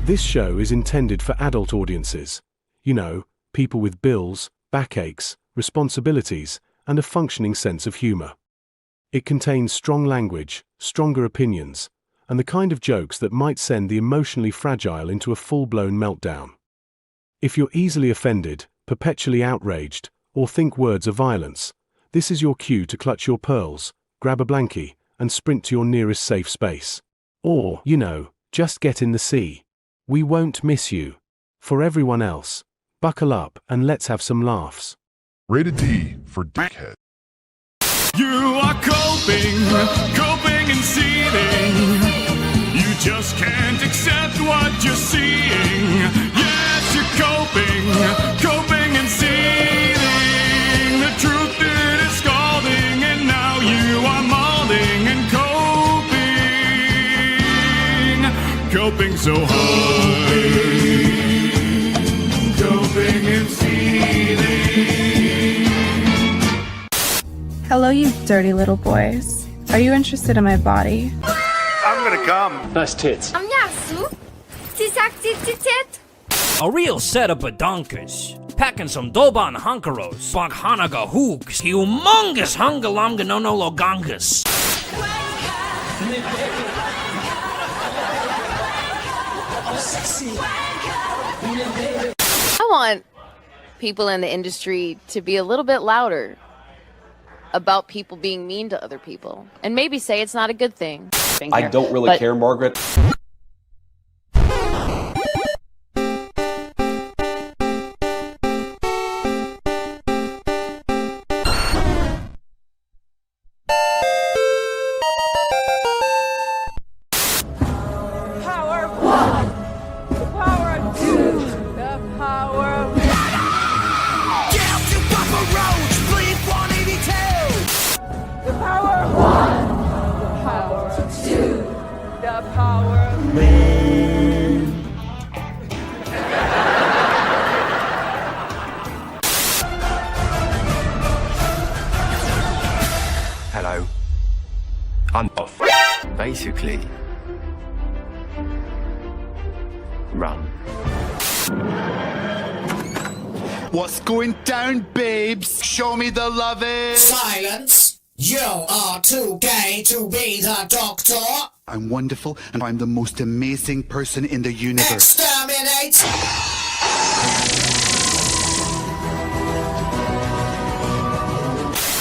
This show is intended for adult audiences. You know, people with bills, backaches, responsibilities, and a functioning sense of humor. It contains strong language, stronger opinions, and the kind of jokes that might send the emotionally fragile into a full-blown meltdown. If you're easily offended, perpetually outraged, or think words are violence, this is your cue to clutch your pearls, grab a blankie, and sprint to your nearest safe space. Or, you know, just get in the sea. We won't miss you. For everyone else, buckle up and let's have some laughs. Rated D for dickhead. You are coping and seething. You just can't accept what you're seeing. Yes, you're coping and seething. The truth it is scalding, and now you are molding and coping so hard. Coping and seething. Hello, you dirty little boys. Are you interested in my body? I'm gonna come. Nice tits. A real set of badonkers. Packing some Doban hunkeros, Baghanaga hooks, humongous hungalamga no logangas. I want people in the industry to be a little bit louder about people being mean to other people, and maybe say it's not a good thing. I don't really care, Margaret. Hello. I'm off. Basically, run. What's going down, babes? Show me the loving. Silence! You are too gay to be the doctor. I'm wonderful, and I'm the most amazing person in the universe. Exterminate!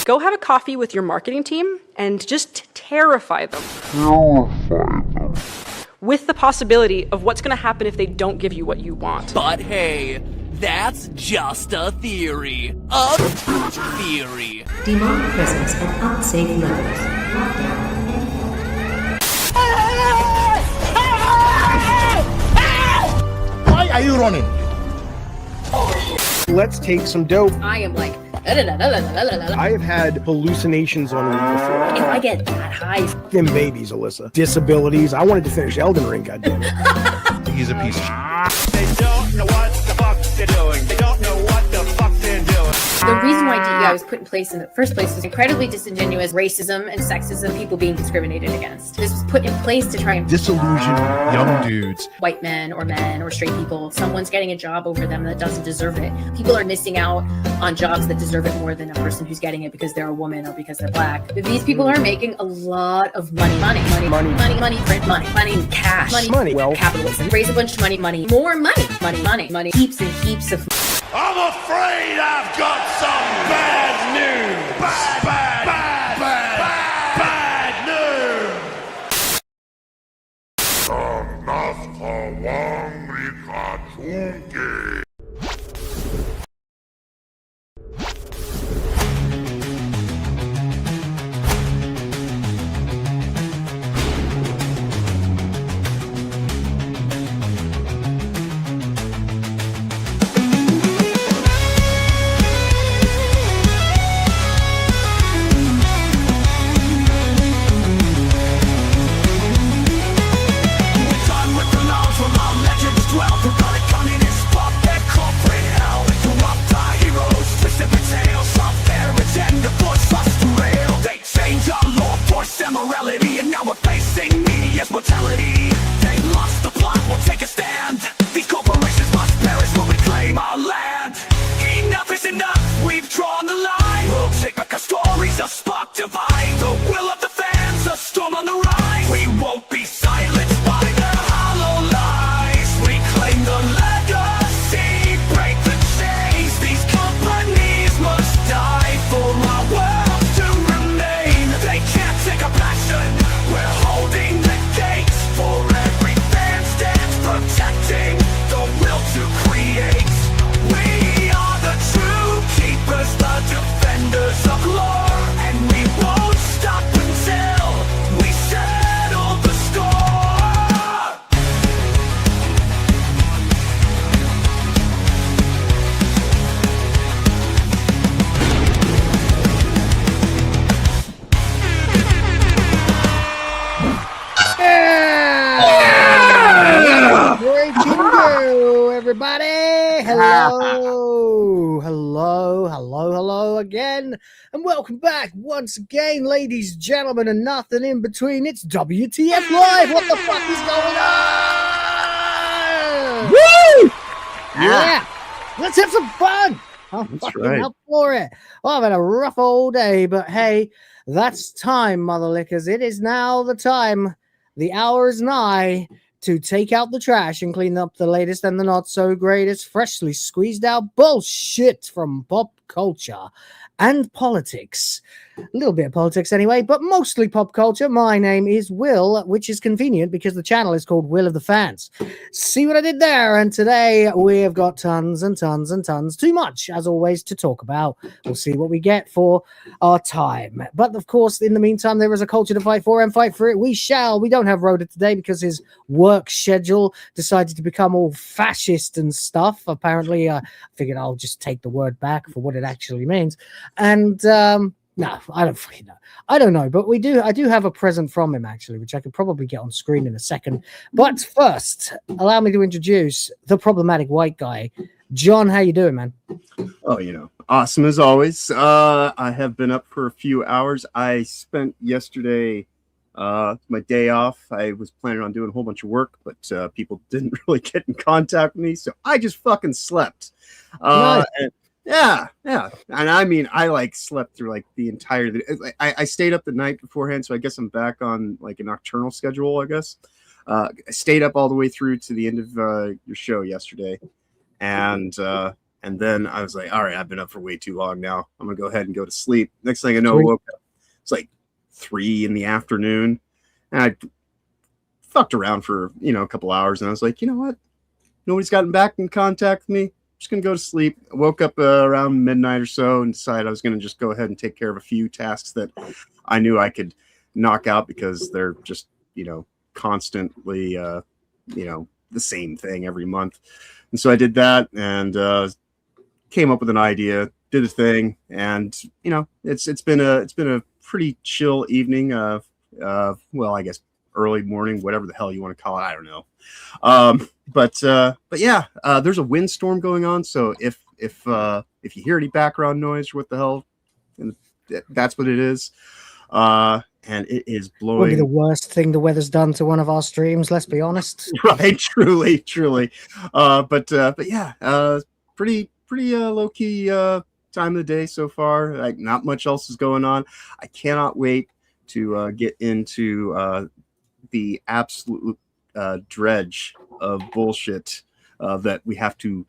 Go have a coffee with your marketing team and just terrify them. With the possibility of what's going to happen if they don't give you what you want. But hey, that's just a theory. A theory. Demonic presence at unsafe levels. Lockdown. Why are you running? Let's take some dope. I am like, I have had hallucinations on weed before. if I get that high, Them babies, Alyssa. Disabilities. I wanted to finish Elden Ring, goddammit. He's a piece of They don't know what the fuck they're doing. They don't know what the fuck they're doing. the reason why DEI was put in place in the first place was incredibly disingenuous racism and sexism, people being discriminated against. This was put in place to try and disillusioned young dudes. white men or straight people. Someone's getting a job over them that doesn't deserve it. People are missing out on jobs that deserve it more than a person who's getting it because they're a woman or because they're black. But these people are making a lot of money, print money, cash, Money. Well, capitalism, raise a bunch of money, more money, heaps and heaps of. I'm afraid I've got some bad news. Bad news. Morality, and now we're facing media mortality. They lost the plot, we'll take a stand. nation. We're holding the gates for every fan stands protecting the will to create. We are the true keepers, the defenders of lore, and we won't stop until we settle the score. Breaking news, everybody. Hello again, and welcome back once again, ladies, gentlemen, and nothing in between. It's WTF Live. What the fuck is going on? Woo! Yeah, let's have some fun. I'm fucking up for it. Well, I've had a rough old day, but hey, that's time, mother lickers. It is now the time. The hour is nigh to take out the trash and clean up the latest and the not so greatest, freshly squeezed out bullshit from pop culture and politics. A little bit of politics anyway, but mostly pop culture. My name is Will, which is convenient because the channel is called Will of the Fans. See what I did there? And today we have got tons and tons and tons, too much, as always, to talk about. We'll see what we get for our time. But of course, in the meantime, there is a culture to fight for and fight for it. We shall. We don't have Rhoda today because his work schedule decided to become all fascist and stuff. Apparently, I figured I'll just take the word back for what it actually means. And no, I don't fucking know. I don't know, but I do have a present from him actually, which I could probably get on screen in a second. But first, allow me to introduce the problematic white guy. John, how you doing, man? Oh, awesome as always. I have been up for a few hours. I spent yesterday my day off. I was planning on doing a whole bunch of work, but people didn't really get in contact with me, so I just fucking slept. Nice. Yeah. And I mean, I slept through the entire. I stayed up the night beforehand, so I guess I'm back on a nocturnal schedule. I guess I stayed up all the way through to the end of your show yesterday, and then I was like, all right, I've been up for way too long now. I'm gonna go ahead and go to sleep. Next thing I know, I woke up. It's 3 in the afternoon, and I fucked around for a couple hours, and I was like, you know what? Nobody's gotten back in contact with me. Just gonna go to sleep. I woke up around midnight or so and decided I was gonna just go ahead and take care of a few tasks that I knew I could knock out because they're just constantly the same thing every month. And so I did that and came up with an idea, did a thing, and it's been a pretty chill evening. Well, I guess early morning, whatever the hell you want to call it. I don't know. But yeah, there's a windstorm going on. So if you hear any background noise, what the hell, that's what it is. And it is blowing. Probably the worst thing the weather's done to one of our streams. Let's be honest. Right. Truly. But yeah, pretty low key time of the day so far. Not much else is going on. I cannot wait to get into the absolute dredge of bullshit that we have to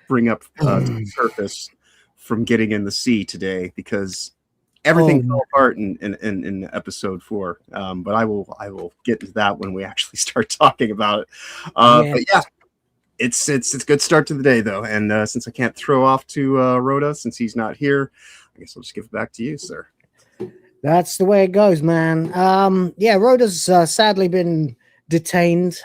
bring up to the surface from getting in the sea today, because everything fell apart in episode 4. But I will get to that when we actually start talking about it. But yeah, it's a good start to the day though. And since I can't throw off to Rhoda since he's not here, I guess I'll just give it back to you, sir. That's the way it goes, man. Yeah, Rhoda's sadly been detained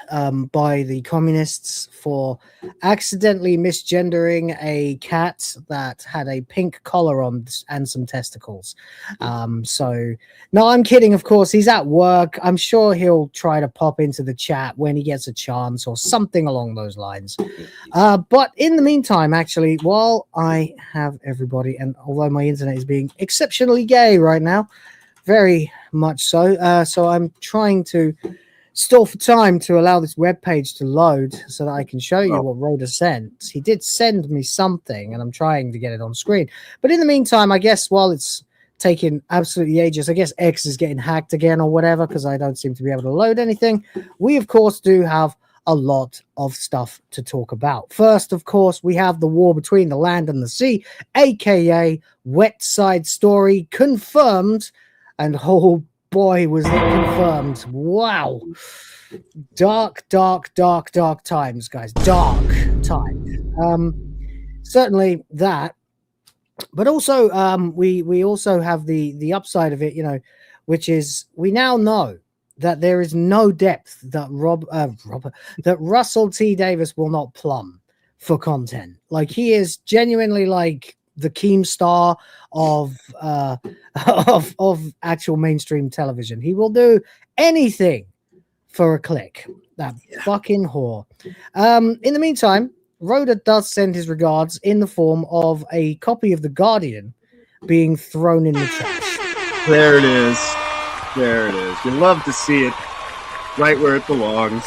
by the communists for accidentally misgendering a cat that had a pink collar on and some testicles. So, no, I'm kidding, of course. He's at work. I'm sure he'll try to pop into the chat when he gets a chance or something along those lines. But in the meantime, actually, while I have everybody, and although my internet is being exceptionally gay right now, very much so, so I'm trying to stall for time to allow this web page to load so that I can show you what Rhoda sent. He did send me something, and I'm trying to get it on screen. But in the meantime, I guess while it's taking absolutely ages, I guess X is getting hacked again or whatever, because I don't seem to be able to load anything. We, of course, do have a lot of stuff to talk about. First, of course, we have the war between the land and the sea, aka Wet Side Story confirmed. And oh boy, was it confirmed. Wow. Dark times, guys. Dark times. Certainly that. But also, we also have the upside of it, you know, which is we now know that there is no depth that that Russell T Davis will not plumb for content. Like, he is genuinely like the Keemstar of actual mainstream television. He will do anything for a click. That fucking whore. In the meantime, Rhoda does send his regards in the form of a copy of The Guardian being thrown in the trash. There it is. There it is. You love to see it right where it belongs.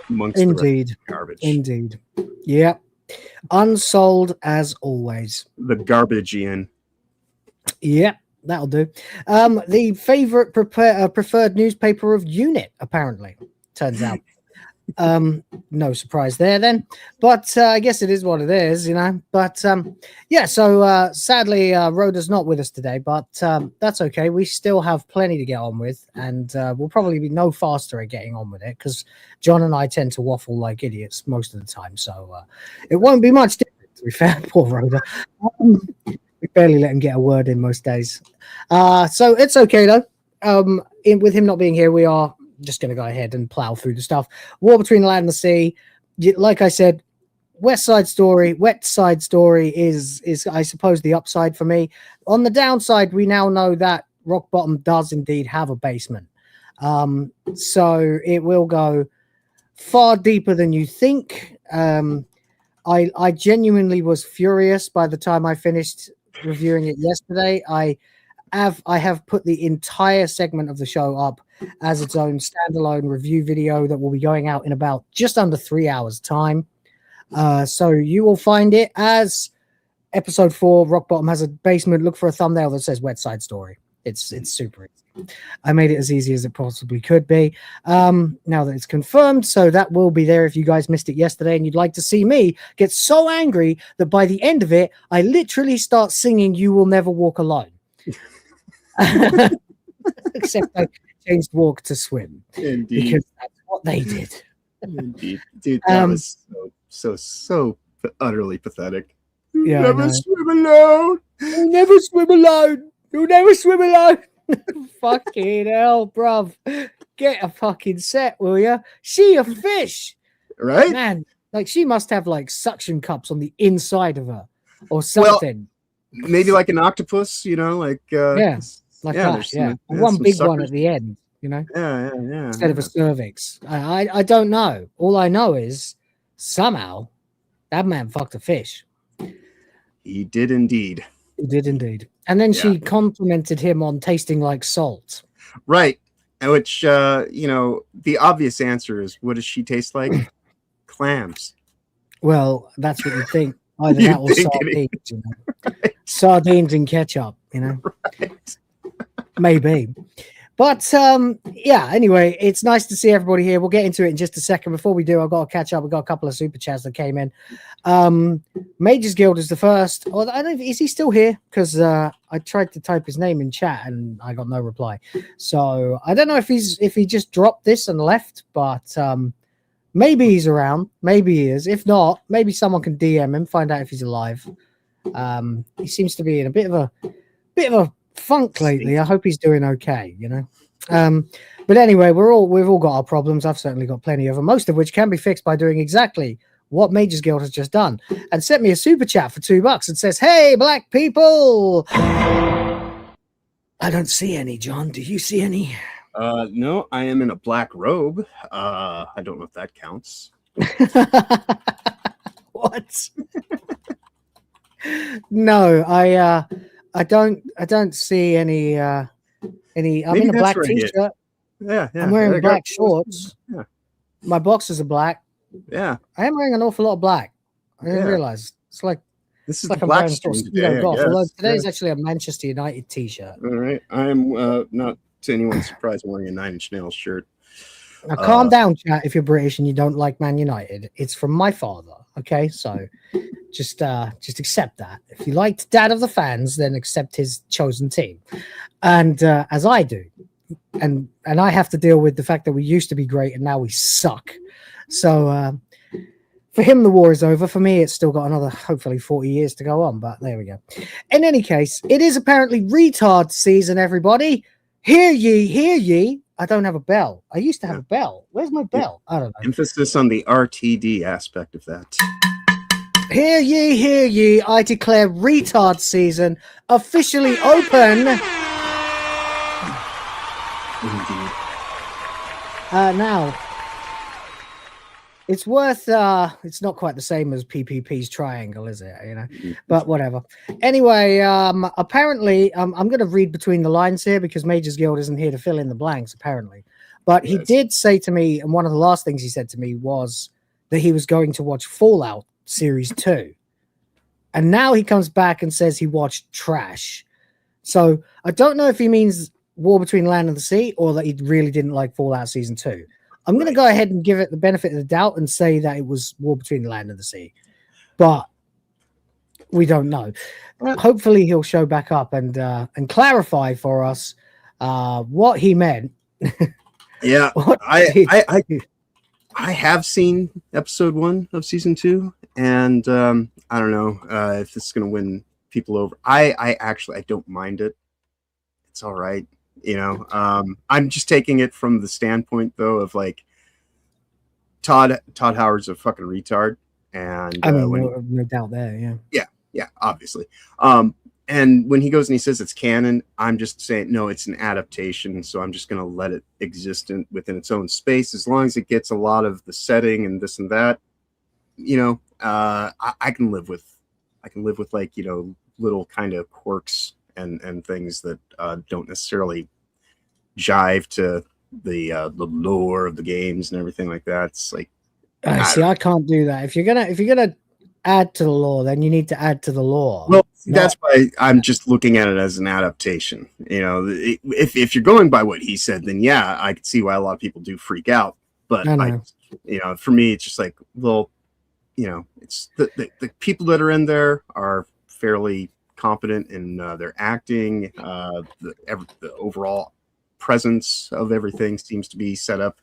Amongst Indeed. The garbage. Indeed. Yep. Unsold as always. The Garbagean. Yep. That'll do. The favorite preferred newspaper of UNIT, apparently, turns out. No surprise there then, but I guess it is what it is, you know. But yeah, so sadly Rhoda's not with us today, but that's okay. We still have plenty to get on with, and we'll probably be no faster at getting on with it because John and I tend to waffle like idiots most of the time, so it won't be much different, to be fair. Poor Rhoda. We barely let him get a word in most days, so it's okay though. With him not being here, we are just going to go ahead and plow through the stuff. War Between the Land and the Sea. Like I said, Wet Side Story is I suppose the upside for me. On the downside, we now know that Rock Bottom does indeed have a basement. So it will go far deeper than you think. I genuinely was furious by the time I finished reviewing it yesterday. I have put the entire segment of the show up as its own standalone review video that will be going out in about just under 3 hours time. So you will find it as episode 4, Rock Bottom has a basement. Look for a thumbnail that says Wet Side Story. It's super easy. I made it as easy as it possibly could be. Now that it's confirmed, so that will be there if you guys missed it yesterday and you'd like to see me get so angry that by the end of it, I literally start singing You Will Never Walk Alone. Except I changed walk to swim. Indeed. Because that's what they did. Indeed. Dude, that was so utterly pathetic. Yeah, Never swim alone. You'll never swim alone. You'll never swim alone. Fucking hell, bruv. Get a fucking set, will ya? She a fish. Right? Man, like she must have like suction cups on the inside of her or something. Well, maybe like an octopus, you know, like yeah. Like that, yeah. One big one at the end, you know? Yeah. Instead of a cervix. I don't know. All I know is somehow that man fucked a fish. He did indeed. He did indeed. And then she complimented him on tasting like salt. Right. Which, you know, the obvious answer is, what does she taste like? Clams. Well, that's what you think. Either that or sardines, you know? Right. Sardines and ketchup, you know? Right. Maybe. But yeah, anyway, it's nice to see everybody here. We'll get into it in just a second. Before we do, I've got to catch up. We've got a couple of super chats that came in. Majors Guild is the first. Oh, I don't know, is he still here? Because I tried to type his name in chat and I got no reply. So I don't know if he just dropped this and left, but maybe he's around. Maybe he is. If not, maybe someone can DM him, find out if he's alive. He seems to be in a bit of a funk lately. I hope he's doing okay, you know. But anyway, we've all got our problems. I've certainly got plenty of them, most of which can be fixed by doing exactly what Majors Guild has just done and sent me a super chat for $2 and says, "Hey, black people." I don't see any, John. Do you see any? No, I am in a black robe. I don't know if that counts. What? No, I don't see any. I'm in a black t-shirt. Yeah. I'm wearing black shorts. Yeah. My boxers are black. Yeah. I am wearing an awful lot of black. I didn't realize. It's like this is like the I'm black wearing stream today. today. Today's actually a Manchester United t-shirt. All right. I am not to anyone's surprise. I'm wearing a 9 Inch Nails shirt. Now, calm down, chat. If you're British and you don't like Man United, it's from my father. Okay, so just accept that. If you liked Dad of the Fans, then accept his chosen team, and as I do, and I have to deal with the fact that we used to be great and now we suck. So for him, the war is over. For me, it's still got another hopefully 40 years to go on. But there we go. In any case, it is apparently retard season. Everybody, hear ye, hear ye. I don't have a bell. I used to have a bell. Where's my bell? I don't know. Emphasis on the RTD aspect of that. Hear ye, hear ye. I declare retard season officially open. Indeed. Now, it's worth, it's not quite the same as PPP's triangle, is it? You know, but whatever. Anyway, apparently, I'm going to read between the lines here because Majors Guild isn't here to fill in the blanks, apparently. But he did say to me, and one of the last things he said to me was that he was going to watch Fallout Series 2. And now he comes back and says he watched trash. So I don't know if he means War Between Land and the Sea or that he really didn't like Fallout Season 2. I'm going to go ahead and give it the benefit of the doubt and say that it was War Between the Land and the Sea. But we don't know. Hopefully he'll show back up and clarify for us what he meant. Yeah, I have seen episode 1 of season 2, and I don't know if this is going to win people over. I don't mind it. It's all right. You know, I'm just taking it from the standpoint though of like Todd Howard's a fucking retard, and I mean, no doubt there. Yeah, obviously. And when he goes and he says it's canon, I'm just saying no, it's an adaptation. So I'm just going to let it exist within its own space as long as it gets a lot of the setting and this and that. You know, I can live with like, you know, little kind of quirks and things that don't necessarily jive to the lore of the games and everything like that. It's like, I can't do that. If you're gonna add to the lore, then you need to add to the lore. Well, that's why I'm just looking at it as an adaptation. You know, if you're going by what he said, then yeah, I could see why a lot of people do freak out. But you know, for me, it's just like, well, you know, it's the people that are in there are fairly competent in their acting. The overall presence of everything seems to be set up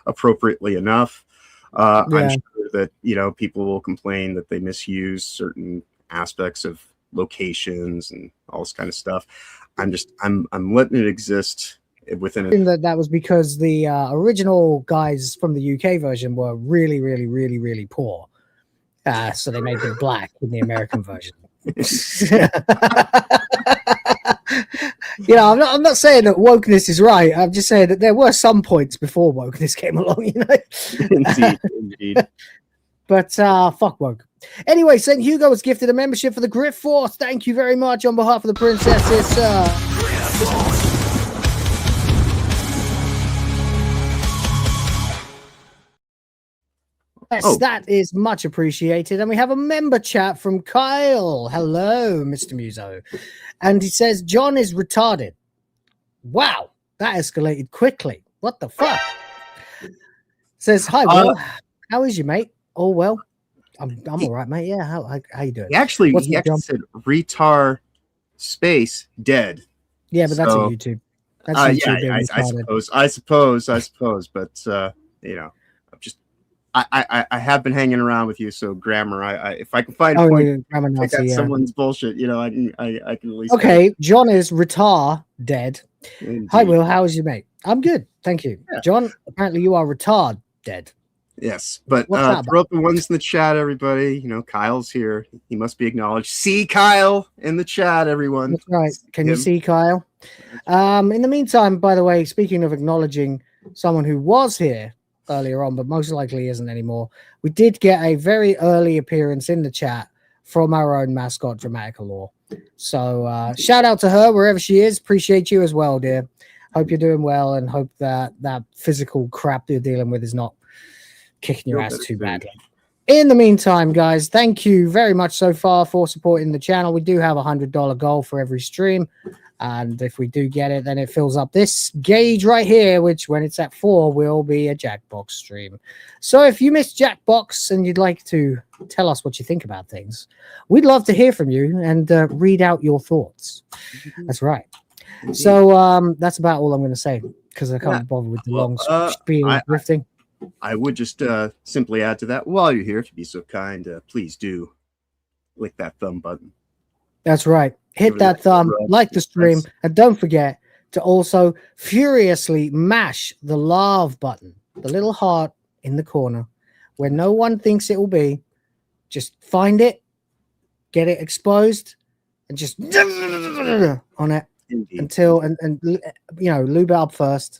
appropriately enough. I'm sure that, you know, people will complain that they misuse certain aspects of locations and all this kind of stuff. I'm letting it exist within it. That was because the original guys from the UK version were really, really, really, really poor. So they made them black in the American version. You know, I'm not saying that wokeness is right. I'm just saying that there were some points before wokeness came along, you know. Indeed. But fuck woke. Anyway, St. Hugo was gifted a membership for the Grift Force. Thank you very much on behalf of the princesses. Yes, that is much appreciated. And we have a member chat from Kyle. Hello, Mr. Muso. And he says, John is retarded. Wow, that escalated quickly. What the fuck? Says, hi, Will. How is you, mate? Oh, well. I'm all right, mate. Yeah, how you doing? He actually said retard space dead. Yeah, but that's on YouTube. That's YouTube, I suppose. But, you know. I have been hanging around with you, so grammar. If I can find a point, take out someone's bullshit, you know, I can at least. Okay, John is dead. Indeed. Hi, Will. How is you, mate? I'm good, thank you. Yeah. John, apparently you are retard dead. Yes, but throw up the ones in the chat, everybody. You know, Kyle's here. He must be acknowledged. See Kyle in the chat, everyone. That's right. Can you see Kyle? In the meantime, by the way, speaking of acknowledging someone who was here earlier on, but most likely isn't anymore, we did get a very early appearance in the chat from our own mascot, Dramatica Law. So shout out to her wherever she is. Appreciate you as well, dear. Hope you're doing well and hope that that physical crap you're dealing with is not kicking your ass too badly. In the meantime, guys, thank you very much so far for supporting the channel. We do have $100 goal for every stream. And if we do get it, then it fills up this gauge right here, which when it's at 4 will be a Jackbox stream. So if you missed Jackbox and you'd like to tell us what you think about things, we'd love to hear from you and read out your thoughts. That's right. So that's about all I'm going to say, because I can't bother with the long spiel of grifting. I would just simply add to that, while you're here, if you'd be so kind, please do click that thumb button. That's right. Hit that thumb, like the stream, and don't forget to also furiously mash the love button, the little heart in the corner where no one thinks it will be. Just find it, get it exposed, and just on it until and you know, lube it up first.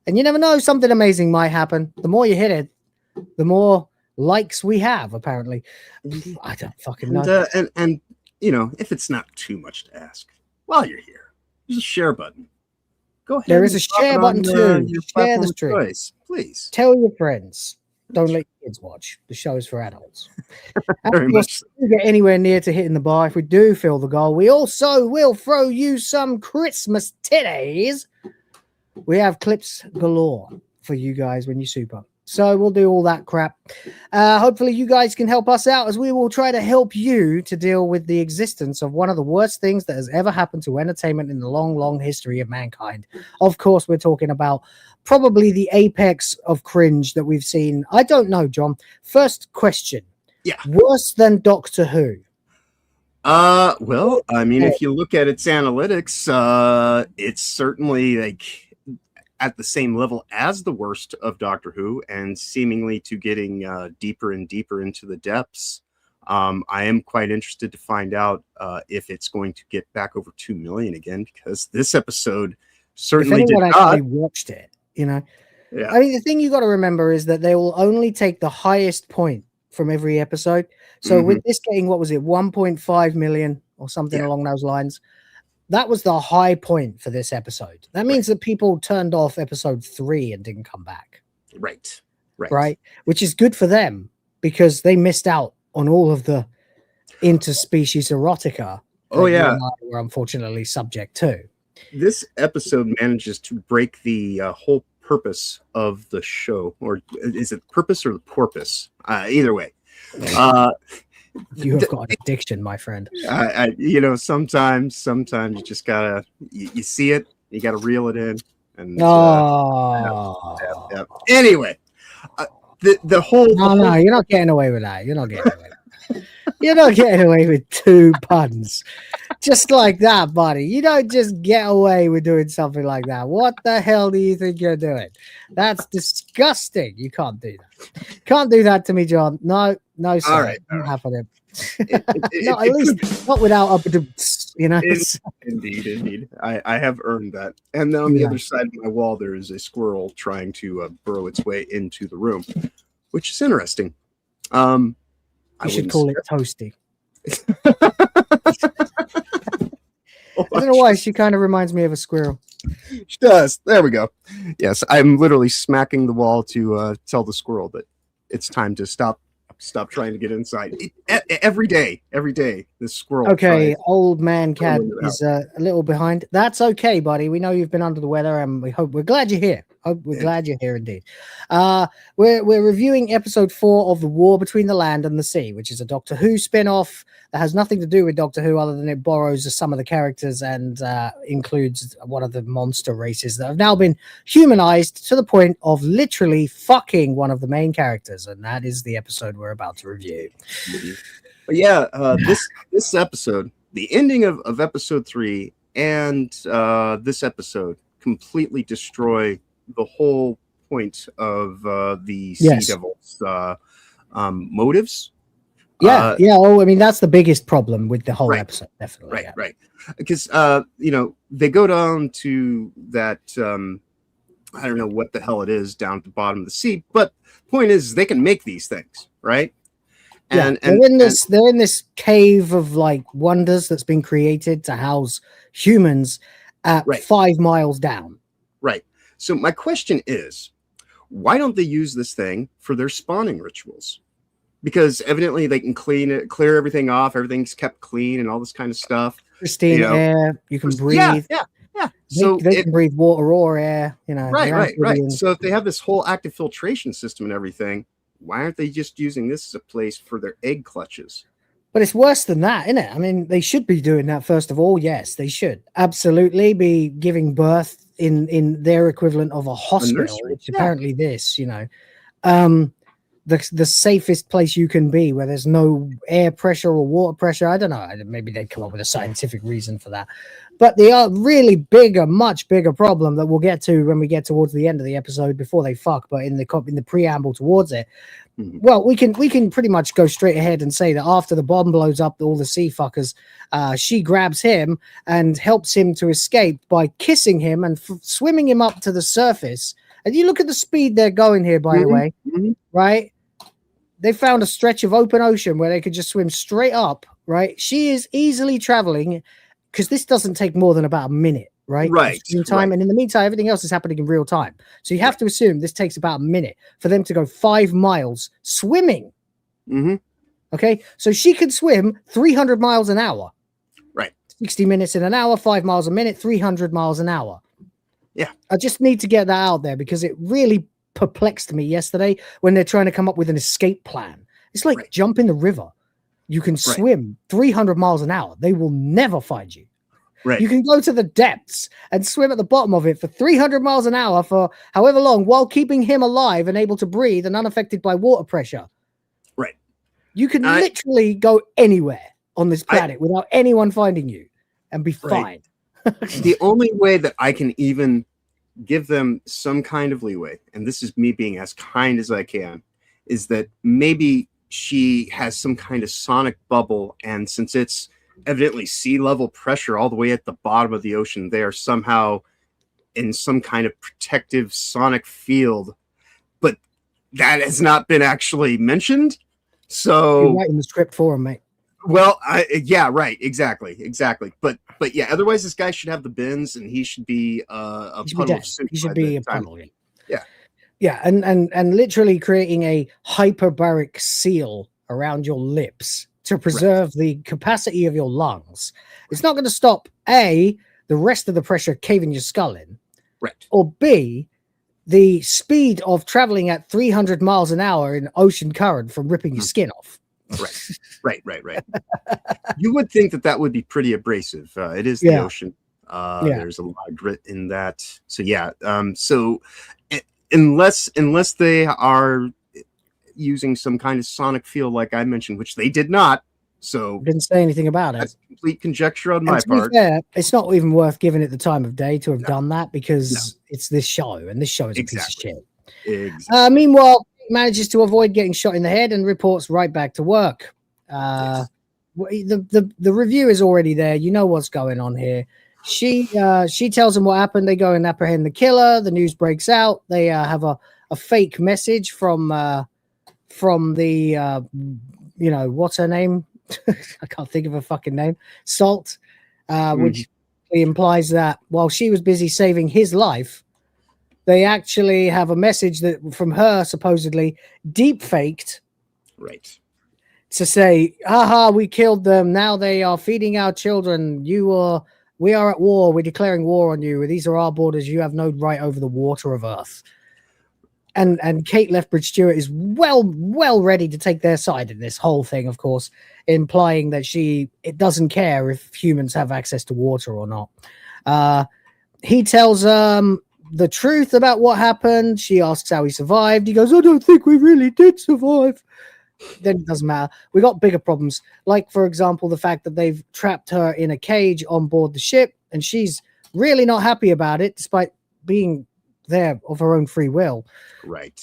And you never know, something amazing might happen. The more you hit it, the more likes we have, apparently. I don't fucking know. And you know, if it's not too much to ask, while you're here, there's a share button. Go ahead. There is a share button too. Share the stream. Please. Tell your friends. Don't let your kids watch. The show is for adults. Very much. If we get anywhere near to hitting the bar, if we do fill the goal, we also will throw you some Christmas titties. We have clips galore for you guys when you super. So we'll do all that crap. Hopefully you guys can help us out, as we will try to help you to deal with the existence of one of the worst things that has ever happened to entertainment in the long, long history of mankind. Of course, we're talking about probably the apex of cringe that we've seen. I don't know, John. First question. Yeah. Worse than Doctor Who? Well, I mean, if you look at its analytics, it's certainly like at the same level as the worst of Doctor Who, and seemingly to getting deeper and deeper into the depths. I am quite interested to find out if it's going to get back over 2 million again, because this episode certainly did not. Actually watched it, you know. Yeah. I mean, the thing you got to remember is that they will only take the highest point from every episode. So with this getting, what was it, 1.5 million or something along those lines, that was the high point for this episode. That means that people turned off episode 3 and didn't come back. Right. Which is good for them, because they missed out on all of the interspecies erotica. We're unfortunately subject to. This episode manages to break the whole purpose of the show, or is it purpose or the porpoise? Either way. You have got an addiction, my friend. You know, sometimes you just gotta, you see it, you gotta reel it in. And anyway, the whole. No, you're not getting away with that. You're not getting away. You're not getting away with 2 puns, just like that, buddy. You don't just get away with doing something like that. What the hell do you think you're doing? That's disgusting. You can't do that. Can't do that to me, John. No, sir. All right. Not happening. Not at least not without up to, you know. Indeed. I have earned that. And then on the other side of my wall, there is a squirrel trying to burrow its way into the room, which is interesting. You should call it Toasty. I don't know why. She kind of reminds me of a squirrel. She does. There we go. Yes, I'm literally smacking the wall to tell the squirrel that it's time to stop trying to get inside. Every day, this squirrel. Okay, old man cat is a little behind. That's okay, buddy. We know you've been under the weather, and we're glad you're here. We're glad you're here indeed. We're reviewing episode 4 of The War Between the Land and the Sea, which is a Doctor Who spin-off that has nothing to do with Doctor Who, other than it borrows some of the characters and includes one of the monster races that have now been humanized to the point of literally fucking one of the main characters, and that is the episode we're about to review. But yeah, this episode, the ending of episode 3 and this episode completely destroy the whole point of the Sea Devils motives. Oh, I mean, that's the biggest problem with the whole episode, definitely. Right. Because you know, they go down to that I don't know what the hell it is down at the bottom of the sea, but the point is they can make these things, right? And they're in this cave of like wonders that's been created to house humans at 5 miles down. Right. So my question is, why don't they use this thing for their spawning rituals? Because evidently they can clear everything off, everything's kept clean and all this kind of stuff. pristine air. You can breathe. Yeah. So they can breathe water or air. Right. So if they have this whole active filtration system and everything, why aren't they just using this as a place for their egg clutches? But it's worse than that, isn't it? I mean, they should be doing that first of all. Yes, they should absolutely be giving birth in their equivalent of a hospital, which apparently this, the safest place you can be, where there's no air pressure or water pressure. I don't know. Maybe they'd come up with a scientific reason for that. But the really bigger, much bigger problem that we'll get to when we get towards the end of the episode, before they fuck, but in the preamble towards it, well, we can pretty much go straight ahead and say that after the bomb blows up all the sea fuckers, she grabs him and helps him to escape by kissing him and swimming him up to the surface. And you look at the speed they're going here, by the way, right? They found a stretch of open ocean where they could just swim straight up, right? She is easily traveling, because this doesn't take more than about a minute, right? In time, and in the meantime, everything else is happening in real time. So you have to assume this takes about a minute for them to go 5 miles swimming. Okay, so she could swim 300 miles an hour. Right. 60 minutes in an hour, 5 miles a minute, 300 miles an hour. Yeah. I just need to get that out there because it really perplexed me yesterday when they're trying to come up with an escape plan. It's like jump in the river. You can swim 300 miles an hour. They will never find you. Right. You can go to the depths and swim at the bottom of it for 300 miles an hour for however long, while keeping him alive and able to breathe and unaffected by water pressure. Right. You can literally go anywhere on this planet without anyone finding you and be fine. The only way that I can even give them some kind of leeway, and this is me being as kind as I can, is that maybe she has some kind of sonic bubble, and since it's evidently sea level pressure all the way at the bottom of the ocean, they are somehow in some kind of protective sonic field, but that has not been actually mentioned. So you're writing the script for him, mate. Well, yeah, right, exactly. But yeah, otherwise this guy should have the bins, and he should be a puddle of soup. He should be a puddle. Yeah, and literally creating a hyperbaric seal around your lips to preserve the capacity of your lungs. It's not going to stop the rest of the pressure caving your skull in, or B, the speed of traveling at 300 miles an hour in ocean current from ripping your skin off. Right. You would think that would be pretty abrasive. It is the ocean. There's a lot of grit in that. So yeah. So unless they are using some kind of sonic field like I mentioned, which they did not. So didn't say anything about it. That's complete conjecture on my part. Fair, it's not even worth giving it the time of day to have done that, because it's this show, and this show is a piece of shit. Exactly. Meanwhile, manages to avoid getting shot in the head and reports right back to work. The review is already there. You know what's going on here. She tells them what happened. They go and apprehend the killer. The news breaks out. They have a fake message from the what's her name? I can't think of her fucking name. Salt, which implies that while she was busy saving his life, they actually have a message that from her supposedly deep faked, to say, "Haha, we killed them. Now they are feeding our children. We are at war. We're declaring war on you. These are our borders. You have no right over the water of Earth." And Kate Lethbridge Stewart is well ready to take their side in this whole thing, of course, implying that it doesn't care if humans have access to water or not. He tells the truth about what happened. She asks how he survived. He goes, "I don't think we really did survive." Then it doesn't matter. We got bigger problems, like, for example, the fact that they've trapped her in a cage on board the ship, and she's really not happy about it, despite being there of her own free will. Right.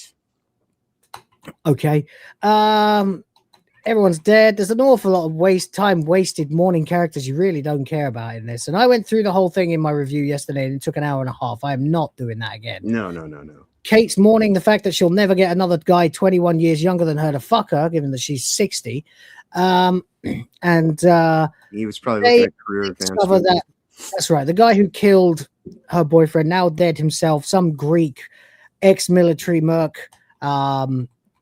Okay. Everyone's dead. There's an awful lot of time wasted mourning characters you really don't care about in this. And I went through the whole thing in my review yesterday, and it took an hour and a half. I am not doing that again. No. Kate's mourning the fact that she'll never get another guy 21 years younger than her to fuck her, given that she's 60. And he was probably looking at career advancement. That's right. The guy who killed her boyfriend, now dead himself, some Greek ex-military merc,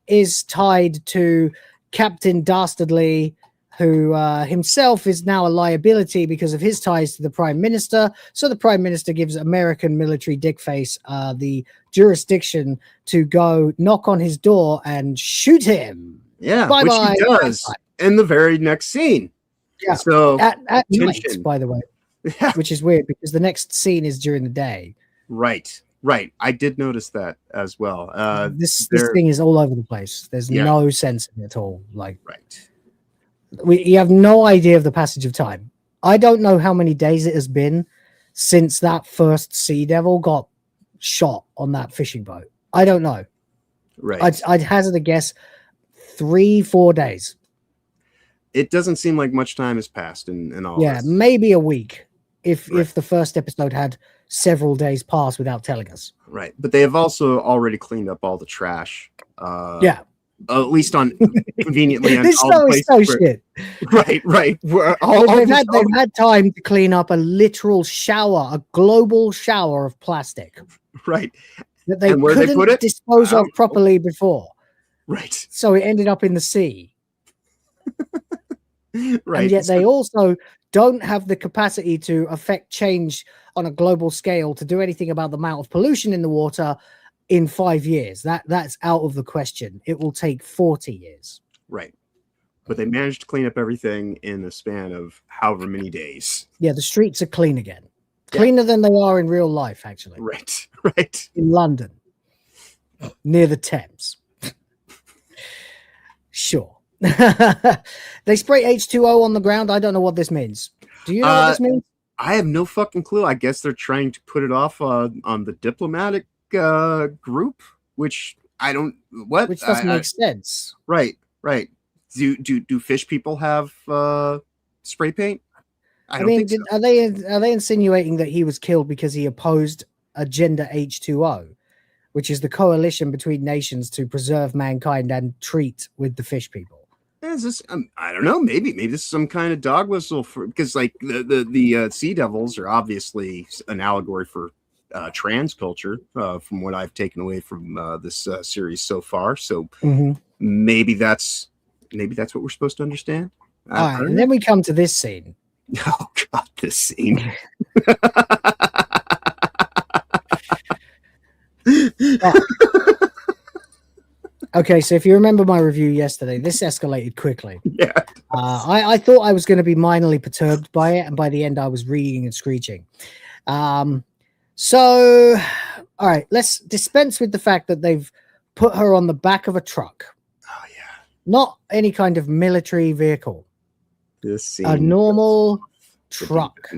is tied to Captain Dastardly, who himself is now a liability because of his ties to the prime minister. So the prime minister gives American military dickface the jurisdiction to go knock on his door and shoot him. Yeah, Bye which bye. he does in the very next scene. Yeah. So at night, tension. by the way, which is weird because the next scene is during the day. Right. I did notice that as well. This thing is all over the place. There's no sense in it at all. Like, you have no idea of the passage of time. I don't know how many days it has been since that first Sea Devil got shot on that fishing boat. I don't know. Right. I'd hazard a guess 3-4 days. It doesn't seem like much time has passed in all this. Maybe a week if the first episode had several days pass without telling us. Right. But they have also already cleaned up all the trash. At least on conveniently. This show is so shit. Right. They've had time to clean up a literal shower, a global shower of plastic. Right. That they couldn't dispose of properly before. Right. So it ended up in the sea. Right. And yet they also don't have the capacity to affect change on a global scale to do anything about the amount of pollution in the water in 5 years. That's out of the question. It will take 40 years. Right. But they managed to clean up everything in the span of however many days. Yeah, the streets are clean again. Cleaner than they are in real life, actually. Right. In London. Near the Thames. Sure. They spray H2O on the ground. I don't know what this means. Do you know what this means? I have no fucking clue. I guess they're trying to put it off on the diplomatic group, which I don't. What? Which doesn't make sense. Right. Do fish people have spray paint? I don't think so. Are they insinuating that he was killed because he opposed Agenda H2O, which is the coalition between nations to preserve mankind and treat with the fish people? Is this? I don't know. Maybe this is some kind of dog whistle for, because like the Sea Devils are obviously an allegory for trans culture, from what I've taken away from this series so far. So maybe that's what we're supposed to understand. All right, and then we come to this scene. Oh God, this scene. Okay, so if you remember my review yesterday, this escalated quickly. Yeah. I thought I was going to be minorly perturbed by it, and by the end I was reading and screeching. So, all right, let's dispense with the fact that they've put her on the back of a truck. Oh, yeah. Not any kind of military vehicle. This scene. A normal truck.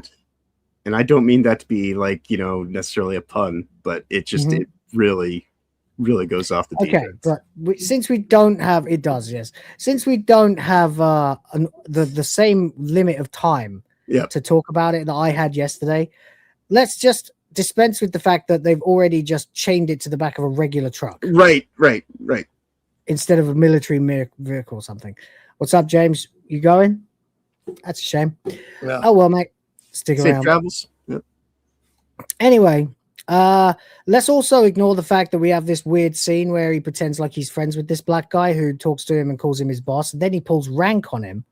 And I don't mean that to be like, necessarily a pun, but it just, it really goes off the deep end. But since we don't have, it does, yes. Since we don't have the same limit of time to talk about it that I had yesterday, let's just dispense with the fact that they've already just chained it to the back of a regular truck. Right. Instead of a military vehicle or something. What's up, James? You going? That's a shame. Yeah. Oh, well, mate. Stick Safe around. travels. Yep. Anyway, let's also ignore the fact that we have this weird scene where he pretends like he's friends with this black guy who talks to him and calls him his boss, and then he pulls rank on him,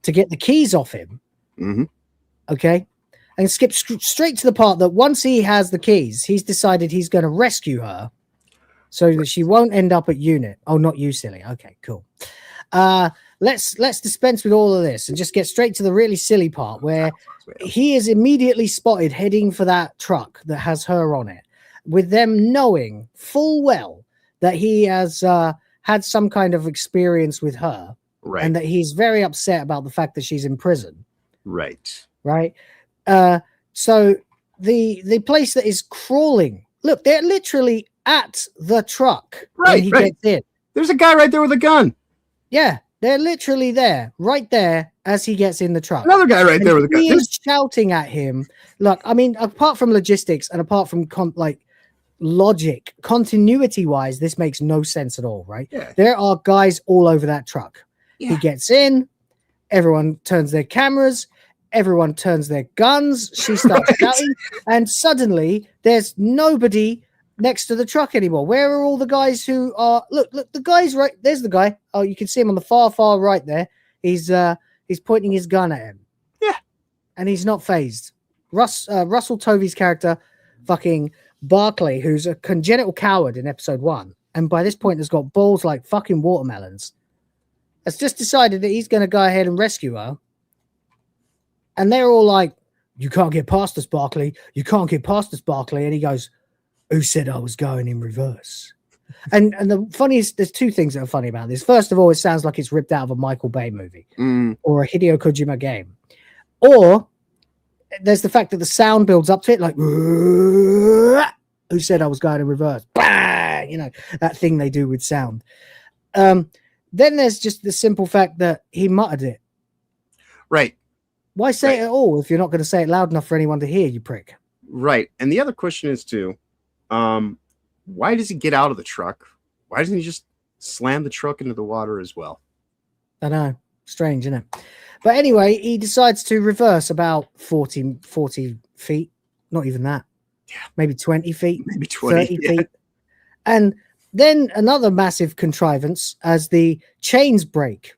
to get the keys off him. Okay, and skips straight to the part that once he has the keys, he's decided he's going to rescue her so that she won't end up at unit. Oh, not you, silly. Okay, cool. Let's dispense with all of this and just get straight to the really silly part where he is immediately spotted heading for that truck that has her on it, with them knowing full well that he has had some kind of experience with her, and that he's very upset about the fact that she's in prison. Right. So the place that is crawling, look, they're literally at the truck when he gets in. There's a guy right there with a gun. Yeah, they're literally there, right there, as he gets in the truck. Another guy right there with a gun. He is shouting at him. Look, I mean, apart from logistics and apart from logic, continuity-wise, this makes no sense at all, right? Yeah. There are guys all over that truck. Yeah. He gets in, everyone turns their cameras, everyone turns their guns, she starts shouting, and suddenly there's nobody next to the truck anymore. Where are all the guys who are look the guys right there's the guy. Oh, you can see him on the far right there. he's pointing his gun at him. Yeah. And he's not phased. Russell Tovey's character, fucking Barclay, who's a congenital coward in episode 1, and by this point has got balls like fucking watermelons, has just decided that he's going to go ahead and rescue her. And they're all like, you can't get past us, Barclay. You can't get past us, Barclay. And he goes, who said I was going in reverse? And the funniest, there's two things that are funny about this. First of all, it sounds like it's ripped out of a Michael Bay movie or a Hideo Kojima game. Or there's the fact that the sound builds up to it, like, who said I was going in reverse? Bah! You know, that thing they do with sound. Then there's just the simple fact that he muttered it. Right. Why say it at all if you're not going to say it loud enough for anyone to hear, you prick? Right. And the other question is, too, why does he get out of the truck? Why doesn't he just slam the truck into the water as well? I know. Strange, isn't it? But anyway, he decides to reverse about 40 feet. Not even that. Yeah. Maybe 20 feet. Maybe 20 feet. And then another massive contrivance as the chains break.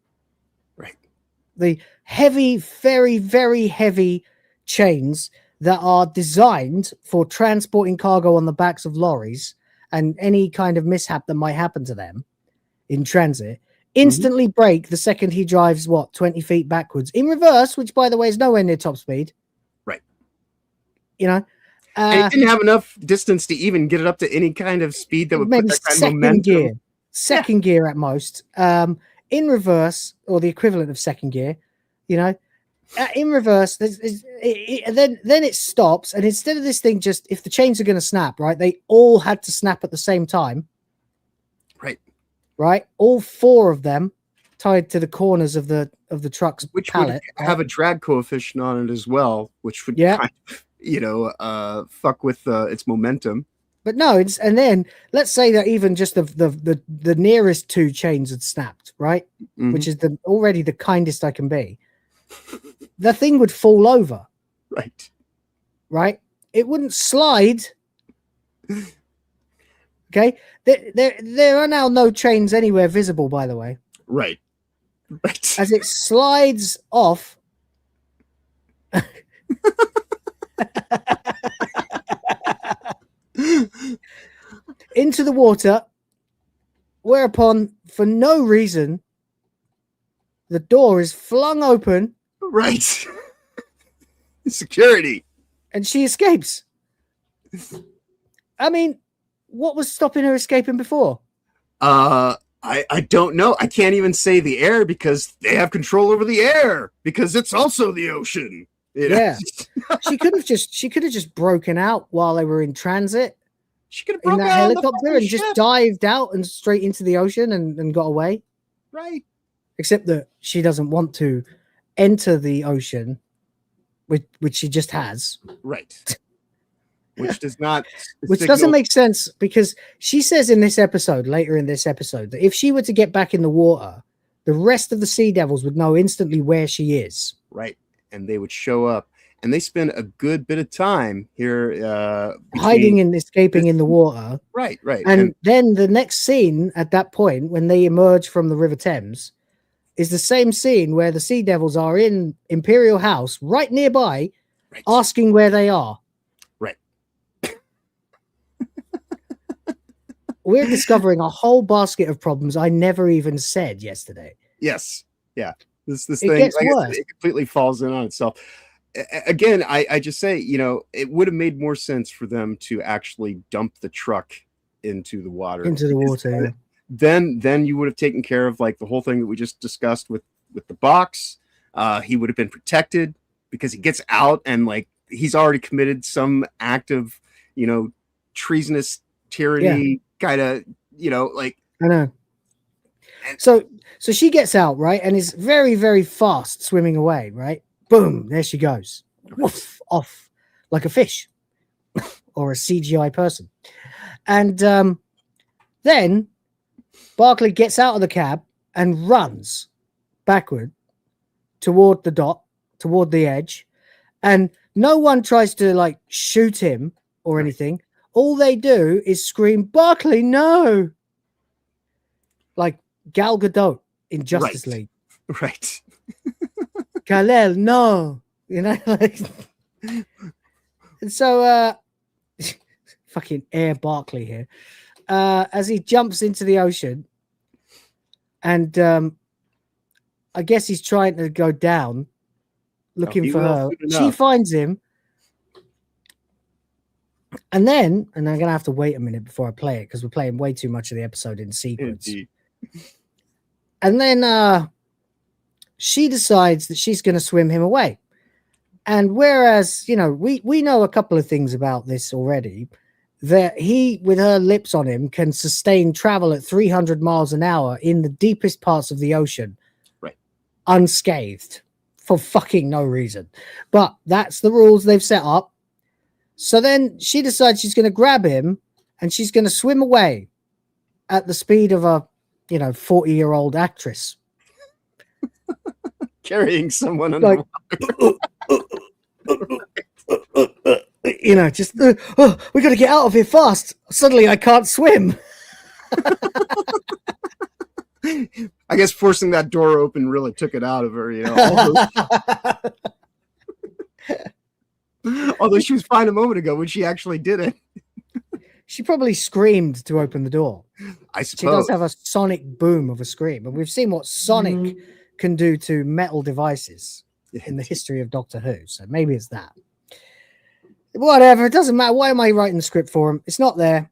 Right. The heavy, very, very heavy chains that are designed for transporting cargo on the backs of lorries and any kind of mishap that might happen to them in transit instantly break the second he drives 20 feet backwards in reverse, which by the way is nowhere near top speed. Right. You know, and it didn't have enough distance to even get it up to any kind of speed that would maybe put that kind of momentum. Second gear at most, in reverse, or the equivalent of second gear, you know, in reverse. Then it stops, and instead of this thing just, if the chains are going to snap, right, they all had to snap at the same time. Right, all four of them tied to the corners of the truck's pallet, would have a drag coefficient on it as well, which would kind of, fuck with its momentum. But no, and then let's say that even just the nearest two chains had snapped, right, which is already the kindest I can be. The thing would fall over, right. It wouldn't slide. Okay, there are now no chains anywhere visible, by the way. Right. As it slides off. Into the water, whereupon, for no reason, the door is flung open. Right. Security. And she escapes. I mean, what was stopping her escaping before? I don't know. I can't even say the air because they have control over the air because it's also the ocean. You know? Yeah. she could have just broken out while they were in transit. She could have in broken that out helicopter and just dived out and straight into the ocean and got away. Right. Except that she doesn't want to enter the ocean, which she just has. Right. Which does not, which doesn't make sense because she says later in this episode, that if she were to get back in the water, the rest of the sea devils would know instantly where she is. Right. And they would show up, and they spend a good bit of time here, hiding and escaping in the water. Right. And then the next scene at that point, when they emerge from the River Thames, is the same scene where the sea devils are in Imperial House right nearby, asking where they are. We're discovering a whole basket of problems I never even said yesterday. Yes. Yeah. This it thing, gets worse. It completely falls in on itself. Again, I just say, you know, it would have made more sense for them to actually dump the truck into the water. Yeah. Then you would have taken care of like the whole thing that we just discussed with the box. He would have been protected because he gets out and like he's already committed some act of, you know, treasonous tyranny. Kind of, you know, like I know. So she gets out, right, and is very, very fast swimming away, right? Boom, there she goes, woof, off like a fish or a CGI person. And then Barclay gets out of the cab and runs backward toward the dot, toward the edge, and no one tries to like shoot him or anything. All they do is scream, Barclay, no! Like Gal Gadot in Justice League. Right. Kalel, no. Like, and so fucking Air Barkley here. As he jumps into the ocean, and I guess he's trying to go down, looking for her. She finds him. And then, and I'm going to have to wait a minute before I play it because we're playing way too much of the episode in sequence. Indeed. And then she decides that she's going to swim him away. And whereas, we know a couple of things about this already, that he, with her lips on him, can sustain travel at 300 miles an hour in the deepest parts of the ocean. Right. Unscathed for fucking no reason. But that's the rules they've set up. So then she decides she's going to grab him and she's going to swim away at the speed of a, 40-year-old actress. Carrying someone like, just, we got to get out of here fast. Suddenly I can't swim. I guess forcing that door open really took it out of her, Although she was fine a moment ago when she actually did it. She probably screamed to open the door. I suppose. She does have a sonic boom of a scream. And we've seen what sonic can do to metal devices in the history of Doctor Who. So maybe it's that. Whatever. It doesn't matter. Why am I writing the script for him? It's not there.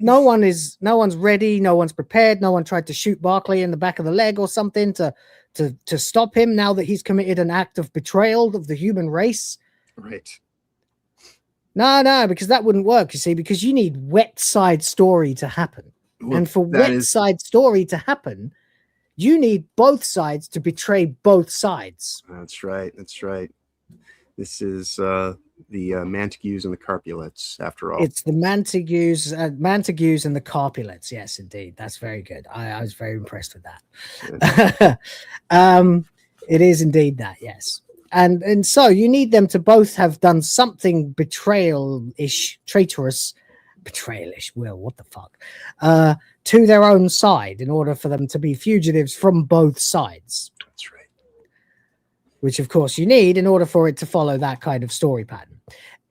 No one's ready. No one's prepared. No one tried to shoot Barkley in the back of the leg or something to stop him now that he's committed an act of betrayal of the human race. Right. No, because that wouldn't work, you see, because you need wet side story to happen. Well, and for wet side story to happen, you need both sides to betray both sides. That's right. This is the Montagues and the Capulets, after all. It's the Montagues and the Capulets. Yes, indeed. That's very good. I was very impressed with that. It is indeed that, yes. And so you need them to both have done something betrayal-ish, Will, what the fuck, to their own side in order for them to be fugitives from both sides. That's right. Which, of course, you need in order for it to follow that kind of story pattern.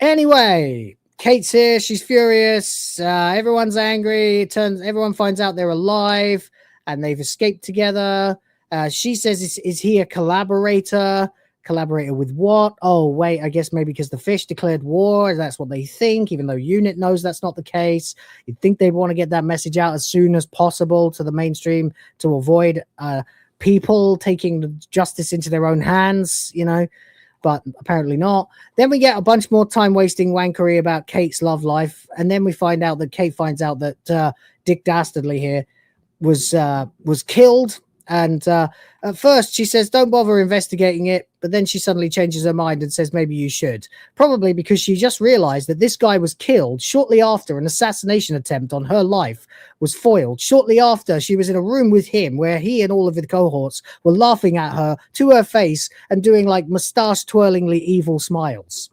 Anyway, Kate's here. She's furious. Everyone's angry. Everyone finds out they're alive and they've escaped together. She says, is he a collaborator? Collaborator with what? Oh, wait, I guess maybe because the fish declared war. That's what they think, even though UNIT knows that's not the case. You'd think they'd want to get that message out as soon as possible to the mainstream to avoid people taking justice into their own hands, but apparently not. Then we get a bunch more time-wasting wankery about Kate's love life, and then we find out that Kate finds out that Dick Dastardly here was killed. And at first she says, don't bother investigating it. But then she suddenly changes her mind and says, maybe you should. Probably because she just realized that this guy was killed shortly after an assassination attempt on her life was foiled. Shortly after she was in a room with him where he and all of the cohorts were laughing at her to her face and doing like mustache twirlingly evil smiles.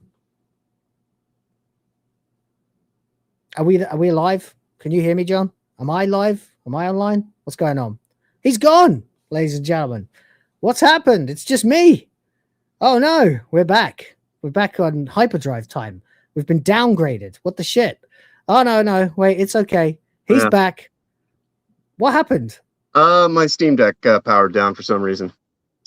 Are we alive? Can you hear me, John? Am I live? Am I online? What's going on? He's gone, ladies and gentlemen. What's happened? It's just me. Oh, no. We're back. We're back on hyperdrive time. We've been downgraded. What the shit? Oh, no. Wait, it's okay. He's back. What happened? My Steam Deck powered down for some reason.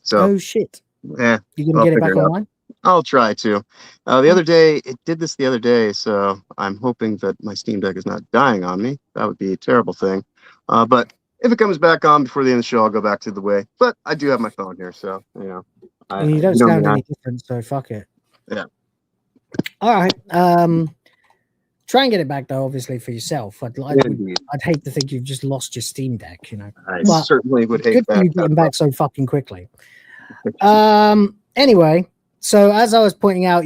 So. Oh, shit. Yeah. You gonna get it back online? I'll try to. The other day, it did this the other day, so I'm hoping that my Steam Deck is not dying on me. That would be a terrible thing. But if it comes back on before the end of the show, I'll go back to the way. But I do have my phone here, so, you don't sound any different, so fuck it. Yeah. All right. Try and get it back, though, obviously, for yourself. I'd hate to think you've just lost your Steam Deck, I certainly would hate that. Good for you getting back so fucking quickly. Anyway, so as I was pointing out,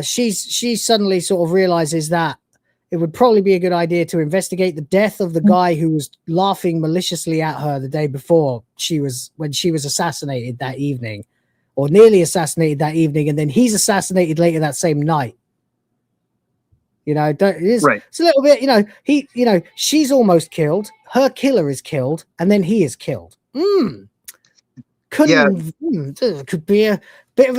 she suddenly sort of realizes that it would probably be a good idea to investigate the death of the guy who was laughing maliciously at her the day before when she was assassinated that evening, or nearly assassinated that evening, and then he's assassinated later that same night. It's a little bit, she's almost killed, her killer is killed, and then he is killed. There could be a bit of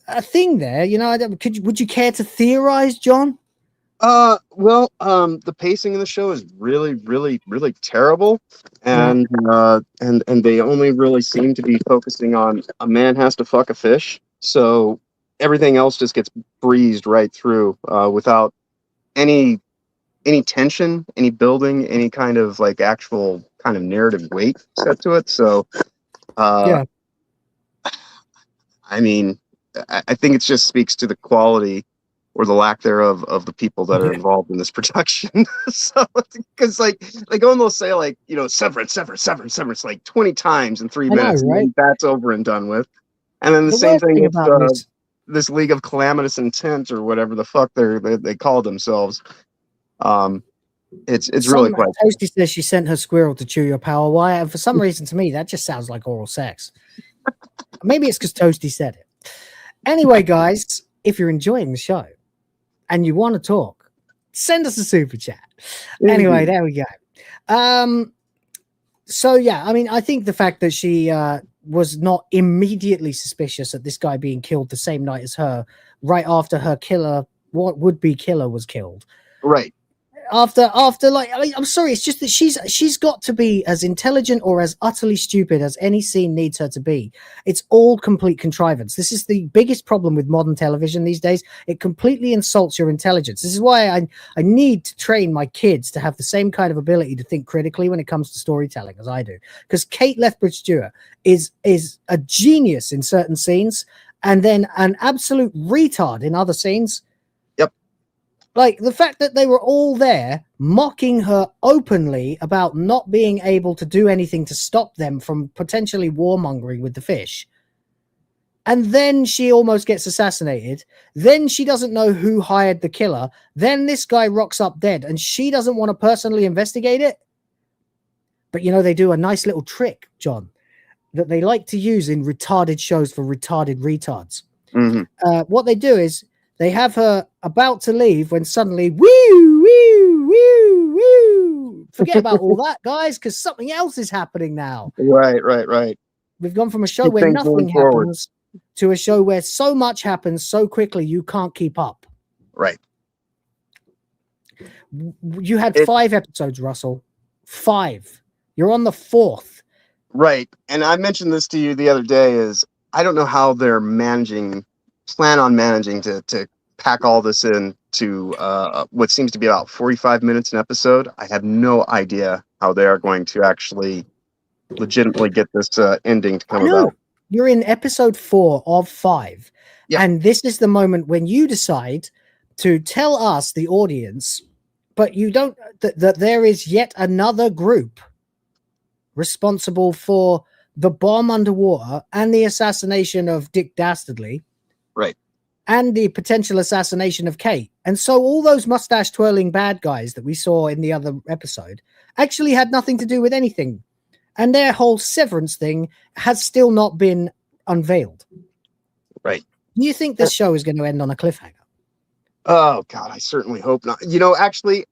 a thing there, you know. Would you care to theorize, John? Well, the pacing in the show is really, really, really terrible, and they only really seem to be focusing on a man has to fuck a fish, so everything else just gets breezed right through, without any tension, any building, any kind of like actual kind of narrative weight set to it. So, I mean, I think it just speaks to the quality or the lack thereof of the people that are involved in this production. So, because like almost say like, you know, severance like 20 times in 3 minutes, know, right? and that's over and done with. And then the same thing with this League of Calamitous Intent or whatever the fuck they call themselves. It's really quite. Toasty says she sent her squirrel to chew your power wire, and for some reason, to me, that just sounds like oral sex. Maybe it's because Toasty said it. Anyway, guys, if you're enjoying the show and you want to talk, send us a super chat. Anyway, there we go. So yeah, I mean, I think the fact that she was not immediately suspicious at this guy being killed the same night as her, right after her killer, what would-be killer, was killed. Right. After like, I mean, I'm sorry, it's just that she's got to be as intelligent or as utterly stupid as any scene needs her to be. It's all complete contrivance. This is the biggest problem with modern television these days. It completely insults your intelligence. This is why I need to train my kids to have the same kind of ability to think critically when it comes to storytelling as I do. Because Kate Lethbridge-Stewart is a genius in certain scenes and then an absolute retard in other scenes. Like the fact that they were all there mocking her openly about not being able to do anything to stop them from potentially warmongering with the fish. And then she almost gets assassinated. Then she doesn't know who hired the killer. Then this guy rocks up dead and she doesn't want to personally investigate it. But, you know, they do a nice little trick, John, that they like to use in retarded shows for retarded retards. What they do is, they have her about to leave when suddenly, woo, woo, woo, woo. Forget about all that, guys, because something else is happening now. Right. We've gone from a show where nothing happens to a show where so much happens so quickly you can't keep up. Right. You had 5 episodes, Russell. 5. You're on the 4th. Right. And I mentioned this to you the other day is I don't know how they're plan on managing to pack all this in to what seems to be about 45 minutes an episode. I have no idea how they are going to actually legitimately get this ending to come about. You're in episode 4 of 5. Yep. And this is the moment when you decide to tell us, the audience, but you don't, that there is yet another group responsible for the bomb underwater and the assassination of Dick Dastardly. Right. And the potential assassination of Kate. And so all those mustache twirling bad guys that we saw in the other episode actually had nothing to do with anything. And their whole severance thing has still not been unveiled. Right. Do you think this show is going to end on a cliffhanger? Oh, God, I certainly hope not. You know, actually,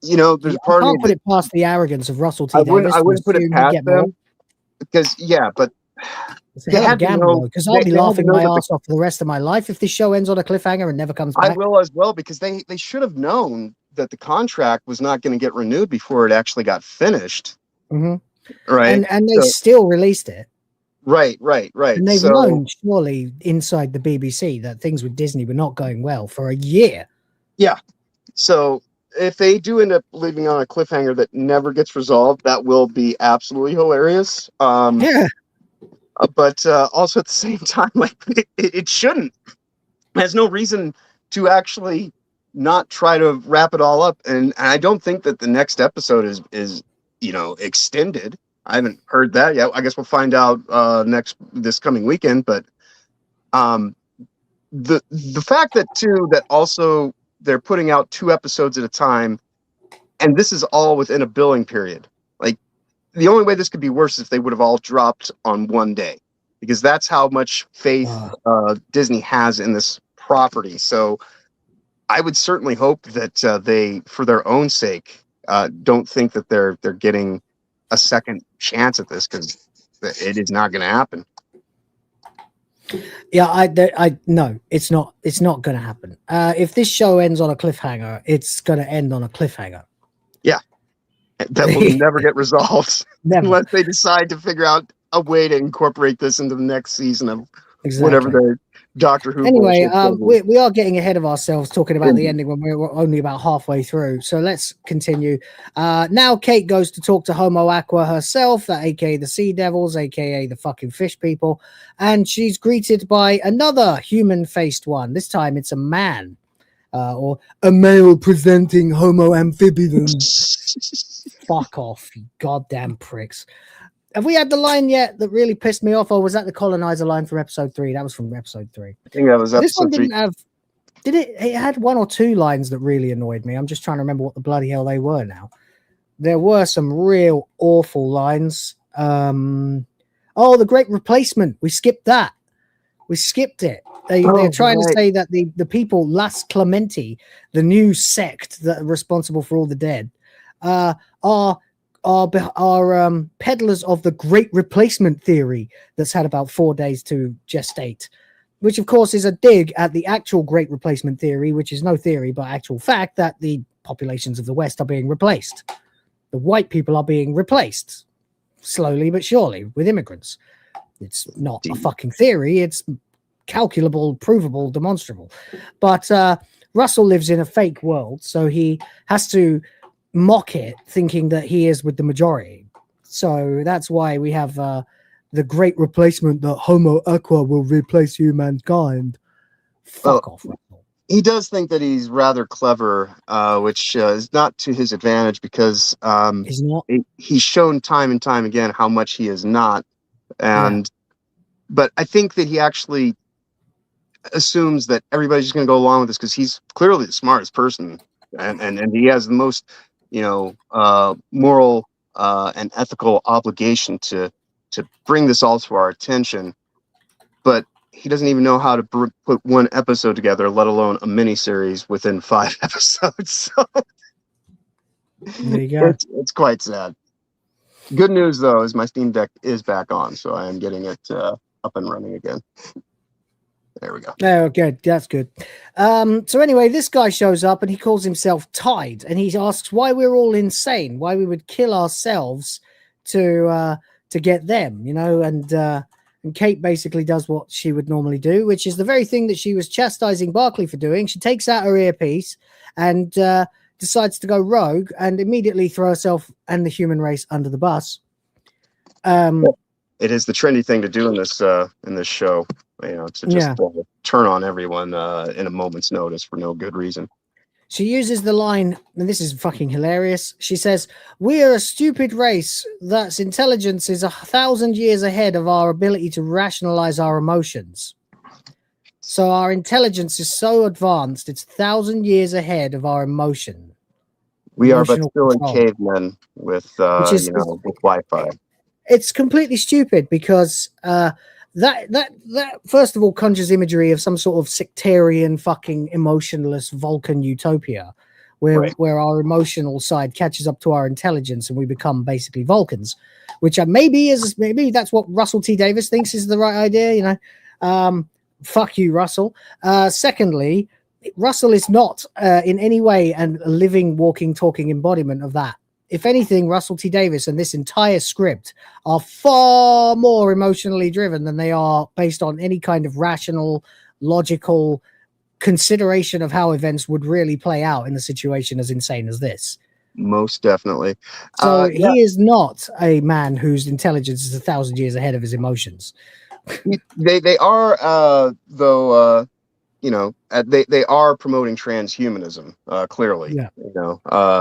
you know, there's a part of me. I can't put it past the arrogance of Russell T. I Davis. wouldn't put it past them. Because, but they have gamble, because I'll be laughing my ass off for the rest of my life if this show ends on a cliffhanger and never comes back. I will as well, because they should have known that the contract was not going to get renewed before it actually got finished. Right. And they still released it. Right. And they've known, surely, inside the BBC that things with Disney were not going well for a year. Yeah. So if they do end up leaving on a cliffhanger that never gets resolved, that will be absolutely hilarious. But also at the same time, like it shouldn't. There's no reason to actually not try to wrap it all up. And I don't think that the next episode is extended. I haven't heard that yet. I guess we'll find out this coming weekend. But the fact that also they're putting out 2 episodes at a time, and this is all within a billing period. Like, the only way this could be worse is if they would have all dropped on one day, because that's how much faith Disney has in this property. So I would certainly hope that they, for their own sake, don't think that they're getting a second chance at this, because it is not going to happen. Yeah, I no, it's not going to happen. If this show ends on a cliffhanger, it's going to end on a cliffhanger. Yeah, that will never get resolved unless they decide to figure out a way to incorporate this into the next season of whatever their Doctor Who. Anyway, we are getting ahead of ourselves talking about the ending when we're only about halfway through. So let's continue. Now Kate goes to talk to Homo Aqua herself, aka the Sea Devils, aka the fucking fish people, and she's greeted by another human-faced one. This time it's a man, or a male presenting Homo amphibian. Fuck off, you goddamn pricks. Have we had the line yet that really pissed me off, or was that the colonizer line from episode 3? That was from episode 3. I think that was episode 3. This one didn't have. Did it? It had 1 or 2 lines that really annoyed me. I'm just trying to remember what the bloody hell they were now. There were some real awful lines. Oh, the Great Replacement. We skipped that. We skipped it. They're trying to say that the people, Las Clementi, the new sect that are responsible for all the dead, are peddlers of the Great Replacement theory that's had about 4 days to gestate, which of course is a dig at the actual Great Replacement theory, which is no theory but actual fact that the populations of the West are being replaced. The white people are being replaced slowly but surely with immigrants. It's not a fucking theory. It's calculable, provable, demonstrable. But Russell lives in a fake world, so he has to mock it, thinking that he is with the majority. So that's why we have the Great Replacement, that Homo Aqua will replace humankind. Fuck off. He does think that he's rather clever, which is not to his advantage because he's not. He's shown time and time again how much he is not. And but I think that he actually assumes that everybody's just going to go along with this because he's clearly the smartest person, and he has the most moral and ethical obligation to bring this all to our attention, but he doesn't even know how to put one episode together, let alone a miniseries within 5 episodes. So there you go. It's quite sad. Good news though is my Steam Deck is back on, so I am getting it up and running again. There we go. Oh, good. That's good. So anyway, this guy shows up and he calls himself Tide, and he asks why we're all insane, why we would kill ourselves to get them, and Kate basically does what she would normally do, which is the very thing that she was chastising Barclay for doing. She takes out her earpiece and decides to go rogue and immediately throw herself and the human race under the bus. It is the trendy thing to do in this show, to just turn on everyone in a moment's notice for no good reason. She uses the line, and this is fucking hilarious. She says, "We are a stupid race that's intelligence is 1,000 years ahead of our ability to rationalize our emotions. So our intelligence is so advanced, it's 1,000 years ahead of our emotion." We are but still in cavemen with with Wi-Fi. It's completely stupid because that first of all conjures imagery of some sort of sectarian fucking emotionless Vulcan utopia where our emotional side catches up to our intelligence and we become basically Vulcans, which maybe that's what Russell T Davies thinks is the right idea. Fuck you, Russell. Secondly, Russell is not in any way a living, walking, talking embodiment of that. If anything, Russell T Davies and this entire script are far more emotionally driven than they are based on any kind of rational, logical consideration of how events would really play out in a situation as insane as this. Most definitely. So he is not a man whose intelligence is 1,000 years ahead of his emotions. They are, though. They are promoting transhumanism, clearly.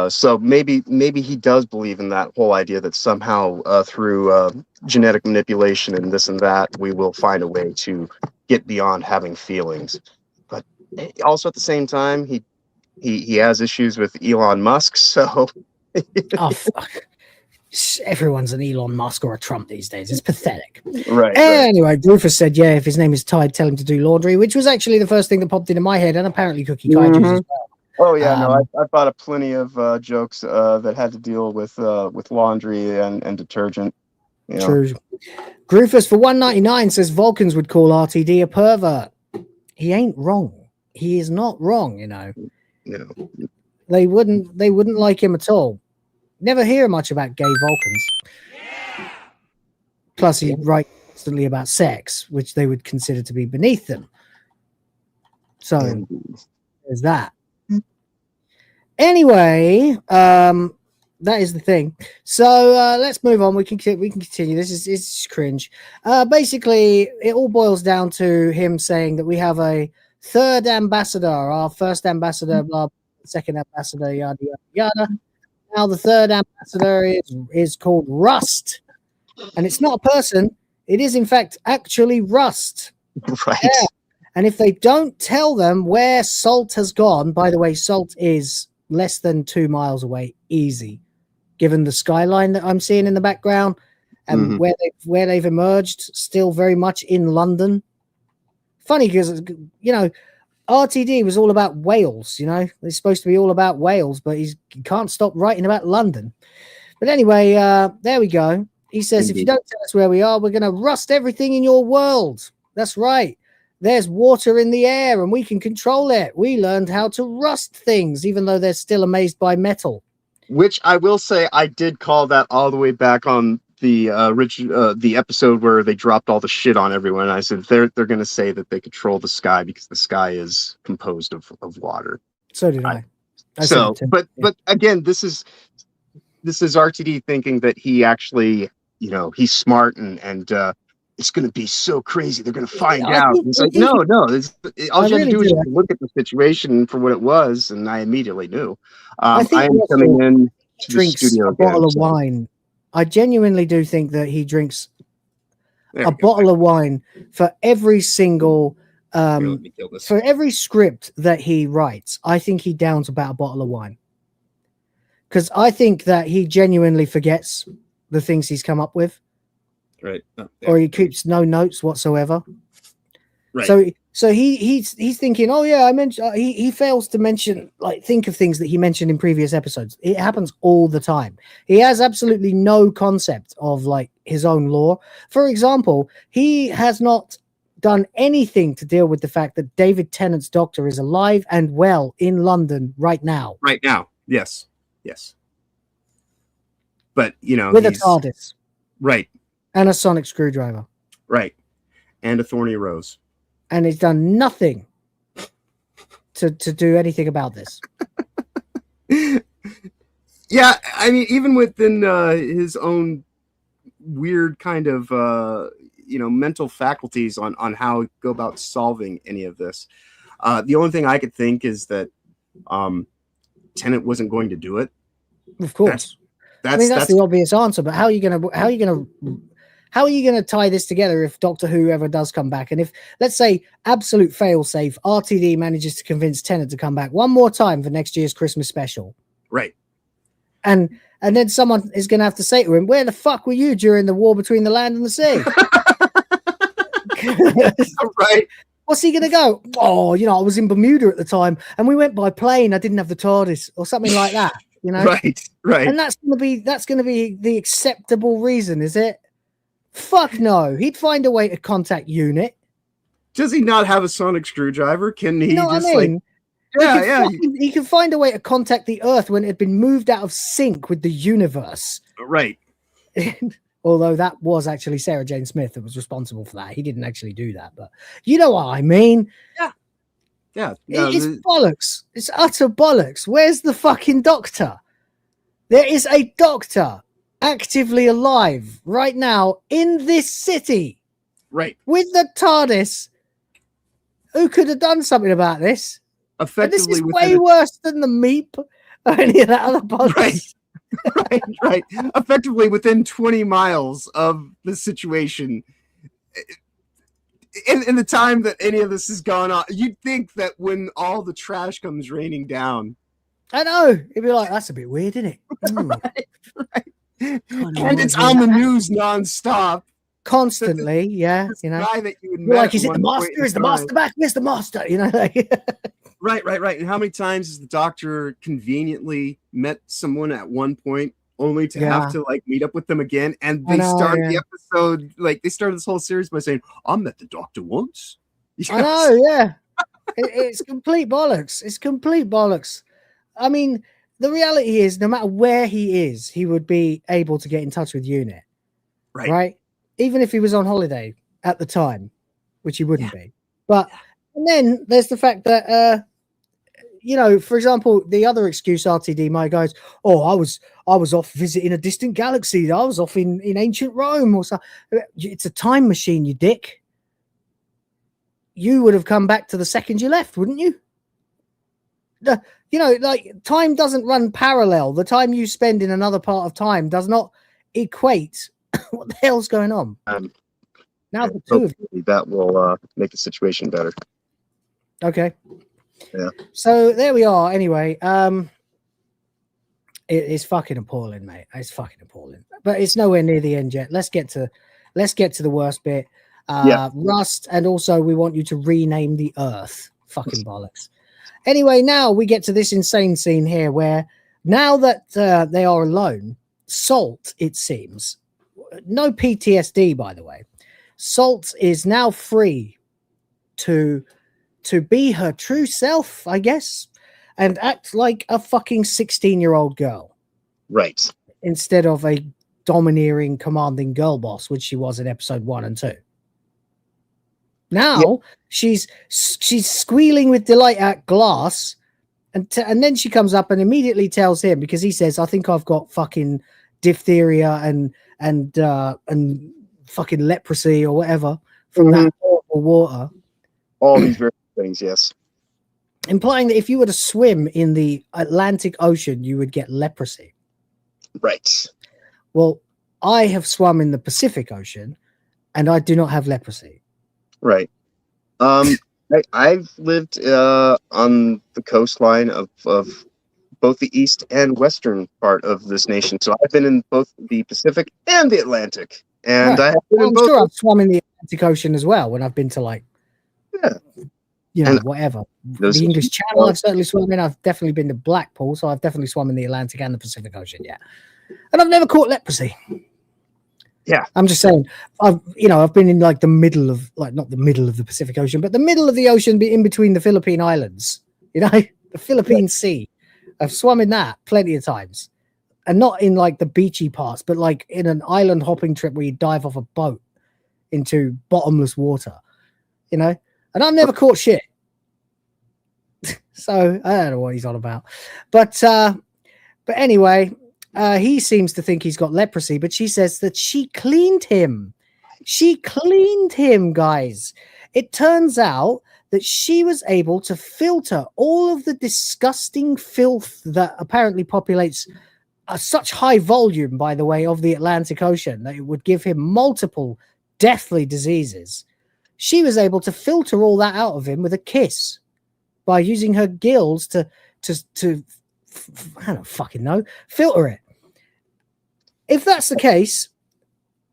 So maybe he does believe in that whole idea that somehow through genetic manipulation and this and that, we will find a way to get beyond having feelings. But also at the same time, he has issues with Elon Musk. So fuck. Everyone's an Elon Musk or a Trump these days. It's pathetic. Right. Anyway, Rufus said, if his name is Tide, tell him to do laundry, which was actually the first thing that popped into my head, and apparently Cookie Kaiju's as well. Oh yeah, I thought of plenty of jokes that had to deal with laundry and detergent. You know? True. Groofus for 199 says Vulcans would call RTD a pervert. He ain't wrong. He is not wrong, you know. No. They wouldn't like him at all. Never hear much about gay Vulcans. Plus he writes constantly about sex, which they would consider to be beneath them. So there's that. Anyway, that is the thing. So let's move on. We can continue. This is cringe. Basically, it all boils down to him saying that we have a third ambassador. Our first ambassador, blah, second ambassador, yada yada yada. Now the third ambassador is called Rust, and it's not a person. It is in fact actually Rust. Right. Yeah. And if they don't tell them where Salt has gone, by the way, Salt is less than 2 miles away, easy, given the skyline that I'm seeing in the background and where they've emerged, still very much in London. Funny because, you know, RTD was all about Wales, you know, it's supposed to be all about Wales, but he can't stop writing about London. But anyway, there we go. He says, if you don't tell us where we are, we're going to rust everything in your world. That's right. There's water in the air and we can control it. We learned how to rust things, even though they're still amazed by metal. Which I will say, I did call that all the way back on the the episode where they dropped all the shit on everyone. I said they're going to say that they control the sky because the sky is composed of water. So did I. So, but again, this is RTD thinking that he actually, you know, he's smart and it's going to be so crazy. They're going to find out. It's like, no. All you have to do is look at the situation for what it was, and I immediately knew. I am coming in to the studio a bottle of wine. I genuinely do think that he drinks a bottle of wine for every single for every script that he writes. I think he downs about a bottle of wine, because I think that he genuinely forgets the things he's come up with. Right. Or he keeps no notes whatsoever. Right. So he's thinking, oh yeah, I mentioned. He fails to mention, like, think of things that he mentioned in previous episodes. It happens all the time. He has absolutely no concept of like his own lore. For example, he has not done anything to deal with the fact that David Tennant's doctor is alive and well in London right now. Right now, yes. But you know, with a TARDIS, right, and a sonic screwdriver, right, and a thorny rose. And he's done nothing to do anything about this. Yeah, I mean, even within his own weird kind of mental faculties on how to go about solving any of this, the only thing I could think is that Tennant wasn't going to do it. Of course, that's the obvious answer. But how are you going to tie this together if Doctor Who ever does come back? And if, let's say, absolute failsafe, RTD manages to convince Tennant to come back one more time for next year's Christmas special. Right. And then someone is going to have to say to him, where the fuck were you during the war between the land and the sea? Right. What's he going to go? Oh, you know, I was in Bermuda at the time and we went by plane. I didn't have the TARDIS or something like that, you know? Right. And that's going to be the acceptable reason, is it? Fuck no. He'd find a way to contact UNIT. Does he not have a sonic screwdriver? Can he He can find a way to contact the Earth when it had been moved out of sync with the universe. Right. Although that was actually Sarah Jane Smith that was responsible for that. He didn't actually do that, but you know what I mean? Yeah. It's bollocks. It's utter bollocks. Where's the fucking doctor? There is a doctor actively alive right now in this city, right, with the TARDIS, who could have done something about this. Effectively, this is way worse than the Meep or any of that other podcast. Right. Effectively within 20 miles of the situation. In the time that any of this has gone on, you'd think that when all the trash comes raining down, I know, it'd be like, that's a bit weird, isn't it? Right. And it's on the news nonstop, constantly. Yeah, you know, guy that you would like, is it the master? Is the master back? Where's the master? You know, like right. And how many times has the doctor conveniently met someone at one point only to have to like meet up with them again. And they started the episode, like they started this whole series by saying, I met the doctor once. Yes. I know, yeah. It's complete bollocks. It's complete bollocks. I mean, the reality is, no matter where he is, he would be able to get in touch with UNIT. Right? Even if he was on holiday at the time, which he wouldn't be. But and then there's the fact that you know, for example, the other excuse RTD might go is, oh, I was off visiting a distant galaxy. I was off in ancient Rome or something. It's a time machine, you dick. You would have come back to the second you left, wouldn't you? You know, like time doesn't run parallel. The time you spend in another part of time does not equate. What the hell's going on? Now the two of you. That will make the situation better. Okay. Yeah. So there we are. Anyway, it's fucking appalling, mate. It's fucking appalling. But it's nowhere near the end yet. Let's get to the worst bit. Rust, and also we want you to rename the Earth. Fucking bollocks. Anyway, now we get to this insane scene here where now that they are alone, Salt, it seems, no PTSD, by the way, Salt is now free to be her true self, I guess, and act like a fucking 16-year-old girl. Right. Instead of a domineering, commanding girl boss, which she was in episode 1 and 2. Now she's squealing with delight at Glass, and then she comes up and immediately tells him, because he says, I think I've got fucking diphtheria and fucking leprosy or whatever from that horrible water. All these various things, yes. Implying that if you were to swim in the Atlantic Ocean, you would get leprosy. Right. Well, I have swum in the Pacific Ocean, and I do not have leprosy. Right. I've lived on the coastline of both the east and western part of this nation, so I've been in both the Pacific and the Atlantic, and I have been in both. Sure, I've swum in the Atlantic Ocean as well when I've been to whatever. The English Channel, I've certainly swum in. I've definitely been to Blackpool, so I've definitely swum in the Atlantic and the Pacific Ocean. Yeah, and I've never caught leprosy. Yeah, I'm just saying. I've been in like the middle of, like, not the middle of the Pacific Ocean, but the middle of the ocean in between the Philippine Islands. You know, the Philippine Sea. I've swum in that plenty of times, and not in like the beachy parts, but like in an island hopping trip where you dive off a boat into bottomless water. You know, and I've never caught shit. So I don't know what he's on about, but anyway. He seems to think he's got leprosy, but she says that she cleaned him. She cleaned him, guys. It turns out that she was able to filter all of the disgusting filth that apparently populates such high volume, by the way, of the Atlantic Ocean, that it would give him multiple deathly diseases. She was able to filter all that out of him with a kiss by using her gills to I don't fucking know, filter it. If that's the case,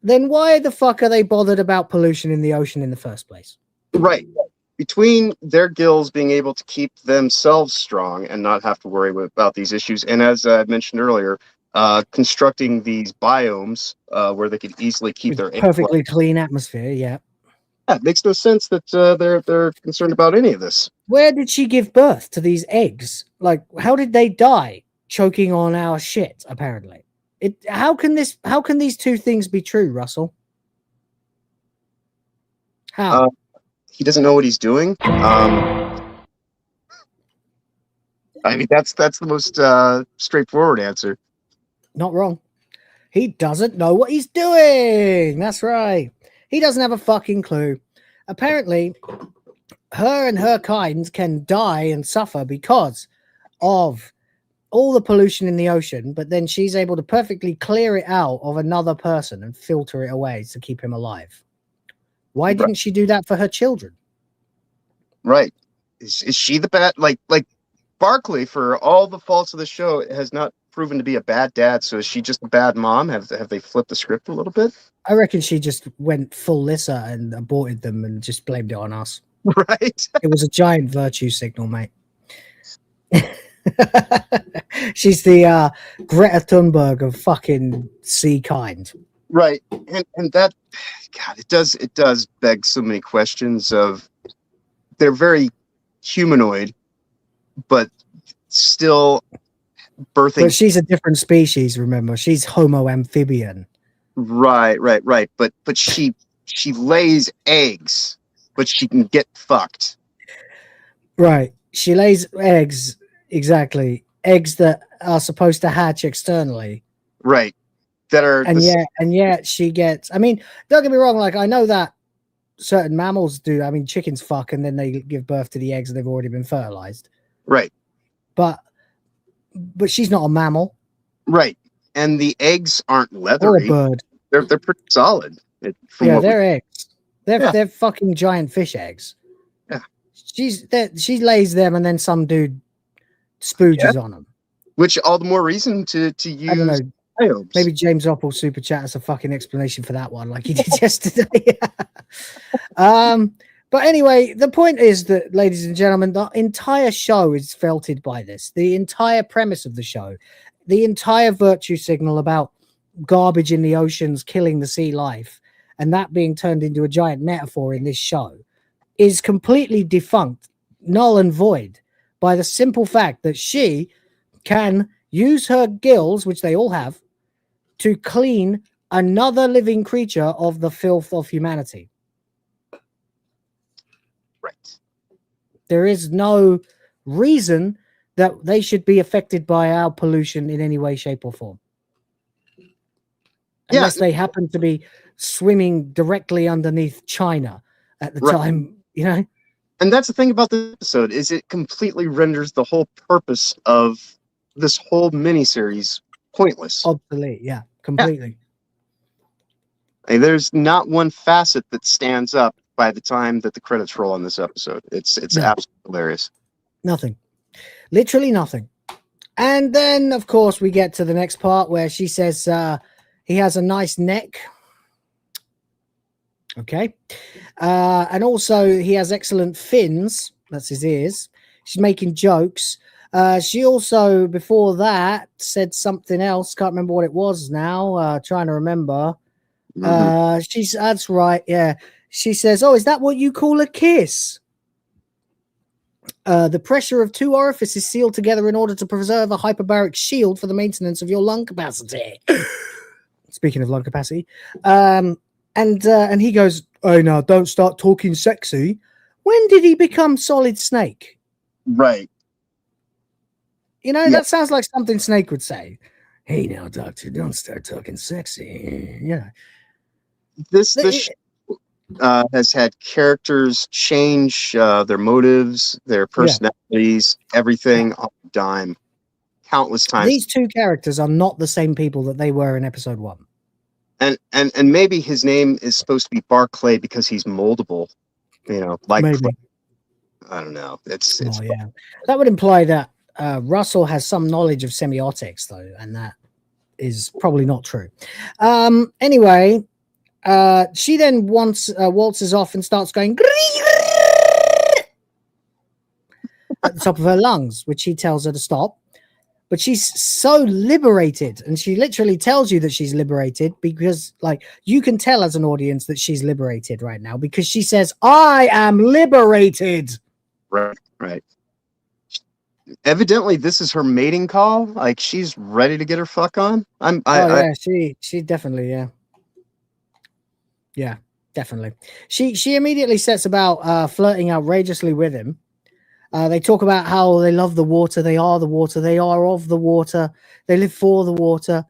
then why the fuck are they bothered about pollution in the ocean in the first place? Right. Between their gills being able to keep themselves strong and not have to worry about these issues, and as I mentioned earlier, constructing these biomes where they could easily keep their perfectly clean atmosphere, yeah. Yeah, it makes no sense that they're concerned about any of this. Where did she give birth to these eggs? Like, how did they die? Choking on our shit, apparently. How can these two things be true, Russell? How? He doesn't know what he's doing. I mean, that's the most straightforward answer. Not wrong. He doesn't know what he's doing. That's right. He doesn't have a fucking clue. Apparently, her and her kind can die and suffer because of all the pollution in the ocean, but then she's able to perfectly clear it out of another person and filter it away to keep him alive. Why didn't she do that for her children? Right. Is she the bad, like Barkley, for all the faults of the show, has not proven to be a bad dad, so is she just a bad mom? Have they flipped the script a little bit? I reckon she just went full Lissa and aborted them and just blamed it on us. Right. It was a giant virtue signal, mate. She's the Greta Thunberg of fucking sea kind. Right. And that, God, it does beg so many questions of, they're very humanoid, but still birthing. But she's a different species, remember? She's Homo amphibian. Right. But she lays eggs, but she can get fucked. Right. She lays eggs, exactly. Eggs that are supposed to hatch externally. Right. That are and yet she gets, I mean, don't get me wrong, like I know that certain mammals do. I mean, chickens fuck and then they give birth to the eggs and they've already been fertilized. Right. But she's not a mammal. Right. And the eggs aren't leathery. Or a bird. They're pretty solid. They're eggs. They're fucking giant fish eggs. Yeah. She lays them and then some dude spooges on them. Which all the more reason to use. I don't know. Maybe James Oppel super chat us a fucking explanation for that one, like he did yesterday. But anyway, the point is that, ladies and gentlemen, the entire show is felted by this. The entire premise of the show, the entire virtue signal about garbage in the oceans killing the sea life, and that being turned into a giant metaphor in this show, is completely defunct, null and void, by the simple fact that she can use her gills, which they all have, to clean another living creature of the filth of humanity. Right. There is no reason that they should be affected by our pollution in any way, shape, or form. Unless they happen to be swimming directly underneath China at the time, you know? And that's the thing about the episode, is it completely renders the whole purpose of this whole miniseries pointless. Obsolete, yeah, completely. Yeah. And there's not one facet that stands up by the time that the credits roll on this episode. It's absolutely hilarious. Nothing. Literally nothing. And then, of course, we get to the next part where she says he has a nice neck. Okay. And also he has excellent fins. That's his ears. She's making jokes. She also, before that, said something else. Can't remember what it was now. Trying to remember. That's right. Yeah. She says, "Oh, is that what you call a kiss? The pressure of two orifices sealed together in order to preserve a hyperbaric shield for the maintenance of your lung capacity." Speaking of lung capacity. And he goes, "Oh, no, don't start talking sexy." When did he become Solid Snake? Right. You know, that sounds like something Snake would say. "Hey, now, doctor, don't start talking sexy." Yeah. This has had characters change their motives, their personalities, everything on a dime, countless times. These two characters are not the same people that they were in episode 1. And maybe his name is supposed to be Barclay because he's moldable, you know, like maybe. I don't know. It's that would imply that Russell has some knowledge of semiotics, though, and that is probably not true. Anyway, she then waltzes off and starts going at the top of her lungs, which he tells her to stop. But she's so liberated, and she literally tells you that she's liberated because, like, you can tell as an audience that she's liberated right now because she says, "I am liberated." Right. Evidently, this is her mating call. Like, she's ready to get her fuck on. She definitely, yeah, definitely. She immediately sets about flirting outrageously with him. They talk about how they love the water. They are the water. They are of the water. They live for the water.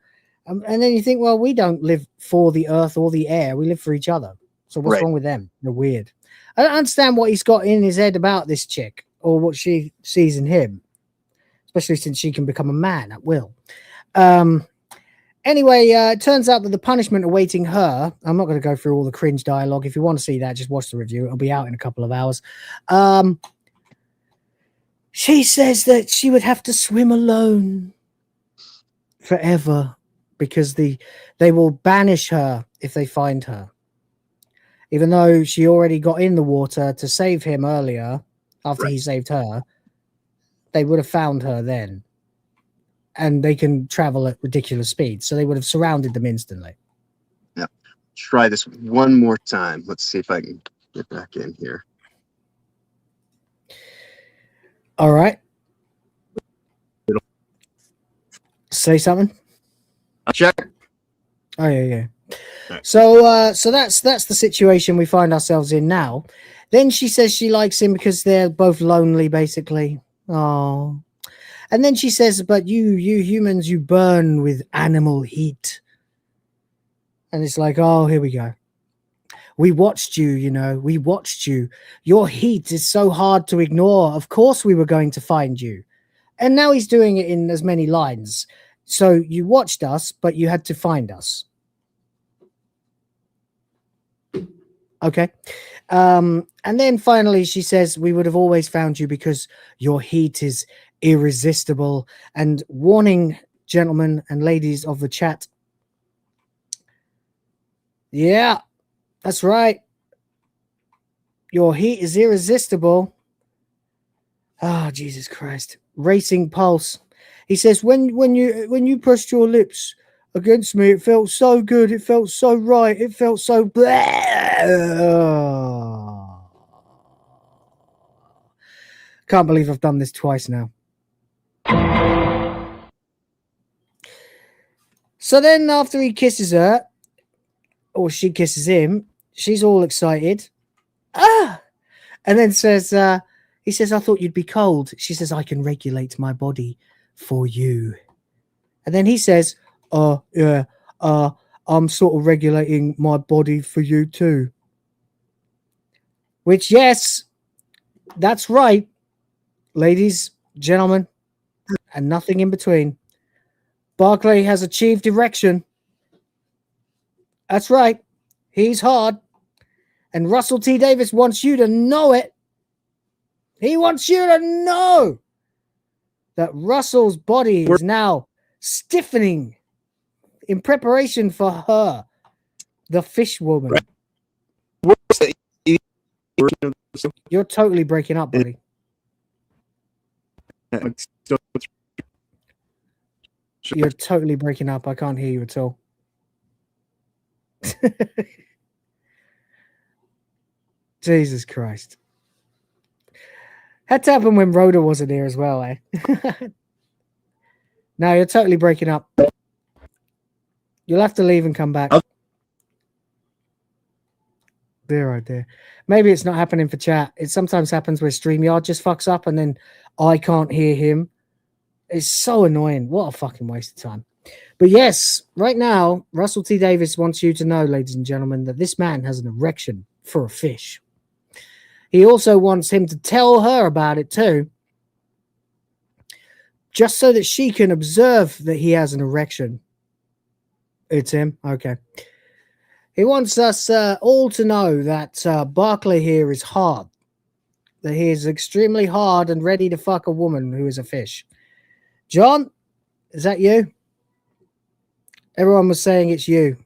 And then you think, well, we don't live for the earth or the air. We live for each other. So what's wrong with them? They're weird. I don't understand what he's got in his head about this chick or what she sees in him, especially since she can become a man at will. Anyway, it turns out that the punishment awaiting her, I'm not going to go through all the cringe dialogue. If you want to see that, just watch the review. It'll be out in a couple of hours. She says that she would have to swim alone forever because they will banish her if they find her. Even though she already got in the water to save him earlier after he saved her. they would have found her then. And they can travel at ridiculous speeds, so they would have surrounded them instantly. Yeah. Try this one more time. Let's see if I can get back in here. All right. Say something. Check. Oh yeah. So that's the situation we find ourselves in now. Then she says she likes him because they're both lonely, basically. Oh. And then she says, but you humans, you burn with animal heat. And it's like, oh, here we go. We watched you, you know, we watched you. Your heat is so hard to ignore. Of course we were going to find you. And now he's doing it in as many lines. So you watched us, but you had to find us. Okay. And then finally she says, we would have always found you because your heat is irresistible. And warning, gentlemen and ladies of the chat. Yeah, that's right. Your heat is irresistible. Oh, Jesus Christ. Racing pulse. He says, when you pressed your lips against me, it felt so good. It felt so right. It felt so Can't believe I've done this twice now. So then after he kisses her, or she kisses him, she's all excited. Ah! And then says, he says, I thought you'd be cold. She says, I can regulate my body for you. And then he says, yeah, I'm sort of regulating my body for you too. Which, yes, that's right, ladies, gentlemen, and nothing in between. Barclay has achieved erection. That's right. He's hard. And Russell T. Davis wants you to know it. He wants you to know that Russell's body is now stiffening in preparation for her, the fish woman. You're totally breaking up, buddy. You're totally breaking up. I can't hear you at all. Jesus Christ. Had to happen when Rhoda wasn't here as well, eh? No, you're totally breaking up. You'll have to leave and come back. There, right there. Maybe it's not happening for chat. It sometimes happens where StreamYard just fucks up and then I can't hear him. It's so annoying. What a fucking waste of time. But yes, right now, Russell T. Davis wants you to know, ladies and gentlemen, that this man has an erection for a fish. He also wants him to tell her about it too, just so that she can observe that he has an erection. It's him? Okay. He wants us all to know that Barclay here is hard, that he is extremely hard and ready to fuck a woman who is a fish. John, is that you? Everyone was saying it's you.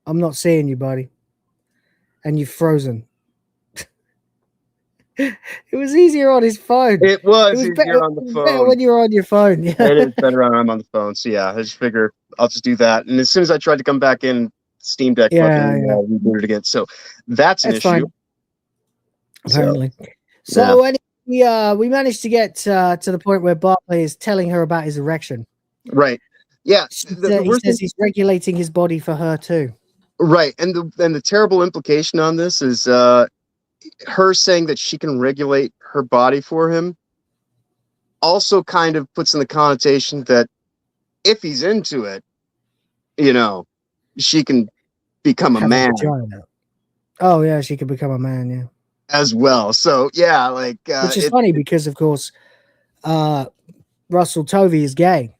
I'm not seeing you, buddy. And you've frozen. It was easier on his phone. It was easier better on the phone. Better when you were on your phone. Yeah. It is better when I'm on the phone. So yeah, I just figure I'll just do that. And as soon as I tried to come back in, Steam Deck rebooted again. So that's an issue. Fine. Apparently. So anyway, we managed to get to the point where Barclay is telling her about his erection. Right. Yeah. He says he's regulating his body for her too. Right. And the terrible implication on this is her saying that she can regulate her body for him also kind of puts in the connotation that if he's into it, you know, she can become a man. Oh yeah, she could become a man, yeah. As well. So yeah, like which is funny because of course Russell Tovey is gay.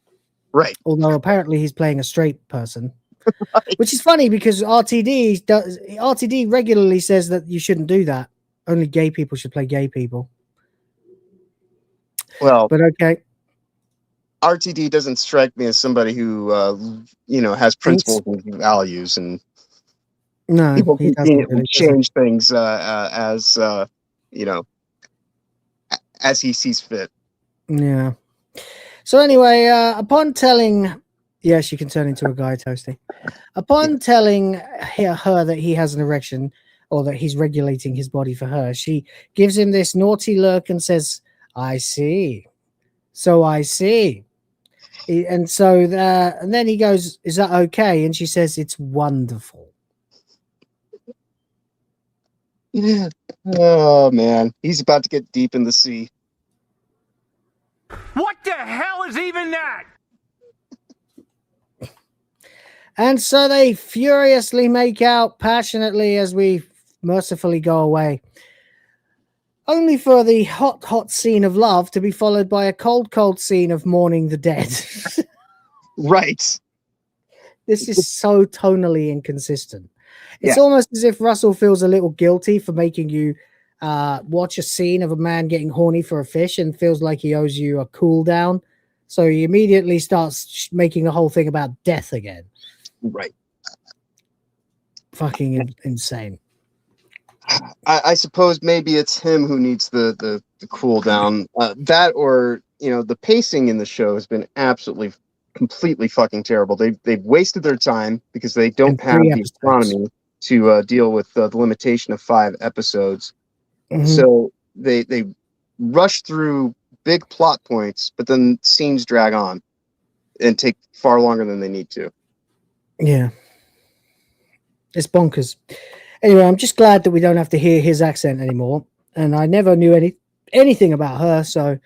Right. Although apparently he's playing a straight person. Right. Which is funny because RTD regularly says that you shouldn't do that. Only gay people should play gay people. Well, but okay. RTD doesn't strike me as somebody who you know, has principles and values, and no, people he doesn't change things as you know, as he sees fit. Yeah. So anyway, upon telling, yes, you can turn into a guy, Toasty. Upon telling her that he has an erection or that he's regulating his body for her, she gives him this naughty look and says, "I see. So I see." And so, and then he goes, "Is that okay?" And she says, "It's wonderful." Yeah. Oh man, he's about to get deep in the sea. What the hell is even that? And so they furiously make out passionately as we mercifully go away. Only for the hot, hot scene of love to be followed by a cold, cold scene of mourning the dead. Right. This is so tonally inconsistent. It's Yeah. almost as if Russell feels a little guilty for making you watch a scene of a man getting horny for a fish and feels like he owes you a cool down. So he immediately starts making the whole thing about death again. Right. Fucking insane. I suppose maybe it's him who needs the cool down. That, or the pacing in the show has been absolutely completely fucking terrible. They've wasted their time because they don't have the economy to deal with the limitation of 5 episodes. Mm-hmm. So they rush through big plot points, but then scenes drag on and take far longer than they need to. Yeah. It's bonkers. Anyway, I'm just glad that we don't have to hear his accent anymore. And I never knew anything about her, so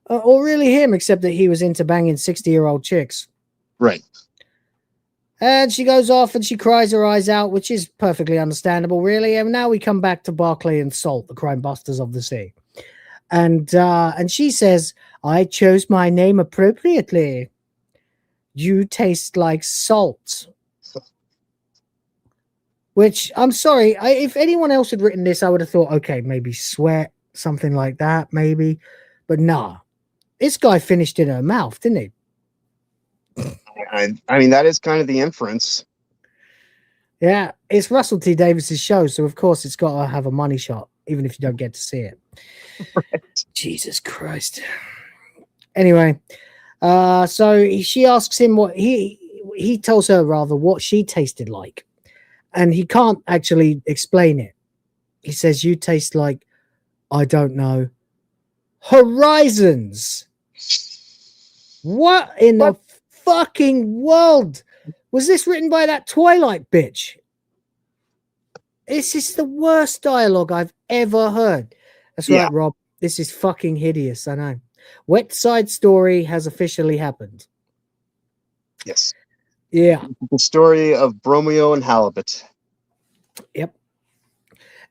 or really him, except that he was into banging 60-year-old chicks. Right. And she goes off and she cries her eyes out, which is perfectly understandable, really. And now we come back to Barclay and Salt, the crime busters of the sea. And she says, "I chose my name appropriately. You taste like salt." Which, I'm sorry, if anyone else had written this, I would have thought, okay, maybe sweat, something like that, maybe. But nah, this guy finished in her mouth, didn't he? I mean, that is kind of the inference. Yeah, it's Russell T. Davis's show, so of course it's got to have a money shot, even if you don't get to see it. Right. Jesus Christ. Anyway, so she asks him what he tells her rather what she tasted like. And he can't actually explain it. He says, "You taste like, I don't know, horizons." What in the fucking world? Was this written by that Twilight bitch? This is the worst dialogue I've ever heard. That's right, Rob. This is fucking hideous, I know. Wet Side Story has officially happened. Yes. Yeah. The story of Bromeo and Halibut. Yep.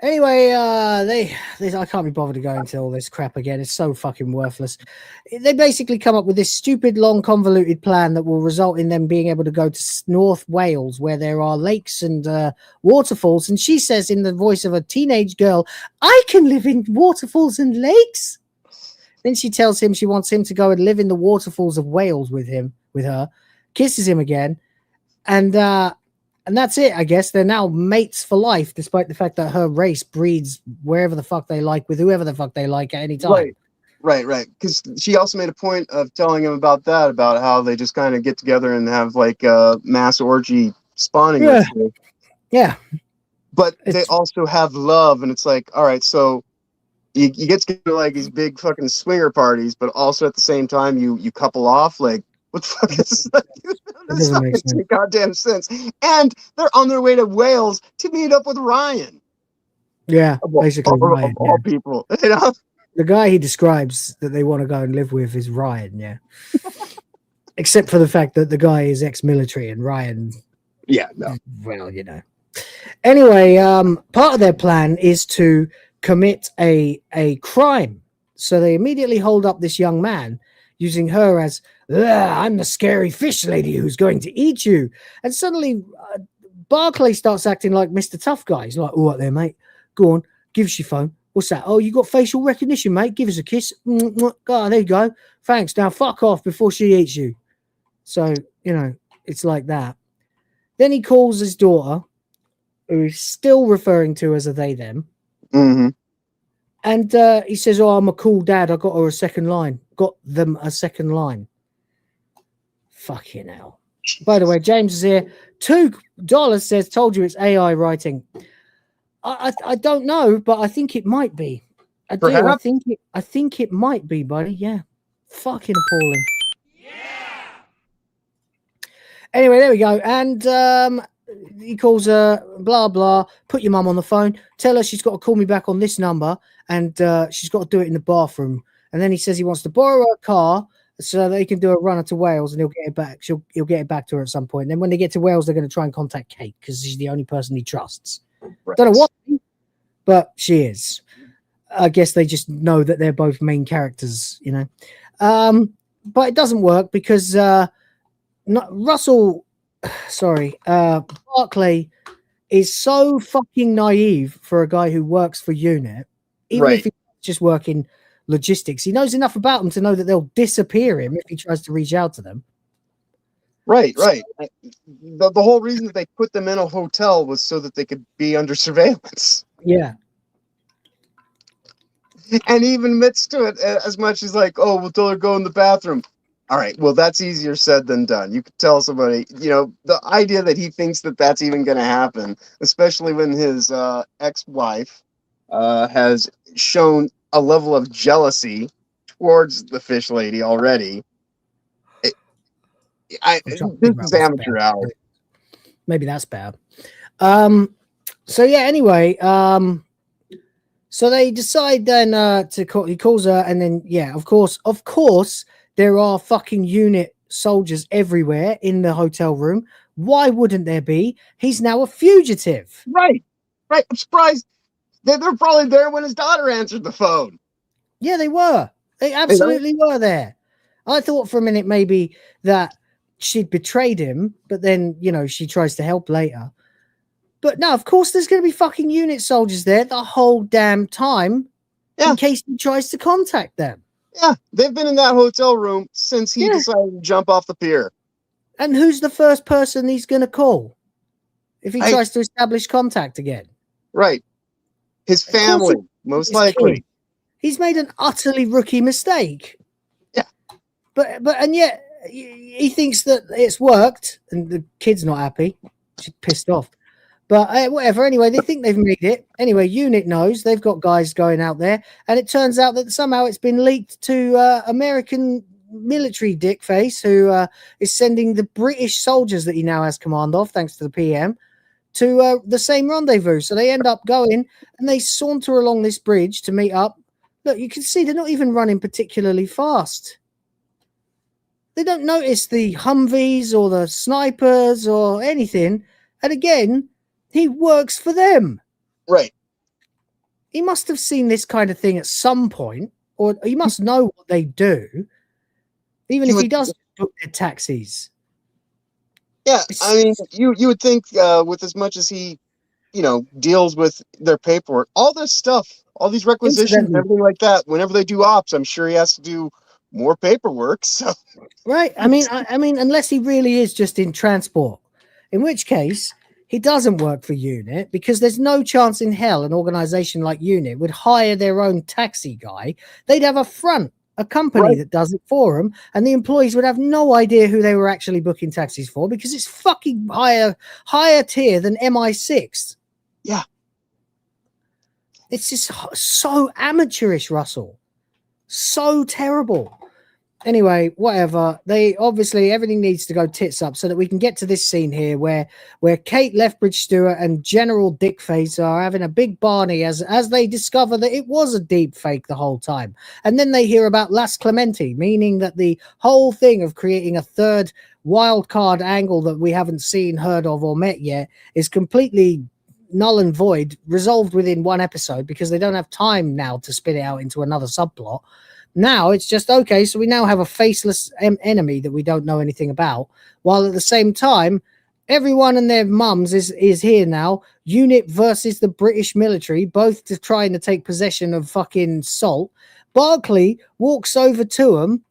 Anyway, I can't be bothered to go into all this crap again. It's so fucking worthless. They basically come up with this stupid, long, convoluted plan that will result in them being able to go to North Wales, where there are lakes and waterfalls. And she says in the voice of a teenage girl, "I can live in waterfalls and lakes." Then she tells him she wants him to go and live in the waterfalls of Wales with her, kisses him again, and that's it, I guess. They're now mates for life, despite the fact that her race breeds wherever the fuck they like with whoever the fuck they like at any time. Right. Because she also made a point of telling him about how they just kind of get together and have like a mass orgy spawning. Yeah. Yeah. But they also have love, and it's like, all right, so you get together like these big fucking swinger parties, but also at the same time you couple off. Like, what the fuck is that? That doesn't make any goddamn sense. And they're on their way to Wales to meet up with Ryan. Yeah, basically Ryan. Of all people, you know? The guy he describes that they want to go and live with is Ryan, yeah. Except for the fact that the guy is ex-military and Ryan... Yeah, no. Well, you know. Anyway, part of their plan is to commit a crime. So they immediately hold up this young man, using her as, "I'm the scary fish lady who's going to eat you." And suddenly Barclay starts acting like Mr. Tough Guy. He's like, "All right there, mate. Go on. Give us your phone. What's that? Oh, you got facial recognition, mate. Give us a kiss. Oh, there you go. Thanks. Now fuck off before she eats you." So, it's like that. Then he calls his daughter, who is still referring to as a they, them. Mm-hmm. And he says, "Oh, I'm a cool dad. I got her a second line. Got them a second line." Fucking hell. By the way, James is here. $2 says, "Told you it's AI writing." I don't know, but I think it might be. I do. I think it might be, buddy. Yeah. Fucking appalling. Anyway, there we go. And he calls her, blah, blah. Put your mum on the phone. Tell her she's got to call me back on this number. And she's got to do it in the bathroom. And then he says he wants to borrow her car so that he can do a runner to Wales and he'll get it back. He'll get it back to her at some point. And then when they get to Wales, they're going to try and contact Kate because she's the only person he trusts. Right. Don't know what, but she is. I guess they just know that they're both main characters, you know. But it doesn't work because Barclay is so fucking naive for a guy who works for UNIT. Even if he's just working logistics, he knows enough about them to know that they'll disappear him if he tries to reach out to them. Right. The whole reason that they put them in a hotel was so that they could be under surveillance. Yeah. And he even admits to it as much as like, "Oh, we'll tell her to go in the bathroom." All right, well, that's easier said than done. You could tell somebody, you know, the idea that he thinks that that's even going to happen, especially when his ex-wife has shown a level of jealousy towards the fish lady already. This is amateur hour. Maybe that's bad. So yeah, anyway, so they decide then to call, he calls her, and then yeah, of course, there are fucking UNIT soldiers everywhere in the hotel room. Why wouldn't there be? He's now a fugitive. Right. I'm surprised they're probably there when his daughter answered the phone. Yeah, they were. They absolutely were there. I thought for a minute maybe that she'd betrayed him, but then, you know, she tries to help later. But no, of course there's going to be fucking UNIT soldiers there the whole damn time in case he tries to contact them. Yeah, they've been in that hotel room since he decided to jump off the pier. And who's the first person he's going to call if he tries to establish contact again? Right. His family, most likely. He's made an utterly rookie mistake. Yeah. And yet he thinks that it's worked, and the kid's not happy. She's pissed off. But whatever. Anyway, they think they've made it. Anyway, UNIT knows they've got guys going out there, and it turns out that somehow it's been leaked to American military dickface who is sending the British soldiers that he now has command of, thanks to the PM, to the same rendezvous. So they end up going and they saunter along this bridge to meet up. Look, you can see they're not even running particularly fast. They don't notice the Humvees or the snipers or anything. And again, he works for them. Right. He must have seen this kind of thing at some point, or he must know what they do, even if he doesn't book their taxis. Yeah, I mean, you would think with as much as he, you know, deals with their paperwork, all this stuff, all these requisitions, everything like that, whenever they do ops, I'm sure he has to do more paperwork. So, right. I mean, unless he really is just in transport, in which case he doesn't work for UNIT, because there's no chance in hell an organization like UNIT would hire their own taxi guy. They'd have a company that does it for them, and the employees would have no idea who they were actually booking taxis for, because it's fucking higher tier than MI6. Yeah. It's just so amateurish, Russell. So terrible. Anyway, whatever. They obviously, everything needs to go tits up so that we can get to this scene here where Kate Lethbridge Stewart and General Dickface are having a big Barney as they discover that it was a deep fake the whole time. And then they hear about Las Clemente, meaning that the whole thing of creating a third wild card angle that we haven't seen, heard of, or met yet is completely null and void, resolved within one episode, because they don't have time now to spit it out into another subplot. Now it's just, okay, so we now have a faceless enemy that we don't know anything about, while at the same time, everyone and their mums is here now. UNIT versus the British military, both trying to take possession of fucking Salt. Barclay walks over to them,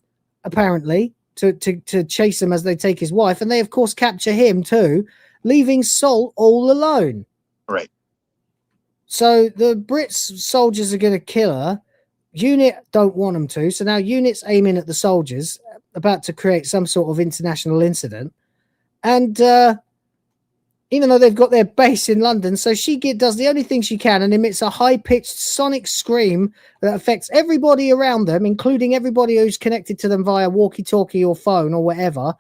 apparently, to chase him as they take his wife, and they, of course, capture him too, leaving Salt all alone. Right. So the Brits soldiers are going to kill her. UNIT don't want them to. So now UNIT's aiming at the soldiers, about to create some sort of international incident. And even though they've got their base in London, so she does the only thing she can and emits a high-pitched sonic scream that affects everybody around them, including everybody who's connected to them via walkie-talkie or phone or whatever,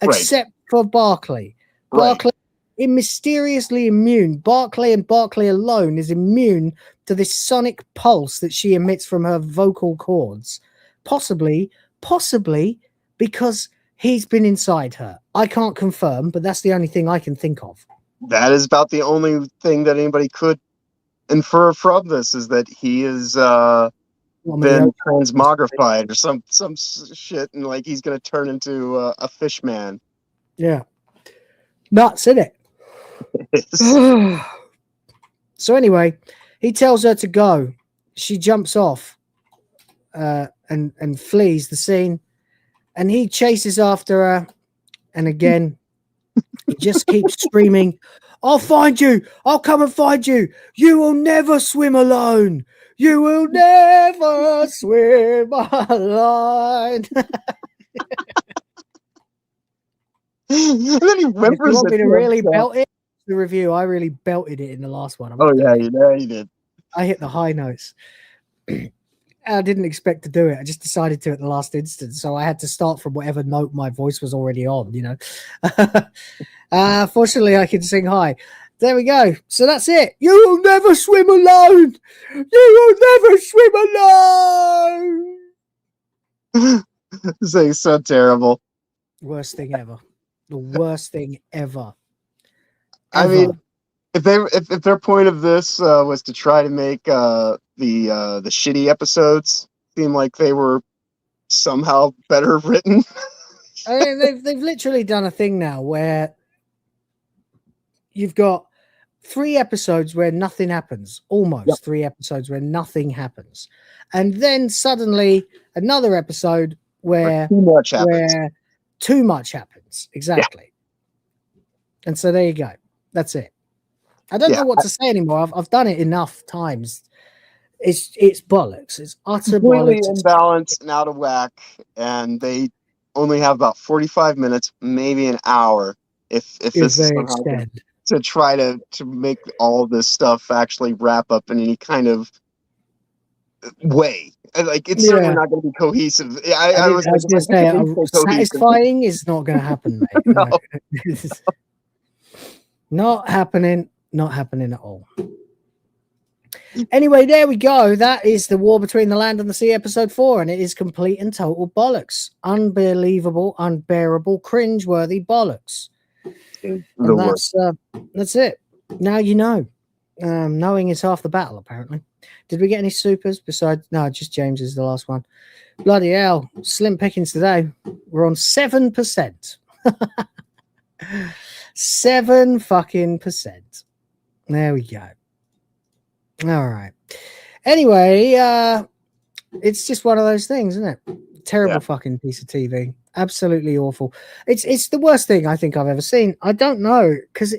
except for Barclay. Barclay is mysteriously immune. Barclay and Barclay alone is immune to this sonic pulse that she emits from her vocal cords. Possibly because he's been inside her. I can't confirm, but that's the only thing I can think of. That is about the only thing that anybody could infer from this, is that he is been transmogrified or some shit, and like he's gonna turn into a fish man. Yeah, nuts, isn't it? So anyway, he tells her to go. She jumps off and flees the scene, and he chases after her, and again he just keeps screaming, "I'll find you! I'll come and find you! You will never swim alone! You will never swim alone!" And then he whimpers. You want me to really belt it? The review, I really belted it in the last one. You did. I hit the high notes. I didn't expect to do it. I just decided to at the last instance, so I had to start from whatever note my voice was already on. You know. Fortunately, I can sing high. There we go. So that's it. You will never swim alone. You will never swim alone. This thing's so terrible. Worst thing ever. The worst thing ever. I mean, if their point of this was to try to make the shitty episodes seem like they were somehow better written. I mean, they've literally done a thing now where you've got 3 episodes where nothing happens, almost 3 episodes where nothing happens, and then suddenly another episode where too much happens. Exactly. And so there you go. That's it. I don't know what to say anymore. I've done it enough times. It's bollocks. It's utter completely bollocks. Imbalanced and out of whack, and they only have about 45 minutes, maybe an hour, if this is somehow to try to make all this stuff actually wrap up in any kind of way. Like, it's certainly not going to be cohesive. I was going to say, satisfying is not going to happen, mate. No. Not happening. Not happening at all. Anyway, there we go. That is The War Between the Land and the Sea, episode 4, and it is complete and total bollocks. Unbelievable, unbearable, cringeworthy bollocks. And that's it. Now you know. Knowing is half the battle, apparently. Did we get any supers besides? No, just James is the last one. Bloody hell. Slim pickings today. We're on 7%. 7%. There we go. All right. Anyway, it's just one of those things, isn't it? Terrible fucking piece of TV. Absolutely awful. It's the worst thing I think I've ever seen. I don't know, because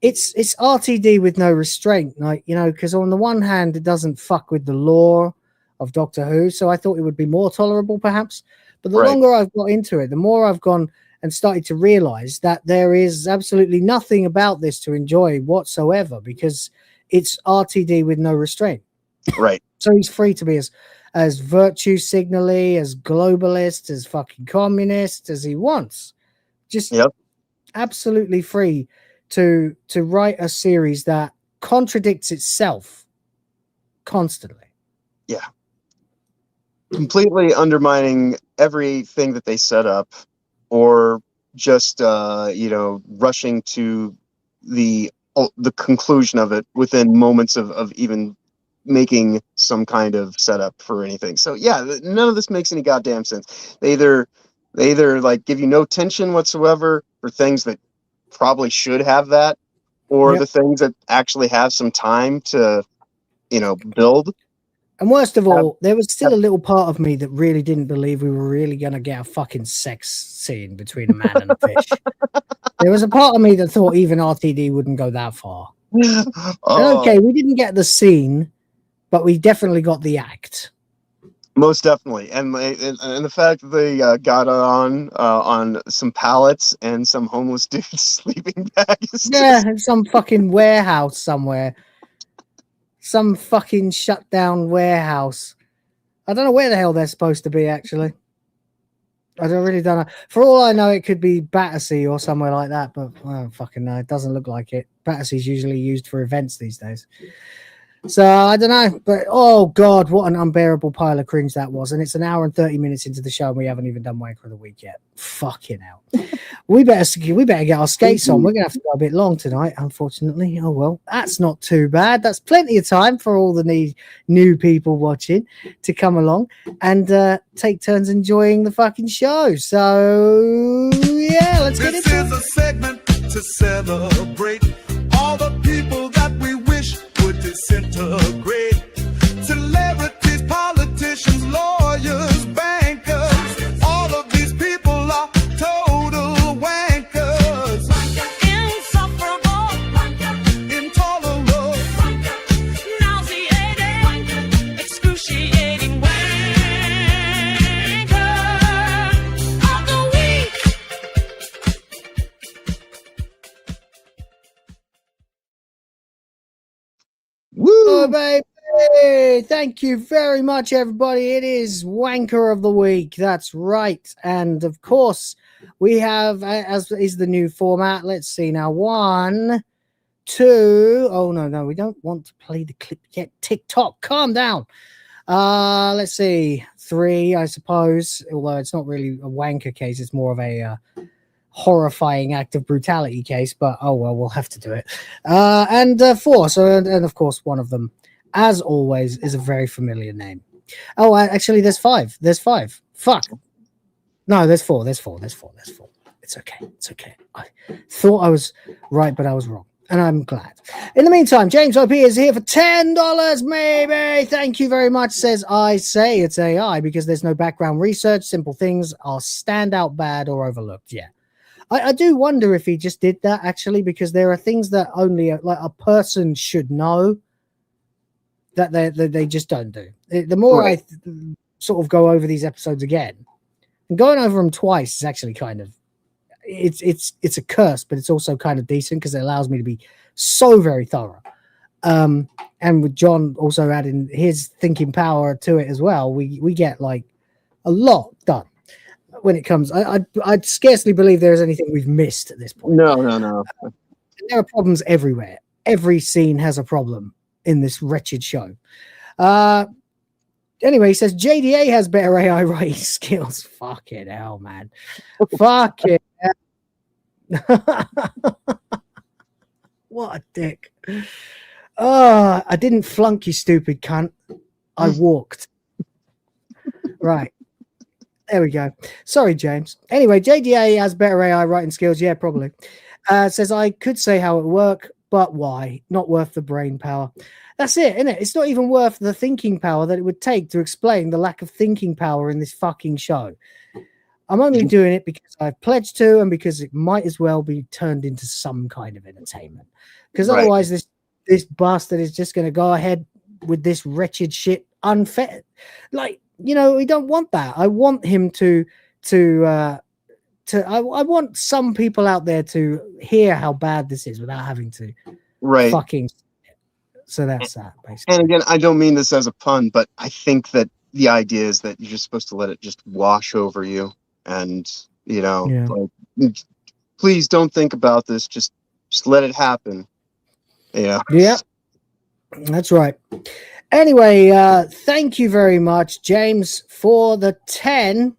it's RTD with no restraint, like, you know, because on the one hand it doesn't fuck with the lore of Doctor Who, so I thought it would be more tolerable perhaps, but the longer I've got into it, the more I've gone and started to realize that there is absolutely nothing about this to enjoy whatsoever, because it's RTD with no restraint. Right. So he's free to be as virtue signally, as globalist, as fucking communist as he wants. Just absolutely free to write a series that contradicts itself constantly. Yeah. Completely undermining everything that they set up, or just rushing to the conclusion of it within moments of even making some kind of setup for anything. So yeah, none of this makes any goddamn sense. They either like give you no tension whatsoever for things that probably should have that, or the things that actually have some time to build. And worst of all, there was still a little part of me that really didn't believe we were really going to get a fucking sex scene between a man and a fish. There was a part of me that thought even RTD wouldn't go that far. Okay, we didn't get the scene, but we definitely got the act. Most definitely, and the fact that they got on some pallets and some homeless dude's sleeping bag. Yeah, in some fucking warehouse somewhere, some fucking shut down warehouse. I don't know where the hell they're supposed to be. Actually, I don't know. For all I know, it could be Battersea or somewhere like that, but I don't fucking know. It doesn't look like it. Battersea's usually used for events these days. So I don't know, but oh god, what an unbearable pile of cringe that was. And it's an hour and 30 minutes into the show and we haven't even done Wanker of the Week yet. Fucking hell. We better get our skates on. We're gonna have to go a bit long tonight, unfortunately. Oh well, that's not too bad. That's plenty of time for all the new people watching to come along and take turns enjoying the fucking show. So yeah, let's get into it. This is a segment to celebrate all the people that we wish would disintegrate. Celebrities, politicians, lawyers, bankers, all of these people are total wankers. Insufferable, intolerable, nauseating, excruciating wanker of the week. Woo! Oh, baby! Thank you very much, everybody. It is Wanker of the Week. That's right. And of course, we have, as is the new format. Let's see now. 1, 2. Oh, no, we don't want to play the clip yet. TikTok, calm down. Let's see. 3, I suppose. Although it's not really a wanker case. It's more of a horrifying act of brutality case, but oh well, we'll have to do it. And 4, so and of course one of them, as always, is a very familiar name. Oh, actually there's 5. Fuck, no, there's 4. It's okay. I thought I was right, but I was wrong, and I'm glad. In the meantime, James OP is here for $10, maybe. Thank you very much. Says I say it's AI because there's no background research. Simple things are standout bad or overlooked. Yeah, I do wonder if he just did that, actually, because there are things that only a person should know that they just don't do. The more I sort of go over these episodes again, and going over them twice is actually kind of, it's a curse, but it's also kind of decent because it allows me to be so very thorough. And with John also adding his thinking power to it as well, we get like a lot done. When it comes, I'd scarcely believe there is anything we've missed at this point. No. There are problems everywhere. Every scene has a problem in this wretched show. Anyway, he says JDA has better AI writing skills. Fucking hell, man. Fucking hell. What a dick. Oh, I didn't flunk, you stupid cunt. I walked. Right. There we go. Sorry, James. Anyway, JDA has better AI writing skills. Yeah, probably. Says, I could say how it work, but why? Not worth the brain power. That's it, isn't it? It's not even worth the thinking power that it would take to explain the lack of thinking power in this fucking show. I'm only doing it because I've pledged to and because it might as well be turned into some kind of entertainment. Because otherwise this bastard is just going to go ahead with this wretched shit unfair. Like, you know, we don't want that. I want him I want some people out there to hear how bad this is without having to fucking. So that's that, basically. And again, I don't mean this as a pun, but I think that the idea is that you're just supposed to let it just wash over you, and you know, like, please don't think about this. Just let it happen. Yeah. Yeah. That's right. Anyway, thank you very much, James, for the 10.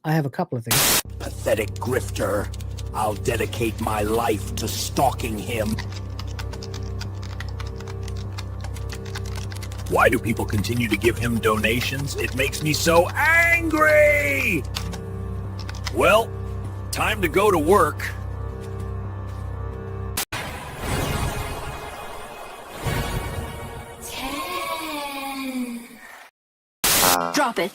I have a couple of things. Pathetic grifter. I'll dedicate my life to stalking him. Why do people continue to give him donations? It makes me so angry! Well, time to go to work. Drop it.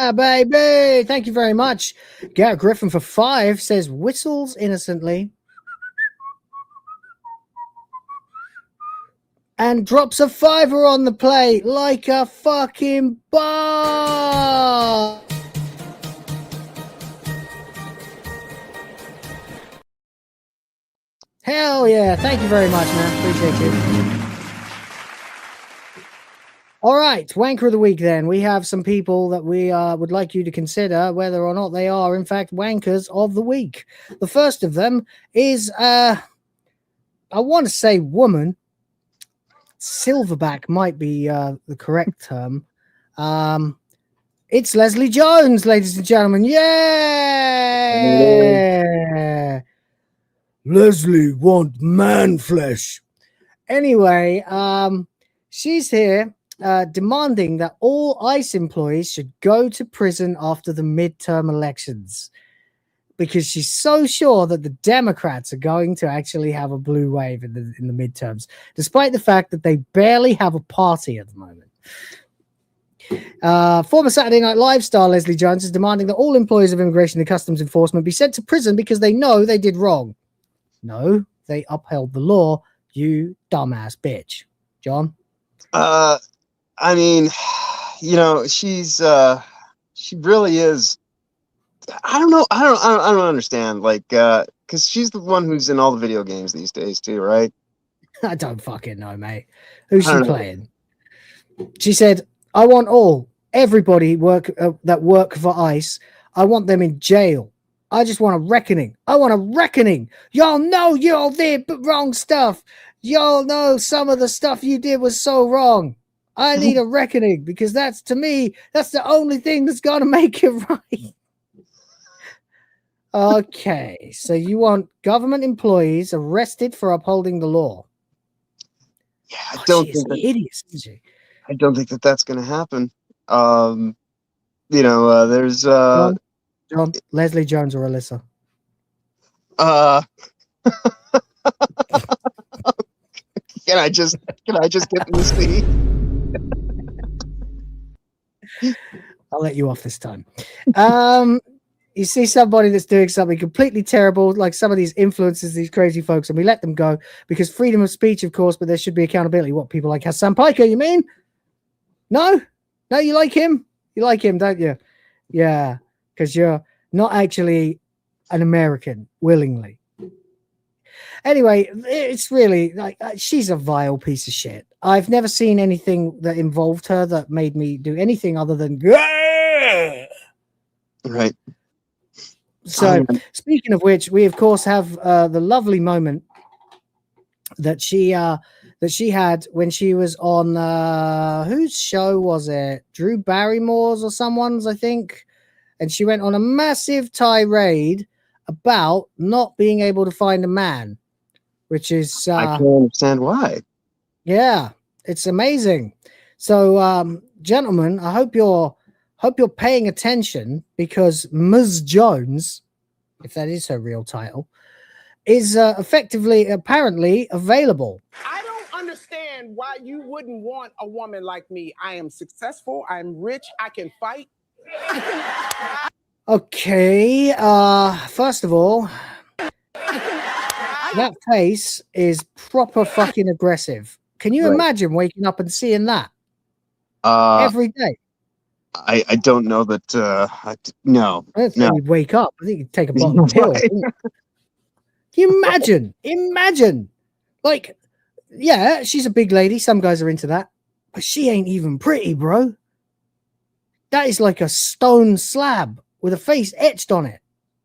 Yeah, baby. Thank you very much. Garrett Griffin for 5 says whistles innocently and drops a $5 on the plate like a fucking bar. Hell yeah. Thank you very much, man. Appreciate you. All right. Wanker of the week, then. We have some people that we would like you to consider whether or not they are, in fact, wankers of the week. The first of them is, I want to say woman. Silverback might be the correct term. It's Leslie Jones, ladies and gentlemen. Yeah. Leslie want man flesh. Anyway, she's here demanding that all ICE employees should go to prison after the midterm elections because she's so sure that the Democrats are going to actually have a blue wave in the midterms, despite the fact that they barely have a party at the moment. Former Saturday Night Live star Leslie Jones is demanding that all employees of Immigration and Customs Enforcement be sent to prison because they know they did wrong. No, they upheld the law, you dumbass bitch. John? I mean, you know, she really is. I don't know. I don't understand. Like, because she's the one who's in all the video games these days too, right? I don't fucking know, mate. Who's she playing? She said, I want everybody that work for ICE. I want them in jail. I just want a reckoning. I want a reckoning. Y'all know y'all did wrong stuff. Y'all know some of the stuff you did was so wrong. I need a reckoning because that's, to me, that's the only thing that's going to make it right. Okay, so you want government employees arrested for upholding the law? Yeah, I don't think hideous, isn't she? I don't think that that's going to happen. You know, there's John, Leslie Jones or Alyssa? Can I just get this thing? I'll let you off this time. You see somebody that's doing something completely terrible, like some of these influencers, these crazy folks, and we let them go because freedom of speech, of course, but there should be accountability. What, people like Hassan Piker, you mean? No, you like him? You like him, don't you? Yeah, because you're not actually an American willingly. Anyway, it's really like she's a vile piece of shit. I've never seen anything that involved her that made me do anything other than right. So, speaking of which, we of course have the lovely moment that she had when she was on whose show was it? Drew Barrymore's or someone's, I think. And she went on a massive tirade about not being able to find a man, which is I can't understand why. Yeah, it's amazing. So, gentlemen, I hope you're paying attention because Ms. Jones, if that is her real title, is apparently available. I don't understand why you wouldn't want a woman like me. I am successful. I'm rich. I can fight. Okay, first of all, that face is proper fucking aggressive. Can you imagine waking up and seeing that every day? I don't know that. No. I don't think you'd wake up. I think you'd take a bottle of pill. Can you imagine? Imagine. Like, yeah, she's a big lady. Some guys are into that. But she ain't even pretty, bro. That is like a stone slab with a face etched on it.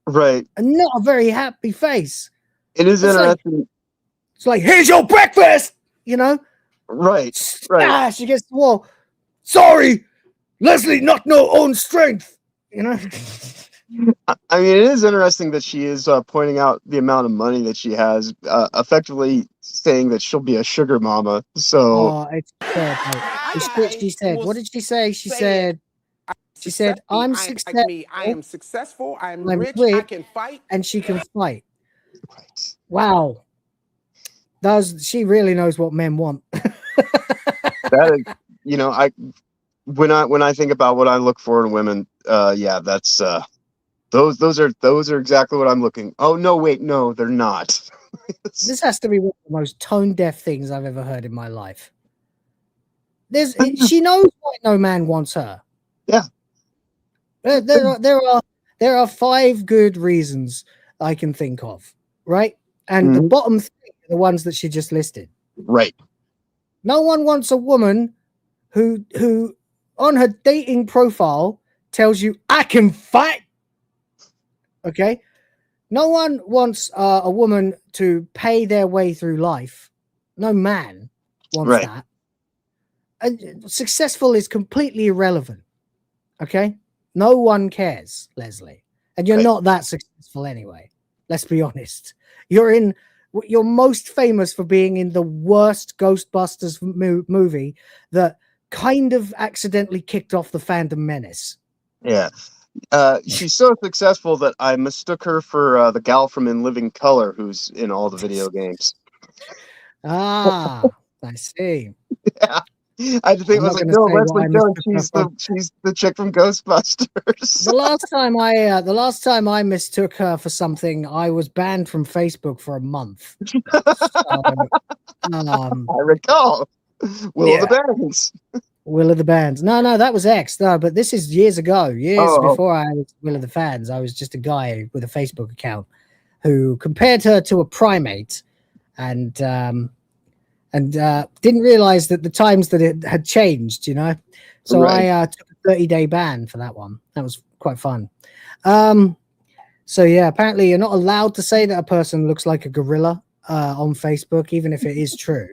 Right. And not a very happy face. It is interesting. It's like, here's your breakfast, you know? Right. Smash against the wall. Sorry, Leslie, not no own strength, you know? I mean, it is interesting that she is pointing out the amount of money that she has, effectively saying that she'll be a sugar mama. So, it's terrible. She said, what did she say? She said, I'm successful. I am successful. I'm rich. I can fight. And she can fight. Right. Wow. She really knows what men want. that is, you know, when I think about what I look for in women, yeah, that's those are exactly what I'm looking. Oh no, wait, no, they're not. This has to be one of the most tone deaf things I've ever heard in my life. She knows why no man wants her. Yeah. There are 5 good reasons I can think of, right? And the bottom 3 are the ones that she just listed. Right. No one wants a woman who on her dating profile tells you I can fight. Okay. No one wants a woman to pay their way through life. No man wants that. And successful is completely irrelevant. Okay. No one cares, Leslie. And you're not that successful anyway. Let's be honest. You're most famous for being in the worst Ghostbusters movie that kind of accidentally kicked off the fandom menace. Yeah. She's so successful that I mistook her for the gal from In Living Color who's in all the video games. Ah, I see. Yeah. I just think it was like, no, Leslie Jones, she's the chick from Ghostbusters. The last time I mistook her for something, I was banned from Facebook for a month. So, I recall. Will of the Bands. Will of the Bands. No, that was X. No, but this is years ago. Before I was Will of the Fans. I was just a guy with a Facebook account who compared her to a primate and didn't realize that the times that it had changed, you know. So I took a 30-day ban for that one. That was quite fun. So yeah, apparently you're not allowed to say that a person looks like a gorilla on Facebook, even if it is true.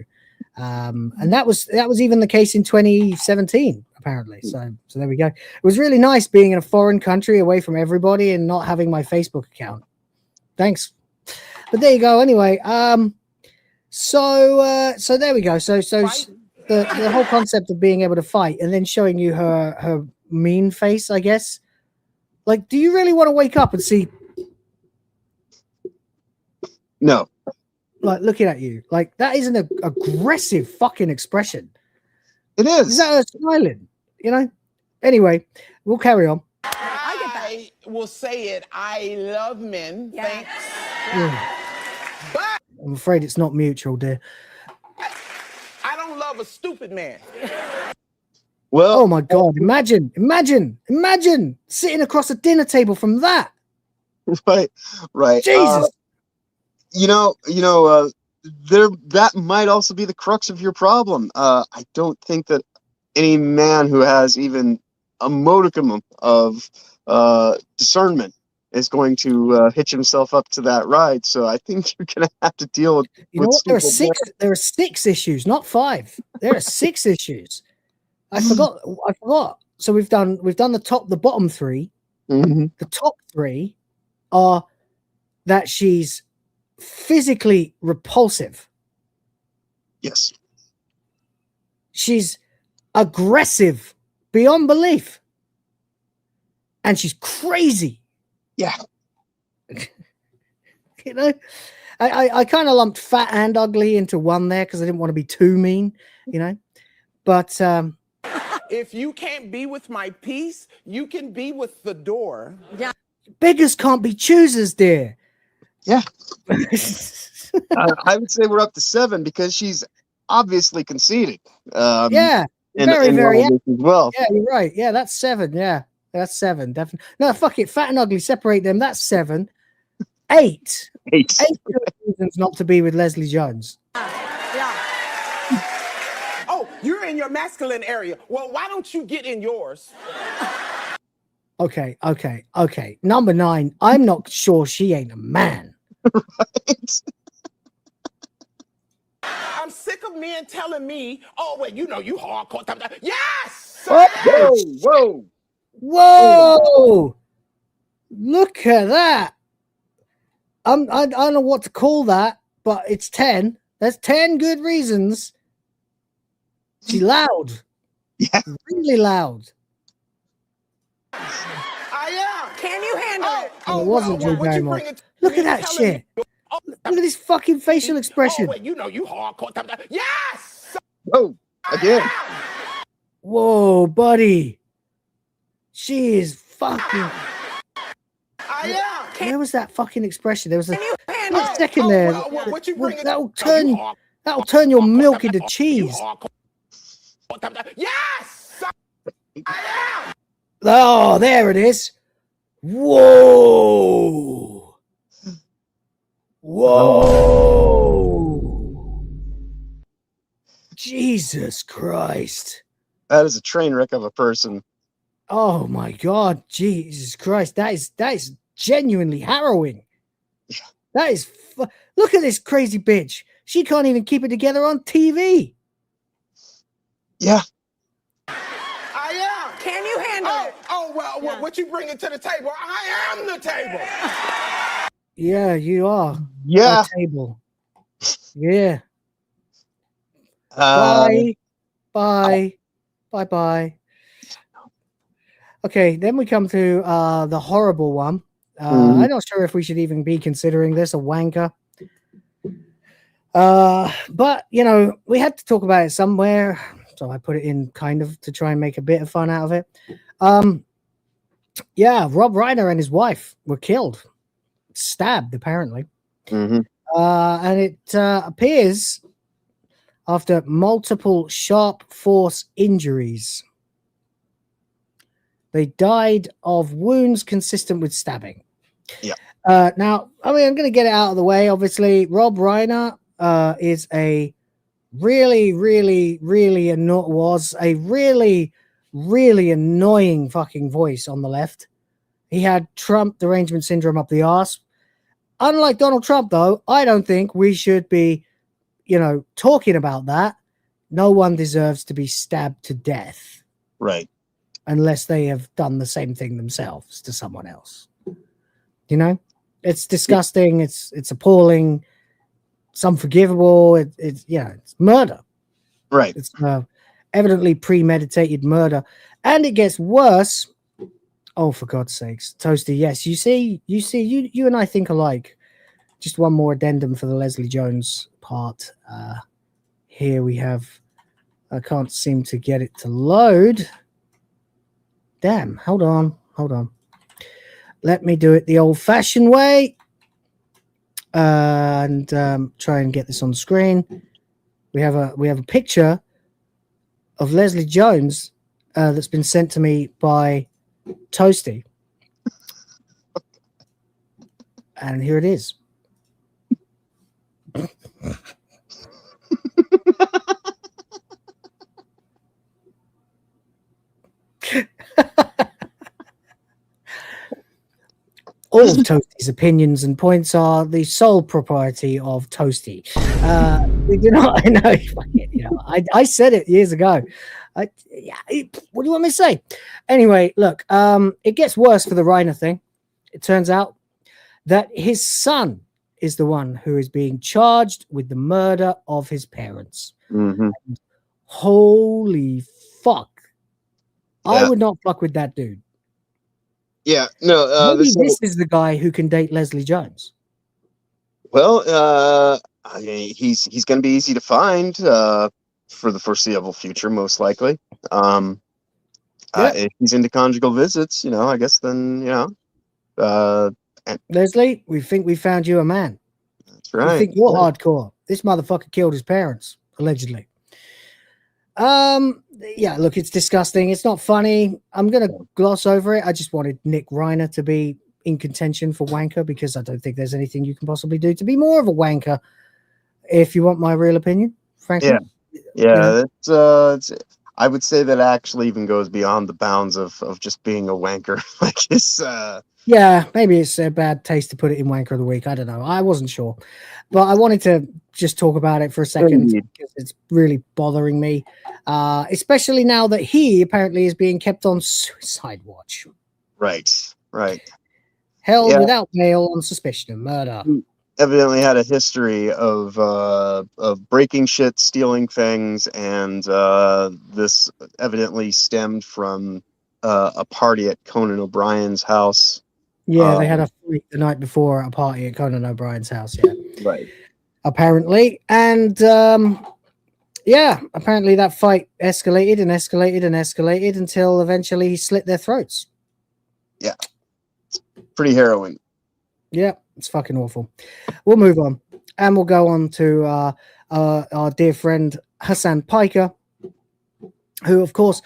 And that was even the case in 2017, apparently. So there we go. It was really nice being in a foreign country away from everybody and not having my Facebook account. Thanks. But there you go. Anyway, so there we go. So the whole concept of being able to fight and then showing you her mean face, I guess. Like, do you really want to wake up and see? No. Like, looking at you, like, that is an aggressive fucking expression. It is. Is that her smiling? You know. Anyway, we'll carry on. I will say it. I love men. Yeah. Thanks. Yeah. But I'm afraid it's not mutual, dear. I don't love a stupid man. Well, oh my God! Imagine sitting across a dinner table from that. Right. Jesus. That might also be the crux of your problem. I don't think that any man who has even a modicum of discernment is going to hitch himself up to that ride. So I think you're going to have to deal with. You know what? There are 6 issues, not 5. There are 6 issues. I forgot. So we've done the bottom 3. Mm-hmm. The top 3 are that she's physically repulsive. Yes. She's aggressive beyond belief. And she's crazy. Yeah. You know, I kind of lumped fat and ugly into one there because I didn't want to be too mean, you know. But if you can't be with my peace, you can be with the door. Yeah. Beggars can't be choosers, dear. Yeah. I would say we're up to 7 because she's obviously conceited. Yeah. Very as well. Yeah, you're right. Yeah, that's 7. Yeah, that's 7. Definitely. No, fuck it. Fat and ugly, separate them. That's 7. 8. 8 good reasons not to be with Leslie Jones. Yeah. Oh, you're in your masculine area. Well, why don't you get in yours? Okay. Number 9. I'm not sure she ain't a man. Right. I'm sick of men telling me, oh, well, you hardcore. Yes! Whoa! Look at that. I don't know what to call that, but it's 10. That's 10 good reasons. She's loud. Yeah. Really loud. I am. Can you handle it? Oh, it wasn't Drew Barrymore. Look at that shit. Look at this fucking facial expression. Oh, well, you hardcore. Yes! Again. Whoa, buddy. She is fucking. I am. Where was that fucking expression? There was a Oh, second there. what you bringing? That'll turn your milk into cheese. Yes. I am. Oh, there it is. Whoa. Whoa. Jesus Christ. That is a train wreck of a person. Oh my God, Jesus Christ. That is genuinely harrowing. Yeah. That is look at this crazy bitch. She can't even keep it together on TV. Yeah. I am. Can you handle it? Oh, well, what you bringing to the table? I am the table. Yeah, you are. Yeah. A table. Yeah. Bye. Bye. Okay, then we come to the horrible one. I'm not sure if we should even be considering this a wanker. But, you know, we had to talk about it somewhere. So I put it in kind of to try and make a bit of fun out of it. Yeah, Rob Reiner and his wife were killed. Stabbed, apparently. And it appears after multiple sharp force injuries. They died of wounds consistent with stabbing. Yeah. Now, I mean, I'm going to get it out of the way. Obviously, Rob Reiner is a really annoying fucking voice on the left. He had Trump derangement syndrome up the arse. Unlike Donald Trump, though, I don't think we should be, you know, talking about that. No one deserves to be stabbed to death. Right. Unless they have done the same thing themselves to someone else. You know? It's disgusting. It's appalling. It's unforgivable. It's murder. Right. It's evidently premeditated murder. And it gets worse. Oh, for God's sakes. Toasty, yes. You see, you and I think alike. Just one more addendum for the Leslie Jones part. Here we have, I can't seem to get it to load. Damn, hold on. Let me do it the old-fashioned way. And try and get this on the screen. We have a picture of Leslie Jones that's been sent to me by Toasty. And here it is. All of Toasty's opinions and points are the sole propriety of Toasty. We do not. I know. You know, I said it years ago. What do you want me to say? Anyway, look. It gets worse for the Reiner thing. It turns out that his son is the one who is being charged with the murder of his parents. Holy fuck! Yeah. I would not fuck with that dude. Yeah, no. This is the guy who can date Leslie Jones. Well, I mean, he's going to be easy to find for the foreseeable future, most likely. If he's into conjugal visits, you know, I guess then, you know. Leslie, we think we found you a man. That's right. We think you're hardcore. This motherfucker killed his parents, allegedly. Yeah, look, it's disgusting. It's not funny. I'm going to gloss over it. I just wanted Nick Reiner to be in contention for wanker because I don't think there's anything you can possibly do to be more of a wanker. If you want my real opinion, frankly. Yeah. It's I would say that actually even goes beyond the bounds of just being a wanker. Like it's yeah, maybe it's a bad taste to put it in wanker of the week. I don't know. I wasn't sure, but I wanted to just talk about it for a second because it's really bothering me, especially now that he apparently is being kept on suicide watch. Right. Held without bail on suspicion of murder. Evidently had a history of breaking shit, stealing things, and this evidently stemmed from a party at Conan O'Brien's house. Yeah, they had a freak the night before at a party at Conan O'Brien's house. Yeah, right. Apparently, and apparently that fight escalated until eventually he slit their throats. Yeah, it's pretty harrowing. Yeah, it's fucking awful. We'll move on, and we'll go on to our dear friend Hassan Piker, who, of course,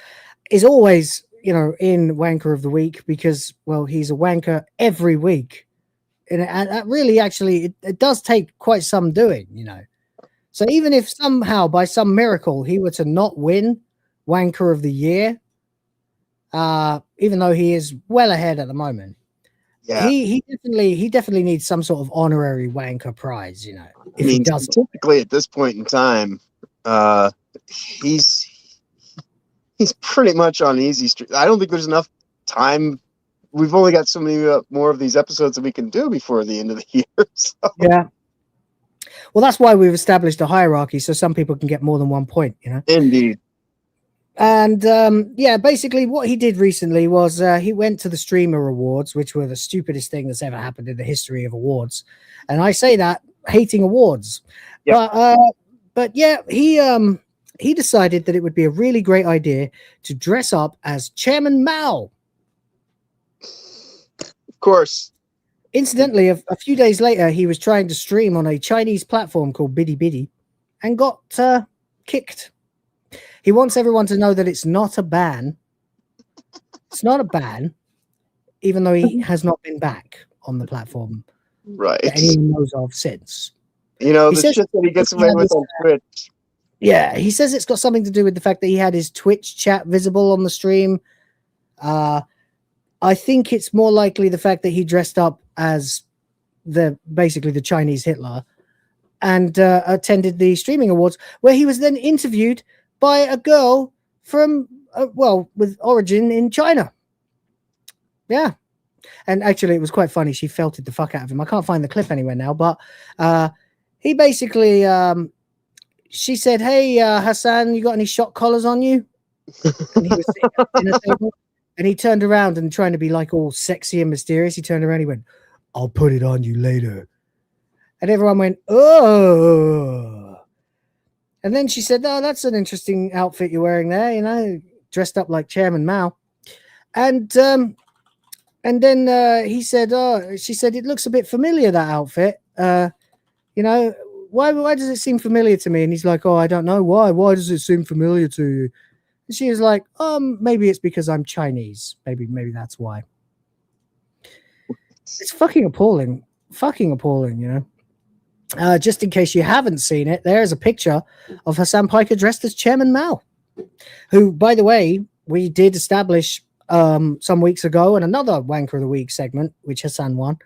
is always, you know, in Wanker of the Week because, well, he's a wanker every week. And that really, actually, it does take quite some doing, you know. So even if somehow, by some miracle, he were to not win Wanker of the Year, even though he is well ahead at the moment, yeah, he definitely needs some sort of honorary Wanker prize, you know. I mean, typically at this point in time, he's pretty much on easy street. I don't think there's enough time. We've only got so many more of these episodes that we can do before the end of the year. So. Yeah. Well, that's why we've established a hierarchy so some people can get more than 1 point, you know. Indeed. And yeah, basically what he did recently was he went to the Streamer Awards, which were the stupidest thing that's ever happened in the history of awards. And I say that hating awards. Yep. But yeah, he decided that it would be a really great idea to dress up as Chairman Mao. Of course. Incidentally, a few days later, he was trying to stream on a Chinese platform called Bidi and got kicked. He wants everyone to know that it's not a ban. It's not a ban, even though he has not been back on the platform. Right. That anyone knows of since. You know, the shit that he gets away with on Twitch. Yeah, he says it's got something to do with the fact that he had his Twitch chat visible on the stream. I think it's more likely the fact that he dressed up as basically the Chinese Hitler and attended the streaming awards, where he was then interviewed by a girl from, with origin in China. Yeah. And actually, it was quite funny. She felted the fuck out of him. I can't find the clip anywhere now, but he basically, she said, "Hey, Hassan, you got any shot collars on you?" And he was sitting at the dinner table, and he turned around and trying to be like all sexy and mysterious. He turned around, he went, "I'll put it on you later." And everyone went, "Oh." And then she said, "Oh, that's an interesting outfit you're wearing there, you know, dressed up like Chairman Mao." And then he said, "Oh," she said, "it looks a bit familiar, that outfit. You know, why does it seem familiar to me?" And he's like, "Oh, I don't know why. Why does it seem familiar to you?" And she was like, "Maybe it's because I'm Chinese. Maybe that's why." It's fucking appalling. Fucking appalling, you know. Just in case you haven't seen it, there's a picture of Hassan Piker dressed as Chairman Mao, who, by the way, we did establish some weeks ago in another Wanker of the Week segment, which Hassan won,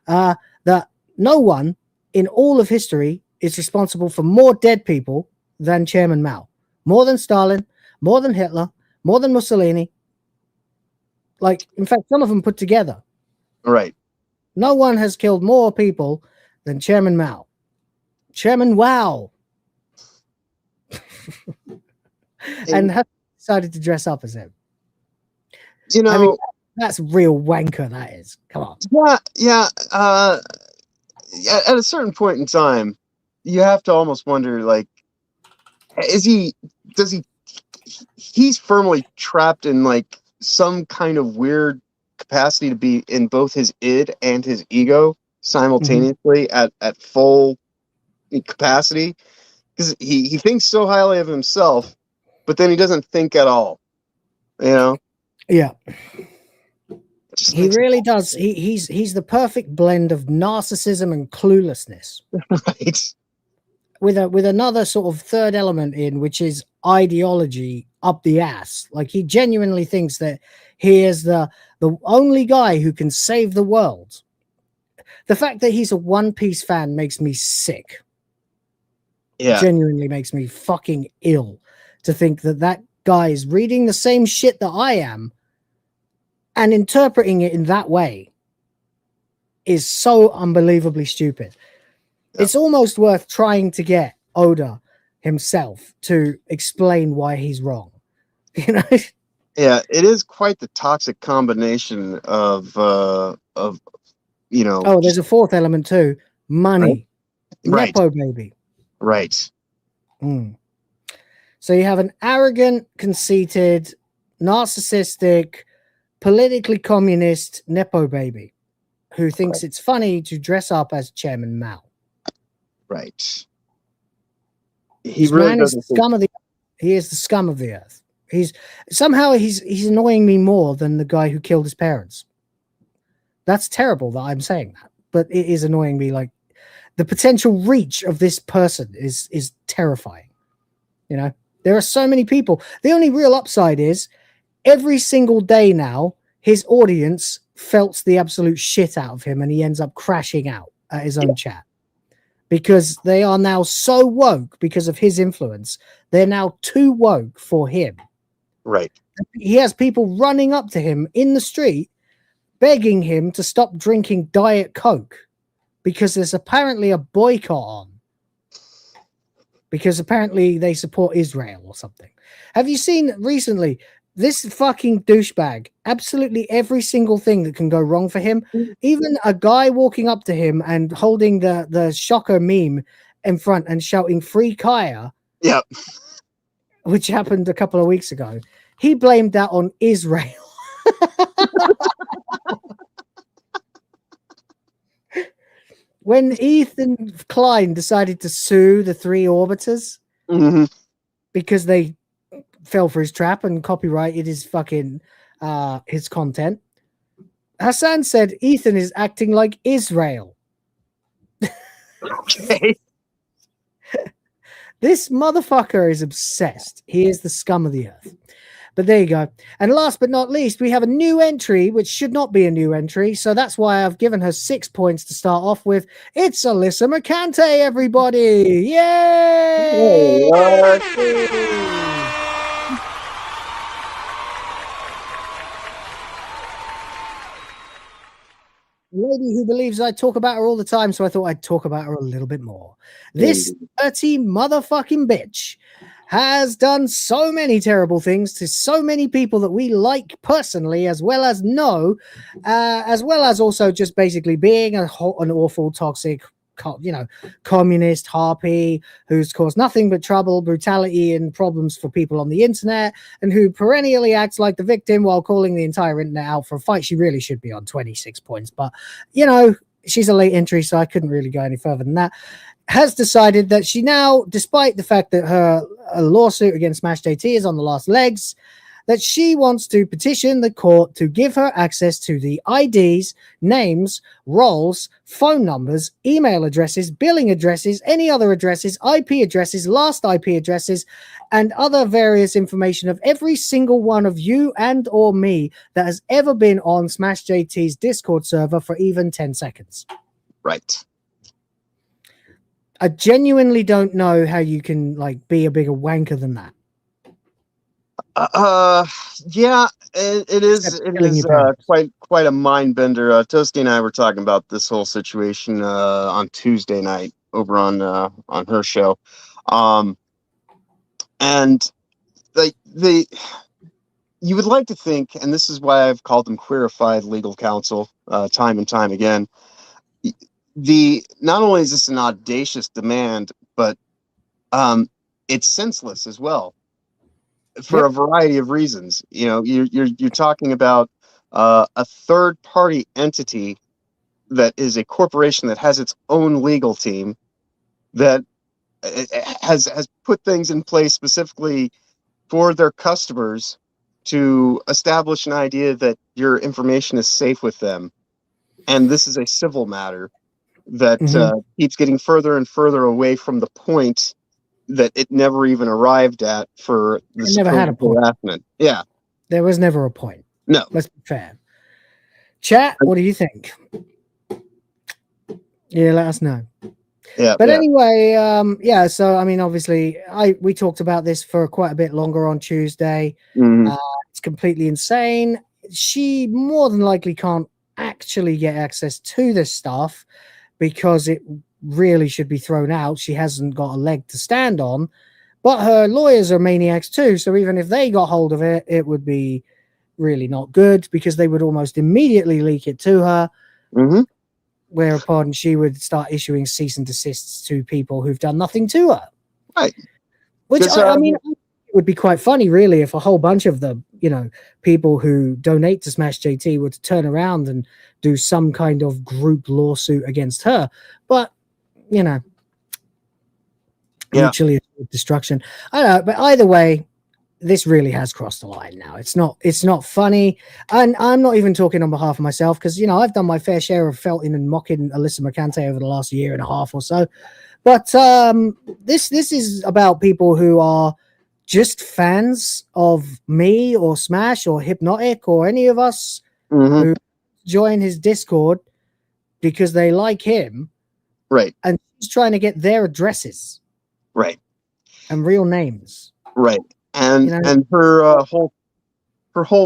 that no one in all of history is responsible for more dead people than Chairman Mao. More than Stalin, more than Hitler, more than Mussolini. Like, in fact, some of them put together. Right. No one has killed more people than Chairman Mao. Chairman Wow. And has decided to dress up as him. You know, I mean, that's real wanker, that is. Come on. Yeah. At a certain point in time, you have to almost wonder, like, he's firmly trapped in like some kind of weird capacity to be in both his id and his ego simultaneously at full capacity, because he thinks so highly of himself, but then he doesn't think at all, you know. Yeah, he really does. He's the perfect blend of narcissism and cluelessness. Right. With another sort of third element in, which is ideology up the ass. Like, he genuinely thinks that he is the only guy who can save the world. The fact that he's a One Piece fan makes me sick. Yeah. Genuinely makes me fucking ill to think that guy is reading the same shit that I am and interpreting it in that way is so unbelievably stupid. Yeah. It's almost worth trying to get Oda himself to explain why he's wrong. You know? Yeah, it is quite the toxic combination of you know. Oh, there's a fourth element too. Money. Right. Nepo baby. Right. So you have an arrogant, conceited, narcissistic politically communist Nepo baby who thinks it's funny to dress up as Chairman Mao. Right. He really is the scum of the earth. He is the scum of the earth. He's annoying me more than the guy who killed his parents. That's terrible that I'm saying that, but it is annoying me. Like, the potential reach of this person is terrifying. You know, there are so many people. The only real upside is every single day now, his audience felts the absolute shit out of him, and he ends up crashing out at his own chat. Because they are now so woke because of his influence. They're now too woke for him. Right. He has people running up to him in the street, begging him to stop drinking Diet Coke because there's apparently a boycott on. Because apparently they support Israel or something. Have you seen recently this fucking douchebag? Absolutely every single thing that can go wrong for him. Even a guy walking up to him and holding the shocker meme in front and shouting "Free Kaya." Yeah. Which happened a couple of weeks ago. He blamed that on Israel. When Ethan Klein decided to sue the 3 orbiters because they fell for his trap and copyrighted his fucking his content, Hassan said Ethan is acting like Israel. Okay. This motherfucker is obsessed. He is the scum of the earth. But there you go. And last but not least, we have a new entry, which should not be a new entry. So that's why I've given her 6 points to start off with. It's Alyssa McCante, everybody. Yay! Lady who believes I talk about her all the time, so I thought I'd talk about her a little bit more. This dirty motherfucking bitch has done so many terrible things to so many people that we like personally, as well as know, as well as also just basically being an awful, toxic, communist harpy who's caused nothing but trouble, brutality, and problems for people on the internet, and who perennially acts like the victim while calling the entire internet out for a fight she really should be on 26 points. But, she's a late entry, so I couldn't really go any further than that. Has decided that she now, despite the fact that her lawsuit against Smash JT is on the last legs, that she wants to petition the court to give her access to the IDs, names, roles, phone numbers, email addresses, billing addresses, any other addresses, IP addresses, last IP addresses, and other various information of every single one of you and or me that has ever been on Smash JT's Discord server for even 10 seconds. Right. I genuinely don't know how you can be a bigger wanker than that. Yeah, it is quite a mind bender. Toasty and I were talking about this whole situation on Tuesday night over on her show, and you would like to think, and this is why I've called them queerified legal counsel time and time again. Not only is this an audacious demand, but it's senseless as well, for a variety of reasons. You're talking about a third party entity that is a corporation that has its own legal team that has put things in place specifically for their customers to establish an idea that your information is safe with them, and this is a civil matter that keeps getting further and further away from the point that it never even arrived at for the never had a point. Harassment. Yeah. There was never a point. No. Let's be fair. Chat, what do you think? Yeah, let us know. Yeah. But anyway, so I mean, obviously we talked about this for quite a bit longer on Tuesday. It's completely insane. She more than likely can't actually get access to this stuff because it really should be thrown out. She hasn't got a leg to stand on, but her lawyers are maniacs too. So even if they got hold of it, it would be really not good because they would almost immediately leak it to her. Whereupon she would start issuing cease and desists to people who've done nothing to her. Right. Which I mean, it would be quite funny, really, if a whole bunch of the, people who donate to Smash JT were to turn around and do some kind of group lawsuit against her. But, mutually destruction. I don't know, but either way, this really has crossed the line now. It's not funny. And I'm not even talking on behalf of myself because, I've done my fair share of felting and mocking Alyssa Mercante over the last year and a half or so. But this is about people who are just fans of me or Smash or Hypnotic or any of us who join his Discord because they like him. Right. And he's trying to get their addresses. Right. And real names. Right. And her whole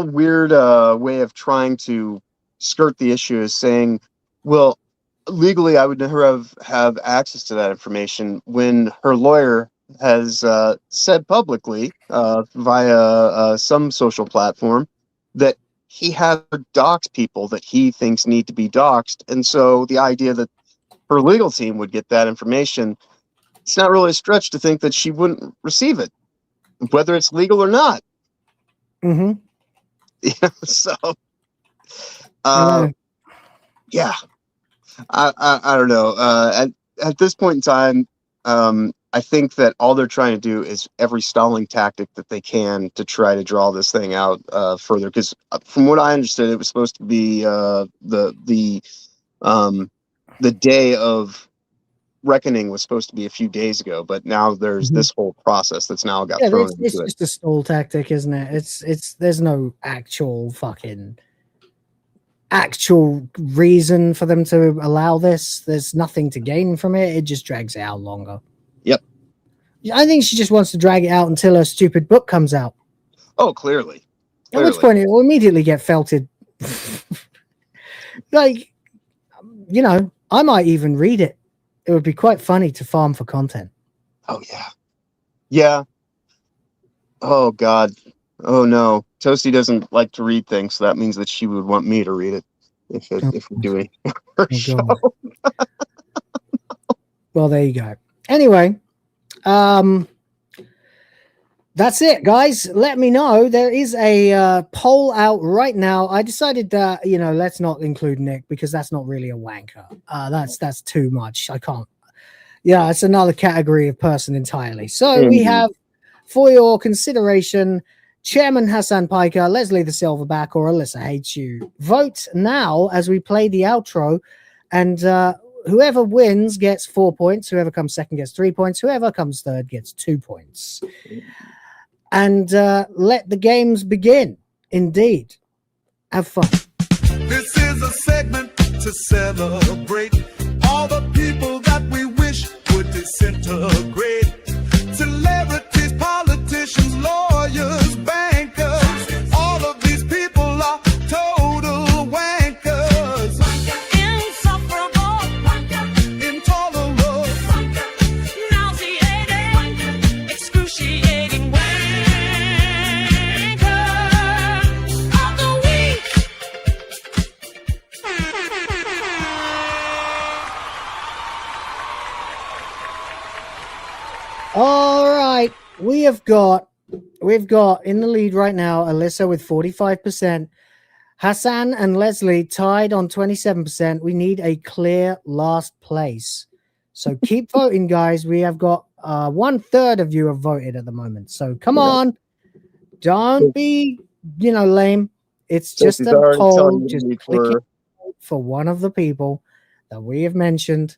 weird way of trying to skirt the issue is saying, well, legally I would never have access to that information, when her lawyer has said publicly via some social platform that he has doxed people that he thinks need to be doxed. And so the idea that her legal team would get that information, it's not really a stretch to think that she wouldn't receive it, whether it's legal or not. Mm-hmm. Yeah. So, yeah, I don't know. At this point in time, I think that all they're trying to do is every stalling tactic that they can to try to draw this thing out further. Because from what I understood, it was supposed to be the day of reckoning was supposed to be a few days ago, but now there's this whole process that's now got thrown into it's it. just a stall tactic, isn't it? It's there's no actual reason for them to allow this. There's nothing to gain from it. It just drags it out longer. Yep. I think she just wants to drag it out until her stupid book comes out. Oh, clearly. At which point it will immediately get felted. Like, I might even read it. It would be quite funny to farm for content. Oh, yeah. Yeah. Oh, God. Oh, no. Toasty doesn't like to read things, so that means that she would want me to read it if we're doing her show. Well, there you go. Anyway, that's it, guys. Let me know. There is a poll out right now. I decided that, let's not include Nick because that's not really a wanker. That's too much. I can't. Yeah, it's another category of person entirely. So we have, for your consideration, Chairman Hassan Piker, Leslie the Silverback, or Alyssa Hates You. Vote now as we play the outro, and whoever wins gets 4 points. Whoever comes second gets 3 points. Whoever comes third gets 2 points. And let the games begin. Indeed. Have fun. This is a segment to celebrate all the people that we wish would disintegrate. Celebrities, politicians, lawyers, bankers, all of these people are total wankers. Insufferable, intolerable, nauseating, excruciating wanker of the week. All right. We've got in the lead right now Alyssa with 45%, Hassan and Leslie tied on 27%. We need a clear last place, so keep voting, guys. We have got 1/3 of you have voted at the moment, so come on, don't be lame. It's just a poll. Just click it for one of the people that we have mentioned,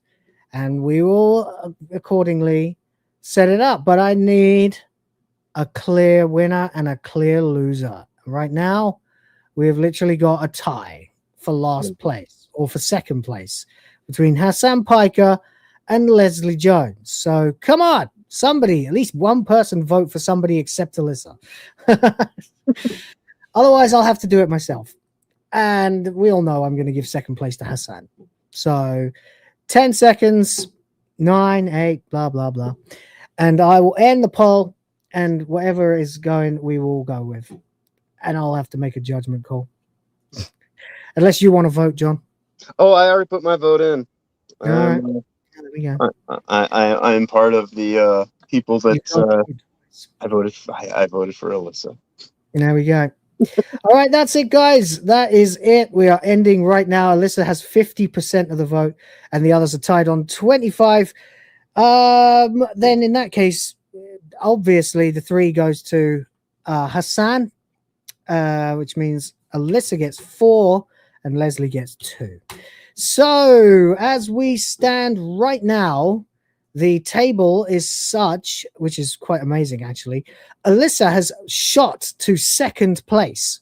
and we will accordingly set it up. But I need a clear winner and a clear loser. Right now, we have literally got a tie for last place or for second place between Hassan Piker and Leslie Jones. So come on, somebody, at least one person vote for somebody except Alyssa. Otherwise, I'll have to do it myself. And we all know I'm going to give second place to Hassan. So 10 seconds, 9, 8, blah, blah, blah. And I will end the poll, and whatever is going, we will go with. And I'll have to make a judgment call. Unless you want to vote, John. Oh, I already put my vote in. All right. There we go. I'm part of the people that I voted for Alyssa. There we go. All right, that's it, guys. That is it. We are ending right now. Alyssa has 50% of the vote, and the others are tied on 25. Then in that case, obviously the 3 goes to Hassan, which means Alyssa gets 4 and Leslie gets 2. So as we stand right now, the table is such, which is quite amazing actually. Alyssa has shot to second place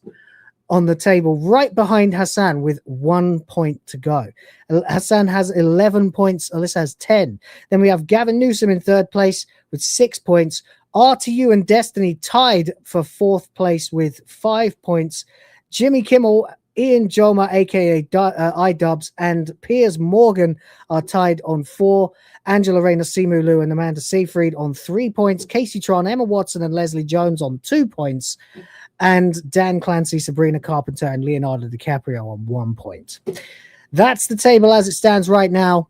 on the table, right behind Hassan with 1 point to go. Hassan has 11 points. Alyssa has 10. Then we have Gavin Newsom in third place with 6 points. RTU and Destiny tied for fourth place with 5 points. Jimmy Kimmel, Ian Joma, aka iDubbbz, and Piers Morgan are tied on 4. Angela Reyna, Simulu, and Amanda Seyfried on 3 points. Casey Tron, Emma Watson, and Leslie Jones on 2 points. And Dan Clancy, Sabrina Carpenter, and Leonardo DiCaprio on 1 point. That's the table as it stands right now,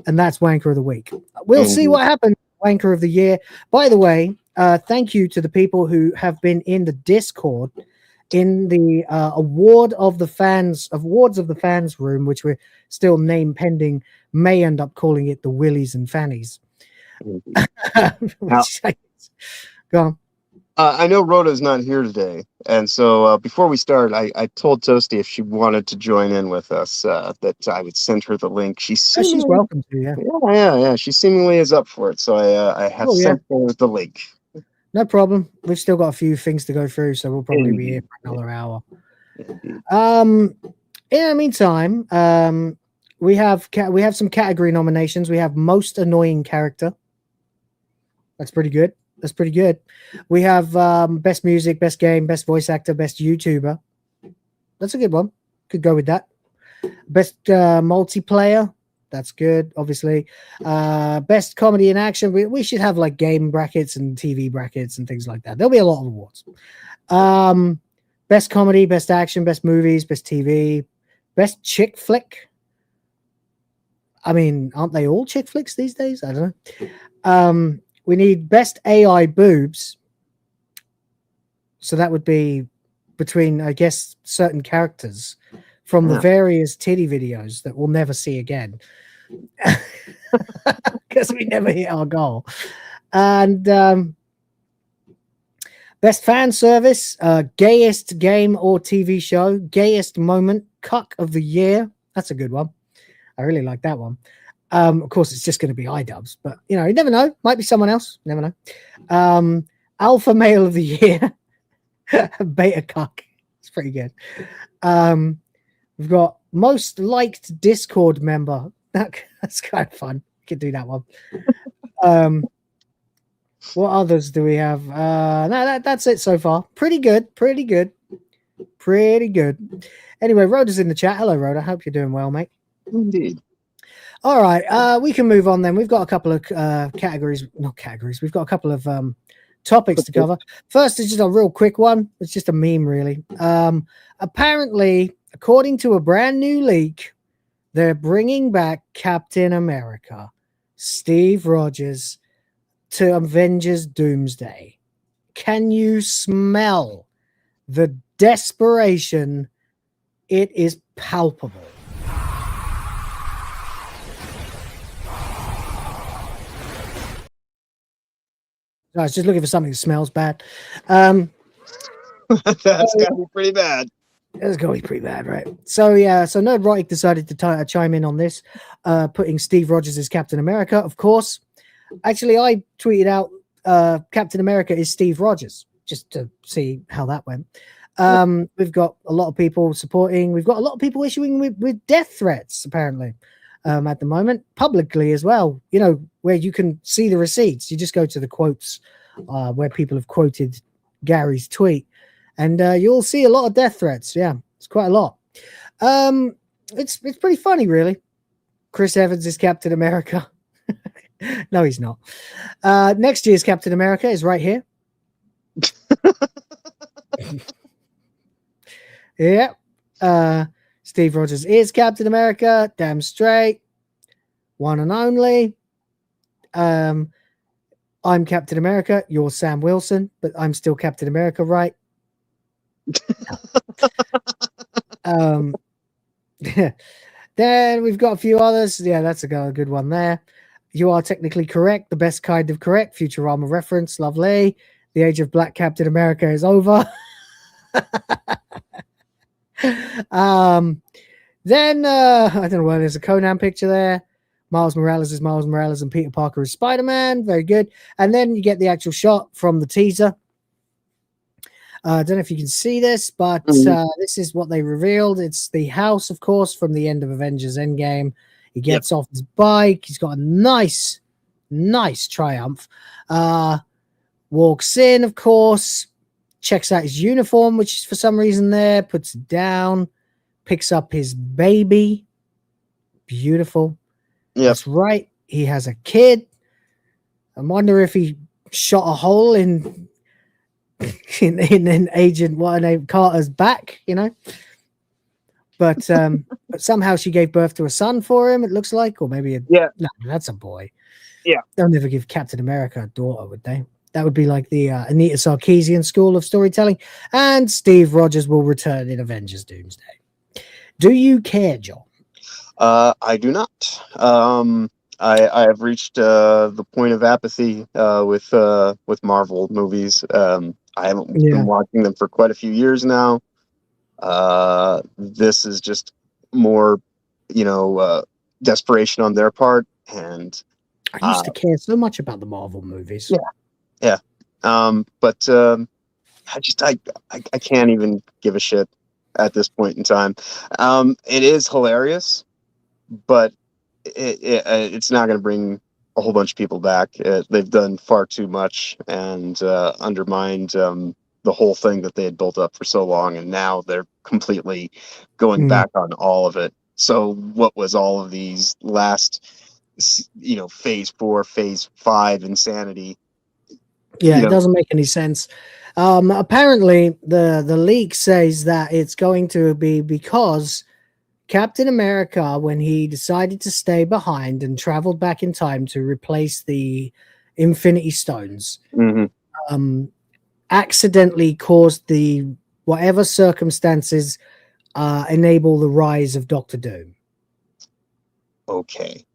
and that's Wanker of the Week. We'll see what happens. Wanker of the Year. By the way, thank you to the people who have been in the Discord in the awards of the fans room, which we're still name pending, may end up calling it the Willies and Fannies. Go on. I know Rhoda's not here today, and so before we start, I told Toasty if she wanted to join in with us, that I would send her the link. She's welcome to, yeah. Yeah. She seemingly is up for it, so I have sent her the link. No problem. We've still got a few things to go through, so we'll probably be here for another hour. In the meantime, we have some category nominations. We have most annoying character. That's pretty good. We have best music, best game, best voice actor, best YouTuber. That's a good one. Could go with that. Best multiplayer. That's good, obviously. Best comedy in action. We should have like game brackets and TV brackets and things like that. There'll be a lot of awards. Best comedy, best action, best movies, best TV, best chick flick. I mean, aren't they all chick flicks these days? I don't know. We need best AI boobs. So that would be between, I guess, certain characters from the various titty videos that we'll never see again. Because we never hit our goal. And best fan service, gayest game or TV show, gayest moment, cuck of the year. That's a good one. I really like that one. Of course, it's just going to be iDubbbz, but you never know. Might be someone else. Never know. Alpha male of the year, beta cuck. It's pretty good. We've got most liked Discord member. That's kind of fun. We could do that one. What others do we have? No, that's it so far. Pretty good. Anyway, Rhoda's in the chat. Hello, Rhoda. Hope you're doing well, mate. Indeed. All right, we can move on then. We've got a couple of categories. We've got a couple of topics to cover. First is just a real quick one. It's just a meme, really. Apparently, according to a brand new leak, they're bringing back Captain America, Steve Rogers, to Avengers Doomsday. Can you smell the desperation? It is palpable. I was just looking for something that smells bad. That's gotta be pretty bad. It's going to be pretty bad, right? So, yeah, so Nerdrotic decided to chime in on this, putting Steve Rogers as Captain America, of course. Actually, I tweeted out Captain America is Steve Rogers, just to see how that went. We've got a lot of people supporting. We've got a lot of people issuing with death threats, apparently, at the moment, publicly as well, where you can see the receipts. You just go to the quotes where people have quoted Gary's tweet. And you'll see a lot of death threats. Yeah, it's quite a lot. It's pretty funny, really. Chris Evans is Captain America. No, he's not. Next year's Captain America is right here. Yeah. Steve Rogers is Captain America. Damn straight. One and only. I'm Captain America, you're Sam Wilson, but I'm still Captain America, right? um, Then we've got a few others. Yeah, that's a good one there. You are technically correct. The best kind of correct. Futurama reference. Lovely. The age of Black Captain America is over. Then I don't know why there's a Conan picture there. Miles Morales is Miles Morales and Peter Parker is Spider-Man. Very good. And then you get the actual shot from the teaser. I don't know if you can see this, but this is what they revealed. It's the house, of course, from the end of Avengers Endgame. He gets off his bike. He's got a nice Triumph. Walks in, of course, checks out his uniform, which is for some reason there, puts it down, picks up his baby. Beautiful. Yep. That's right. He has a kid. I wonder if he shot a hole in Agent Carter's back, you know. But somehow she gave birth to a son for him, it looks like, or maybe no, that's a boy. Yeah. They'll never give Captain America a daughter, would they? That would be like the Anita Sarkeesian school of storytelling. And Steve Rogers will return in Avengers Doomsday. Do you care, John? I do not. I have reached the point of apathy with Marvel movies. I haven't been watching them for quite a few years now. This is just more, desperation on their part. And I used to care so much about the Marvel movies. Yeah. But I can't even give a shit at this point in time. It is hilarious, but it's not going to bring a whole bunch of people back. They've done far too much and undermined the whole thing that they had built up for so long, and now they're completely going back on all of it. So what was all of these last, phase 4, phase 5 insanity? Yeah, it doesn't make any sense. Apparently, the leak says that it's going to be because Captain America, when he decided to stay behind and traveled back in time to replace the Infinity Stones, accidentally caused the whatever circumstances enable the rise of Doctor Doom. Okay.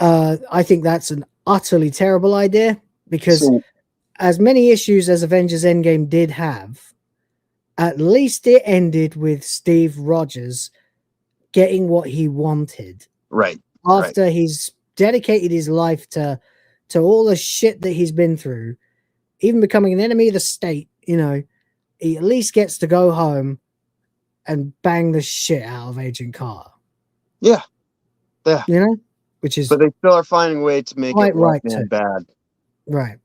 I think that's an utterly terrible idea because as many issues as Avengers Endgame did have, at least it ended with Steve Rogers getting what he wanted. Right. After he's dedicated his life to all the shit that he's been through, even becoming an enemy of the state, he at least gets to go home and bang the shit out of Agent Carter. Yeah. Which is, but they still are finding a way to make it right and bad. Right.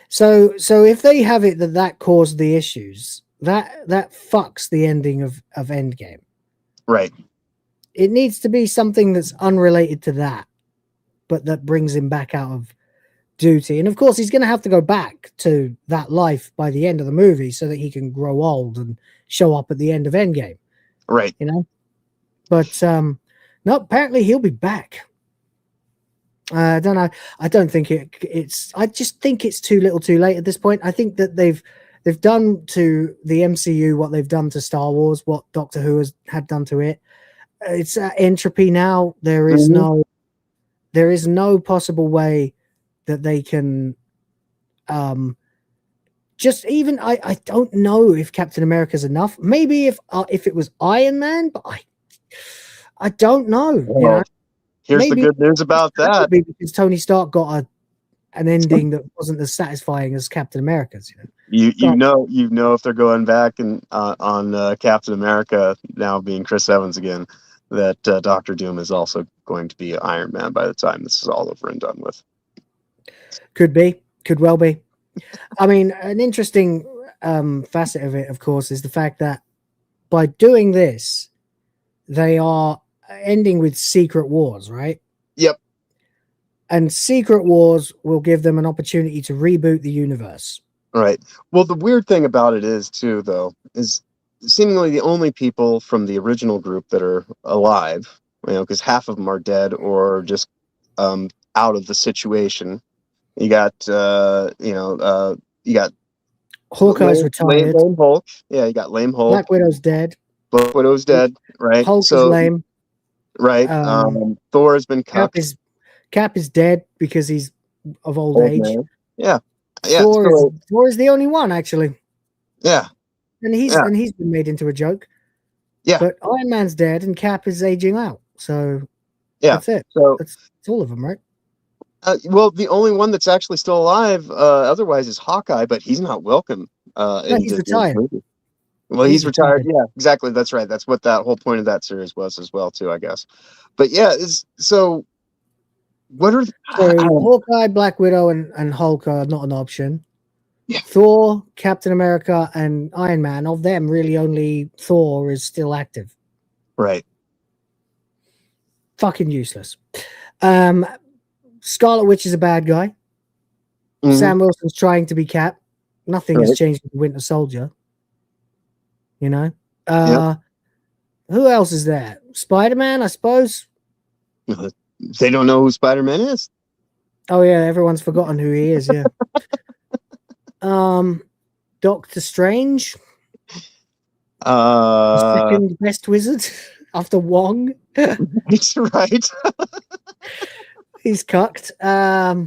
So if they have it that caused the issues, that fucks the ending of Endgame. Right. It needs to be something that's unrelated to that, but that brings him back out of duty. And of course, he's going to have to go back to that life by the end of the movie so that he can grow old and show up at the end of Endgame. Right. But no, apparently he'll be back. I don't know. I don't think it's. I just think it's too little, too late at this point. I think that they've done to the MCU what they've done to Star Wars, what Doctor Who had done to it. It's entropy now. There is no possible way that they can. Just even I don't know if Captain America's enough. Maybe if it was Iron Man, but I don't know. Well, here's the good news about that. Because Tony Stark got an ending that wasn't as satisfying as Captain America's. You know if they're going back and on Captain America now being Chris Evans again, that Doctor Doom is also going to be Iron Man by the time this is all over and done with. Could well be. I mean, an interesting facet of it, of course, is the fact that by doing this, they are ending with Secret Wars, right? Yep. And Secret Wars will give them an opportunity to reboot the universe. Right. Well, the weird thing about it is, too, though, is seemingly the only people from the original group that are alive, because half of them are dead or just out of the situation, You got you got Hawkeye's retired. Lame Hulk. Yeah, you got Lame Hulk. Black Widow's dead. Black Widow's dead, right? Hulk is lame. Right. Thor has been Cap cucked. Cap is dead because he's of old age. Man. Yeah. Yeah. Thor is the only one actually. Yeah. And he's been made into a joke. Yeah. But Iron Man's dead and Cap is aging out. So yeah, that's it. So that's all of them, right? Well, the only one that's actually still alive, otherwise, is Hawkeye, but he's not welcome. He's retired. Well, he's retired. Yeah, exactly. That's right. That's what that whole point of that series was as well, too, I guess. But yeah, so what are Hawkeye, Black Widow, and Hulk are not an option. Yeah. Thor, Captain America, and Iron Man. Of them, really only Thor is still active. Right. Fucking useless. Scarlet Witch is a bad guy. Mm-hmm. Sam Wilson's trying to be Cap. Nothing has changed with Winter Soldier. You know? Who else is there? Spider-Man, I suppose. They don't know who Spider-Man is. Oh yeah, everyone's forgotten who he is, yeah. Doctor Strange. The second best wizard after Wong. That's right. He's cucked. What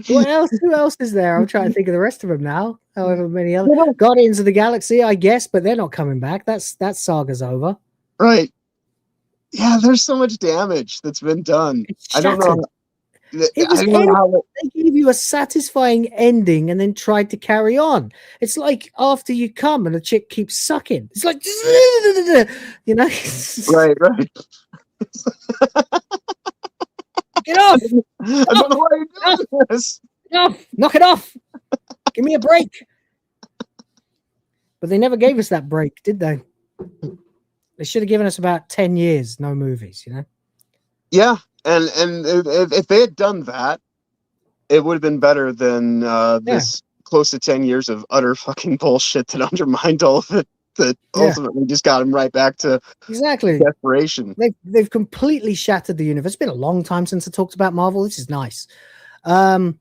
else? Who else is there? I'm trying to think of the rest of them now. However many other Guardians of the Galaxy, I guess, but they're not coming back. That saga's over. Right. Yeah, there's so much damage that's been done. I don't know. They gave you a satisfying ending and then tried to carry on. It's like after you come and the chick keeps sucking. It's like, you know. Right. Get off! I don't know why you're doing this. Knock it off! Give me a break. But they never gave us that break, did they? They should have given us about 10 years, no movies, you know? Yeah, and if they had done that, it would have been better than this close to 10 years of utter fucking bullshit that undermined all of it. That ultimately just got him right back to desperation. They've completely shattered the universe. It's been a long time since I talked about Marvel. This is nice. I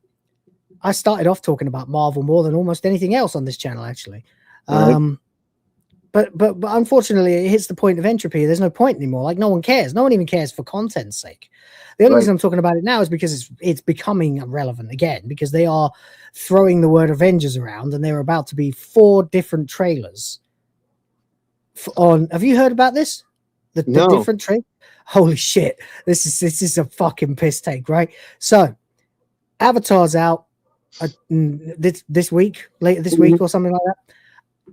started off talking about Marvel more than almost anything else on this channel, actually. But unfortunately, it hits the point of entropy. There's no point anymore. Like, no one cares. No one even cares for content's sake. The only reason I'm talking about it now is because it's becoming relevant again, because they are throwing the word Avengers around, and there are about to be 4 different trailers. Have you heard about this? The different trade? Holy shit. This is a fucking piss take, right? So Avatar's out this week, later this week or something like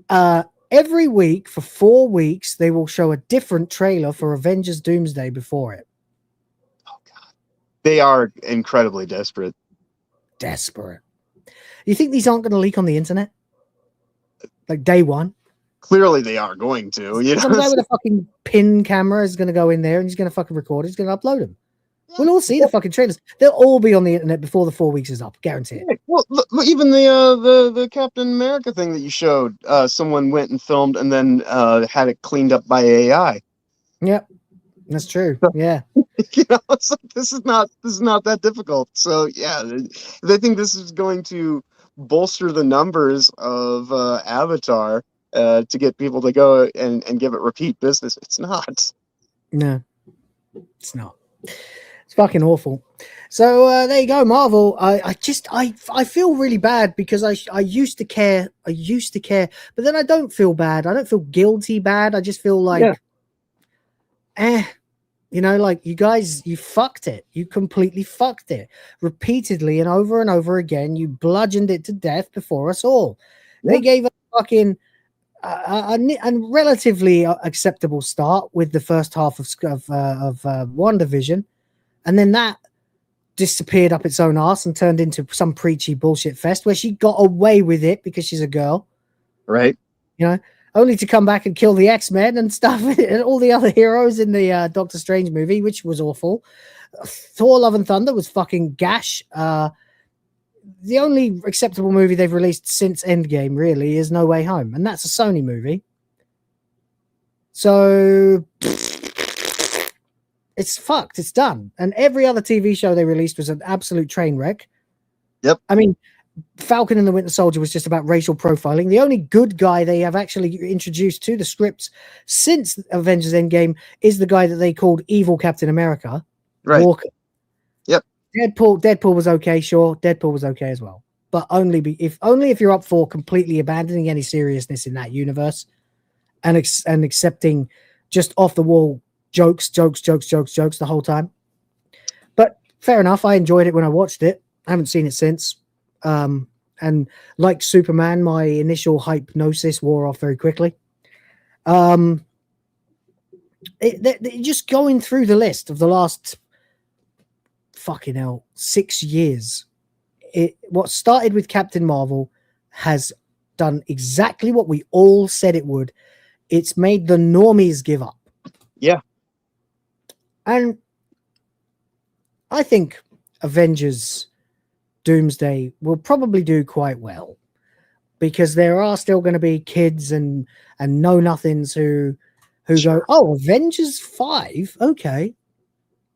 that. Every week for 4 weeks, they will show a different trailer for Avengers Doomsday before it. Oh God. They are incredibly desperate. You think these aren't going to leak on the internet? Like day one? Clearly they are going to. You know? Some guy with a fucking pin camera is going to go in there and he's going to fucking record it. He's going to upload them. We'll all see the fucking trailers. They'll all be on the internet before the 4 weeks is up. Guarantee it. Well, look, even the Captain America thing that you showed, someone went and filmed and then had it cleaned up by AI. Yep, that's true. Yeah. You know, so this is not that difficult. So yeah, they think this is going to bolster the numbers of Avatar to get people to go and give it repeat business. It's not. No, it's not. It's fucking awful. So there you go, Marvel. I feel really bad because I used to care. But then I don't feel bad. I don't feel guilty bad. I just feel like, you know, like you guys, you fucked it. You completely fucked it repeatedly and over again. You bludgeoned it to death before us all. They gave us fucking a relatively acceptable start with the first half of WandaVision. And then that disappeared up its own ass and turned into some preachy bullshit fest where she got away with it because she's a girl. Right. You know, only to come back and kill the X-Men and stuff and all the other heroes in the Doctor Strange movie, which was awful. Thor Love and Thunder was fucking gash. The only acceptable movie they've released since Endgame really is No Way Home. And that's a Sony movie. So it's fucked. It's done. And every other TV show they released was an absolute train wreck. Yep. I mean, Falcon and the Winter Soldier was just about racial profiling. The only good guy they have actually introduced to the scripts since Avengers Endgame is the guy that they called Evil Captain America, Walker. Yep. Deadpool was okay, sure. Deadpool was okay as well, but only if you're up for completely abandoning any seriousness in that universe and accepting just off the wall jokes the whole time. But fair enough. I enjoyed it when I watched it. I haven't seen it since. And like Superman, my initial hypnosis wore off very quickly. Just going through the list of the last fucking hell 6 years, what started with Captain Marvel has done exactly what we all said it would. It's made the normies give up. Yeah. And I think Avengers Doomsday will probably do quite well, because there are still going to be kids and know nothings who go, oh, Avengers 5, okay.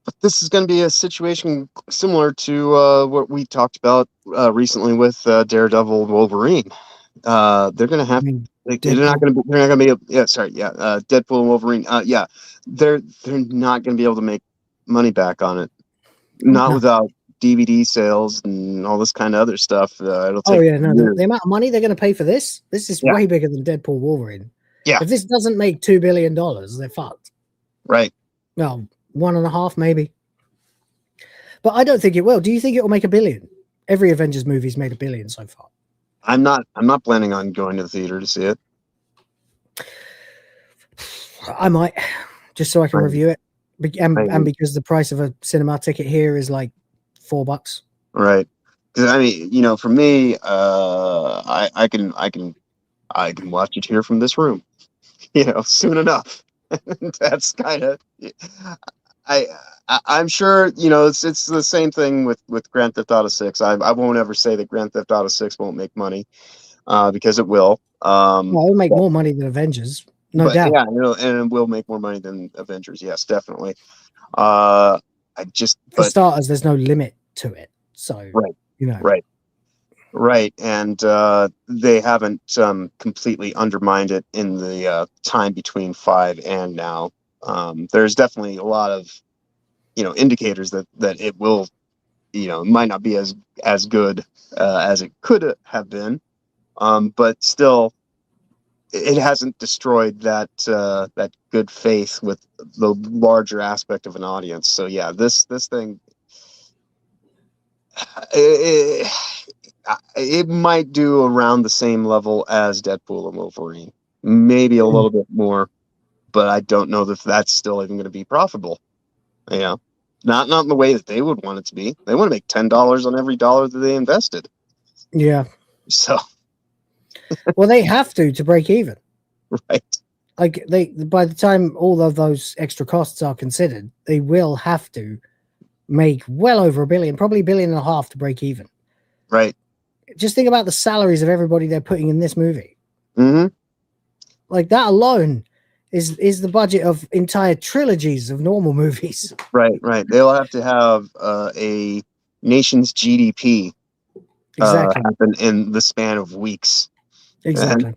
But this is going to be a situation similar to what we talked about recently with Daredevil and Wolverine. They're going to have they're not going to be Deadpool and Wolverine. They're not going to be able to make money back on it. Not without DVD sales and all this kind of other stuff. It'll take the amount of money they're going to pay for this is way bigger than Deadpool Wolverine. Yeah. If this doesn't make $2 billion, they're fucked. Right. No, 1.5 maybe. But I don't think it will. Do you think it will make $1 billion? Every Avengers movie's made $1 billion so far. I'm not planning on going to the theater to see it. I might, just so I can review it. And because the price of a cinema ticket here is like $4. Right. Because I mean, for me, I can watch it here from this room, soon enough. That's kind of, I'm sure, it's the same thing with Grand Theft Auto 6. I won't ever say that Grand Theft Auto 6 won't make money, because it will. It'll make more money than Avengers, no doubt. Yeah, and it will make more money than Avengers. Yes, definitely. For starters, there's no limit to it. So, Right. And they haven't completely undermined it in the time between 5 and now. There's definitely a lot of, indicators that it will, might not be as good as it could have been. But still, it hasn't destroyed that good faith with the larger aspect of an audience. So yeah, this thing, it might do around the same level as Deadpool and Wolverine, maybe a little bit more, but I don't know if that's still even going to be profitable. Not in the way that they would want it to be. They want to make $10 on every dollar that they invested. Yeah. So. Well, they have to break even. Right. Like by the time all of those extra costs are considered, they will have to make well over $1 billion, probably $1.5 billion to break even. Right. Just think about the salaries of everybody they're putting in this movie. Mm-hmm. Like that alone is the budget of entire trilogies of normal movies. Right. They'll have to have a nation's GDP happen in the span of weeks. Exactly.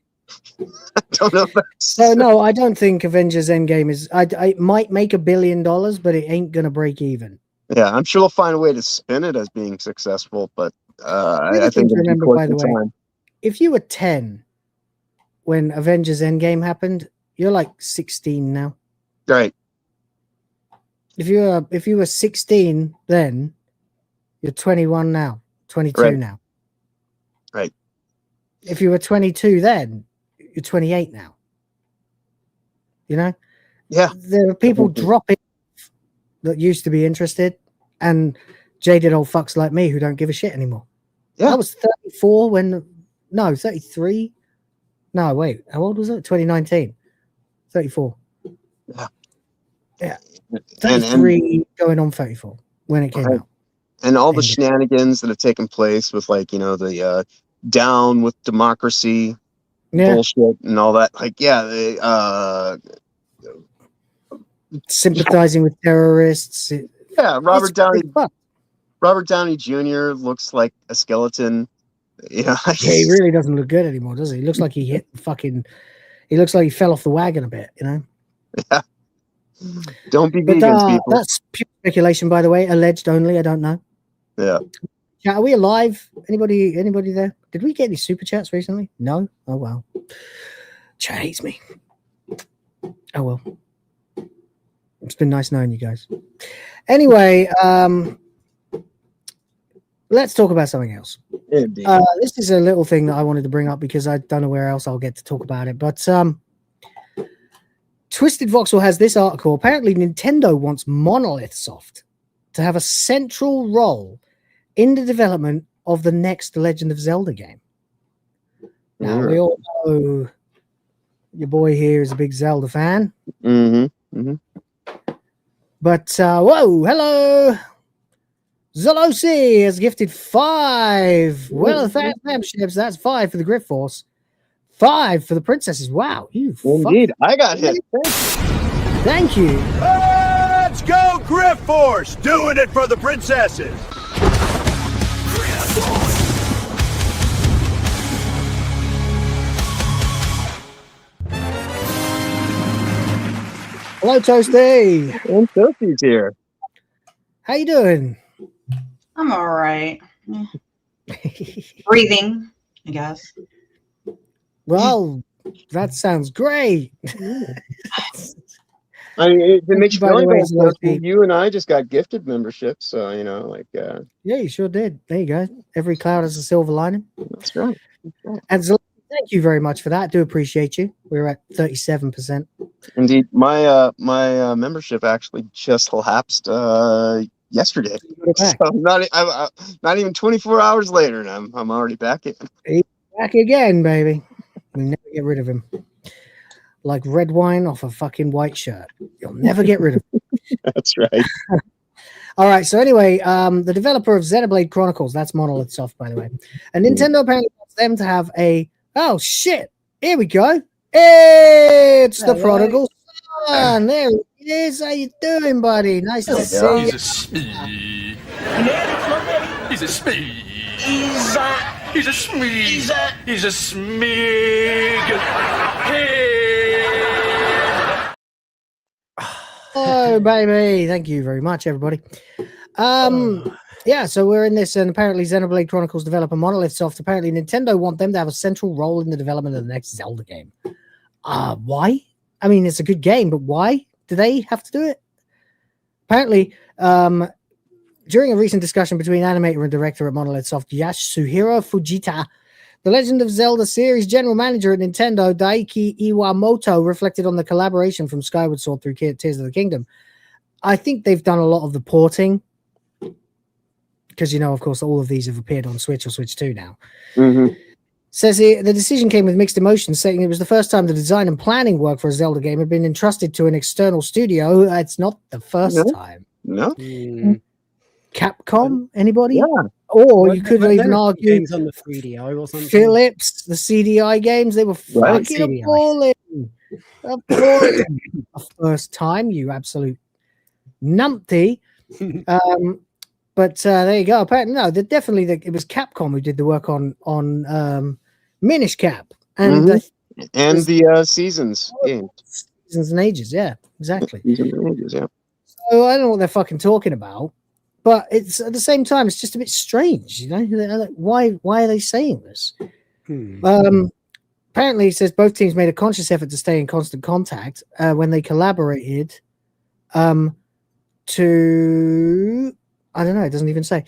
I don't know. So no, I don't think Avengers Endgame is. It might make $1 billion, but it ain't gonna break even. Yeah, I'm sure they'll find a way to spin it as being successful, but I think remember, by the way, if you were 10 when Avengers Endgame happened, you're like 16 now. Right. If you were 16 then, you're 21 now, 22 now. Right. If you were 22 then, you're 28 now. Yeah. There are people dropping that used to be interested, and jaded old fucks like me who don't give a shit anymore. Yeah. I was 34 no, 33. No, wait, how old was it? 2019. 34. Yeah. 33 going on 34 when it came out. And all the shenanigans that have taken place with the down with democracy bullshit and all that. Sympathizing with terrorists. Yeah, Robert Downey. Robert Downey Jr. looks like a skeleton. You know, Yeah, he really doesn't look good anymore, does he? He looks like he hit fucking. He looks like he fell off the wagon a bit, you know. Yeah. Don't be But vegans, people. that's pure speculation, by the way. Alleged only. I don't know. Yeah. Yeah, are we alive? Anybody there? Did we get any super chats recently? No. Oh well. Chat hates me. Oh well. It's been nice knowing you guys. Anyway, let's talk about something else. Indeed. This is a little thing that I wanted to bring up because I don't know where else I'll get to talk about it. But Twisted Voxel has this article. Apparently, Nintendo wants Monolith Soft to have a central role in the development of the next Legend of Zelda game. Now, we all know your boy here is a big Zelda fan. Mm-hmm. Mm-hmm. But, whoa, hello. Zolosi has gifted 5. Well, thanks, memberships. That's 5 for the Grift Force. 5 for the princesses. Wow, you Indeed, I got hit. Thank you. Let's go, Grift Force! Doing it for the princesses! Hello, Toasty. And Toasty's here. How you doing? I'm all right. Breathing, I guess. Well, that sounds great. I mean, it makes you By feel the like way, Toasty, you and I just got gifted memberships, so you know, like. Yeah, you sure did. There you go. Every cloud has a silver lining. That's right. That's right. And Zolosi, thank you very much for that. I do appreciate you. We're at 37%. Indeed, my my membership actually just lapsed yesterday. So I'm not even 24 hours later, and I'm already back in. He's back again, baby. We never get rid of him. Like red wine off a fucking white shirt. You'll never get rid of him. That's right. All right. So anyway, the developer of Xenoblade Chronicles, that's Monolith Soft, by the way, and Nintendo apparently wants them to have a. Oh shit! Here we go. It's the prodigal son. There he is. How you doing, buddy? Nice to see you. He's a smee. He's a smee. He's a smee. He's a smee. Oh, baby. Thank you very much, everybody. Yeah, so we're in this, and apparently Xenoblade Chronicles developer Monolith Soft, apparently Nintendo want them to have a central role in the development of the next Zelda game. Why? I mean, it's a good game, but why do they have to do it? Apparently, during a recent discussion between animator and director at Monolith Soft, Yasuhiro Fujita, the Legend of Zelda series general manager at Nintendo, Daiki Iwamoto, reflected on the collaboration from Skyward Sword through Tears of the Kingdom. I think they've done a lot of the porting, because, you know, of course, all of these have appeared on Switch or Switch 2 now. Mm-hmm. Says here, the decision came with mixed emotions, saying it was the first time the design and planning work for a Zelda game had been entrusted to an external studio. It's not the first time. No. Capcom? Anybody? Yeah. Or you could even argue games on the 3DO or something. Philips, the CDI games, they were fucking appalling. Appalling. The first time, you absolute numpty. But there you go. Apparently, no, it was Capcom who did the work on Minish Cap and the Seasons games. Seasons and Ages, yeah, exactly. Seasons and Ages, yeah. So I don't know what they're fucking talking about, but it's at the same time, it's just a bit strange, you know. Like, why are they saying this? Apparently, it says both teams made a conscious effort to stay in constant contact when they collaborated to. I don't know. It doesn't even say.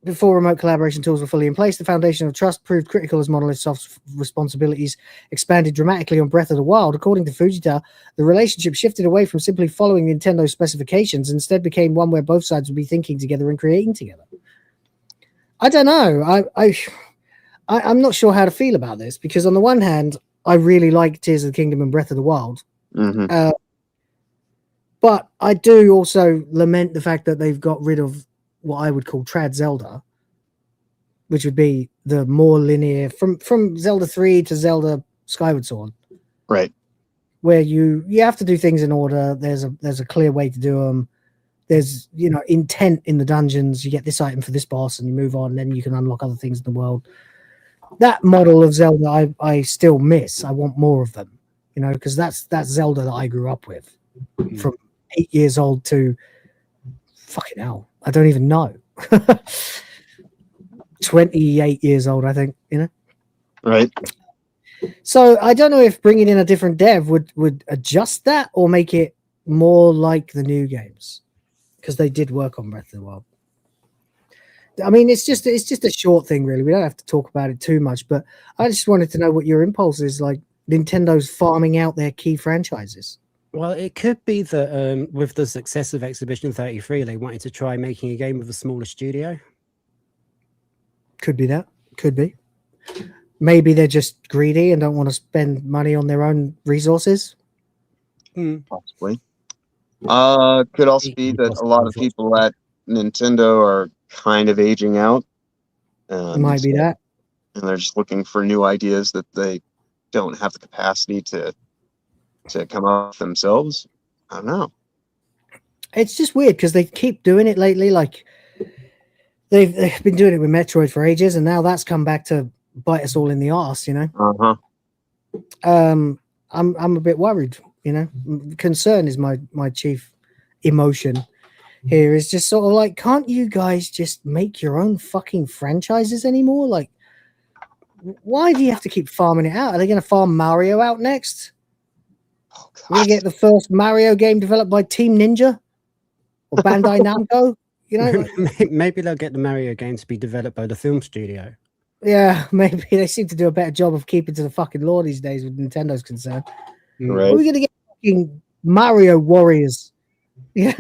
Before remote collaboration tools were fully in place, the foundation of trust proved critical as Monolith Soft's responsibilities expanded dramatically on Breath of the Wild. According to Fujita, the relationship shifted away from simply following Nintendo specifications and instead became one where both sides would be thinking together and creating together. I don't know. I'm not sure how to feel about this, because on the one hand, I really like Tears of the Kingdom and Breath of the Wild. Mm-hmm. But I do also lament the fact that they've got rid of what I would call trad Zelda, which would be the more linear from Zelda 3 to Zelda Skyward Sword. Right. Where you have to do things in order. There's a clear way to do them. There's, you know, intent in the dungeons. You get this item for this boss and you move on, and then you can unlock other things in the world. That model of Zelda I still miss. I want more of them, you know, because that's Zelda that I grew up with from 8 years old to fucking hell. I don't even know. 28 years old, I think, you know. Right. So I don't know if bringing in a different dev would adjust that or make it more like the new games, because they did work on Breath of the Wild. I mean, it's just a short thing, really. We don't have to talk about it too much, but I just wanted to know what your impulse is, like Nintendo's farming out their key franchises. Well, it could be that with the success of Exhibition 33, they wanted to try making a game with a smaller studio. Could be that. Could be. Maybe they're just greedy and don't want to spend money on their own resources. Possibly. Could also be that a lot of people at Nintendo are kind of aging out. Might be that. And they're just looking for new ideas that they don't have the capacity to come up with themselves. I don't know. It's just weird because they keep doing it lately. Like they've been doing it with Metroid for ages, and now that's come back to bite us all in the arse, you know. I'm a bit worried, you know. Concern is my chief emotion here. Is just sort of like, can't you guys just make your own fucking franchises anymore? Like, why do you have to keep farming it out? Are they going to farm Mario out next? We're going to get the first Mario game developed by Team Ninja or Bandai Namco, you know. Maybe they'll get the Mario game to be developed by the film studio. Yeah, maybe they seem to do a better job of keeping to the fucking law these days with Nintendo's concerned. Right. Are we going to get fucking Mario Warriors? Yeah,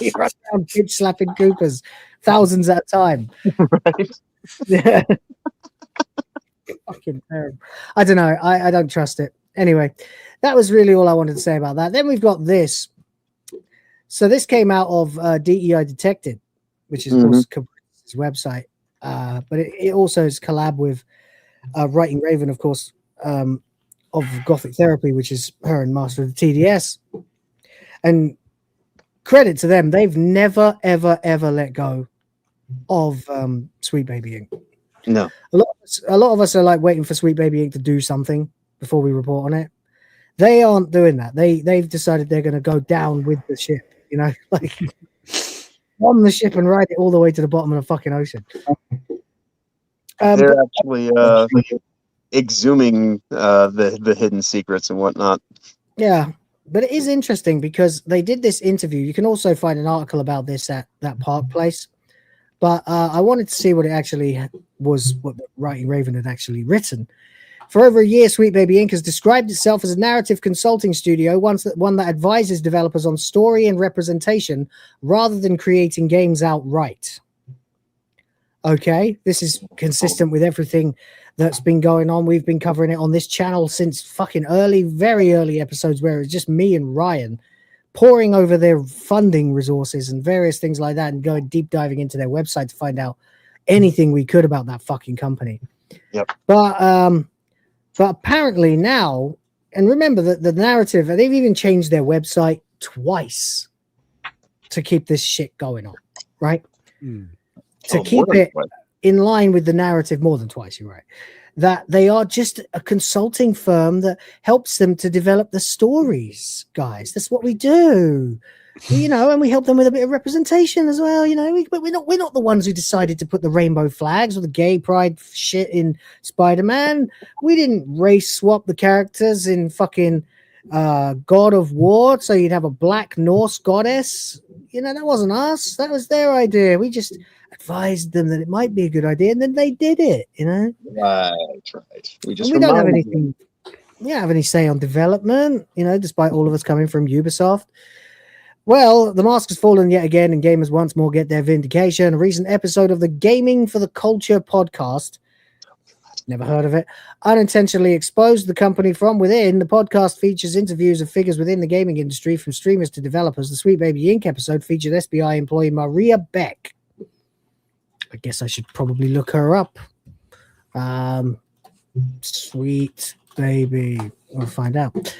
you run around bitch slapping Koopas thousands at a time. Right. Yeah. Fucking terrible. I don't know. I don't trust it. Anyway, that was really all I wanted to say about that. Then we've got this. So this came out of DEI Detected, which is of course his website. But it also is collab with Writing Raven, of course, of Gothic Therapy, which is her and Master of the TDS. And credit to them, they've never, ever, ever let go of Sweet Baby Inc. No. A lot of us are like waiting for Sweet Baby Inc. to do something before we report on it. They aren't doing that. They've decided they're going to go down with the ship, you know, like on the ship and ride it all the way to the bottom of the fucking ocean. They're actually exhuming the hidden secrets and whatnot. Yeah, but it is interesting because they did this interview. You can also find an article about this at that Park Place. But I wanted to see what it actually was, what Writing Raven had actually written. For over a year, Sweet Baby Inc. has described itself as a narrative consulting studio, one that advises developers on story and representation rather than creating games outright. Okay, this is consistent with everything that's been going on. We've been covering it on this channel since fucking very early episodes where it's just me and Ryan poring over their funding resources and various things like that and going deep diving into their website to find out anything we could about that fucking company. Yep. But apparently now, and remember that the narrative, they've even changed their website twice to keep this shit going on, right? To keep it in line with the narrative, more than twice, you're right. That they are just a consulting firm that helps them to develop the stories, guys. That's what we do, you know, and we help them with a bit of representation as well, you know. But we're not the ones who decided to put the rainbow flags or the gay pride shit in Spider-Man. We didn't race swap the characters in fucking God of War so you'd have a black Norse goddess. You know, that wasn't us. That was their idea. We just advised them that it might be a good idea, and then they did it, you know. Right. We don't have anything. We don't have any say on development, you know, despite all of us coming from Ubisoft. Well, the mask has fallen yet again, and gamers once more get their vindication. A recent episode of the Gaming for the Culture podcast, never heard of it, unintentionally exposed the company from within. The podcast features interviews of figures within the gaming industry, from streamers to developers. The Sweet Baby Inc. episode featured SBI employee Maria Beck. I guess I should probably look her up. Sweet Baby. We'll find out.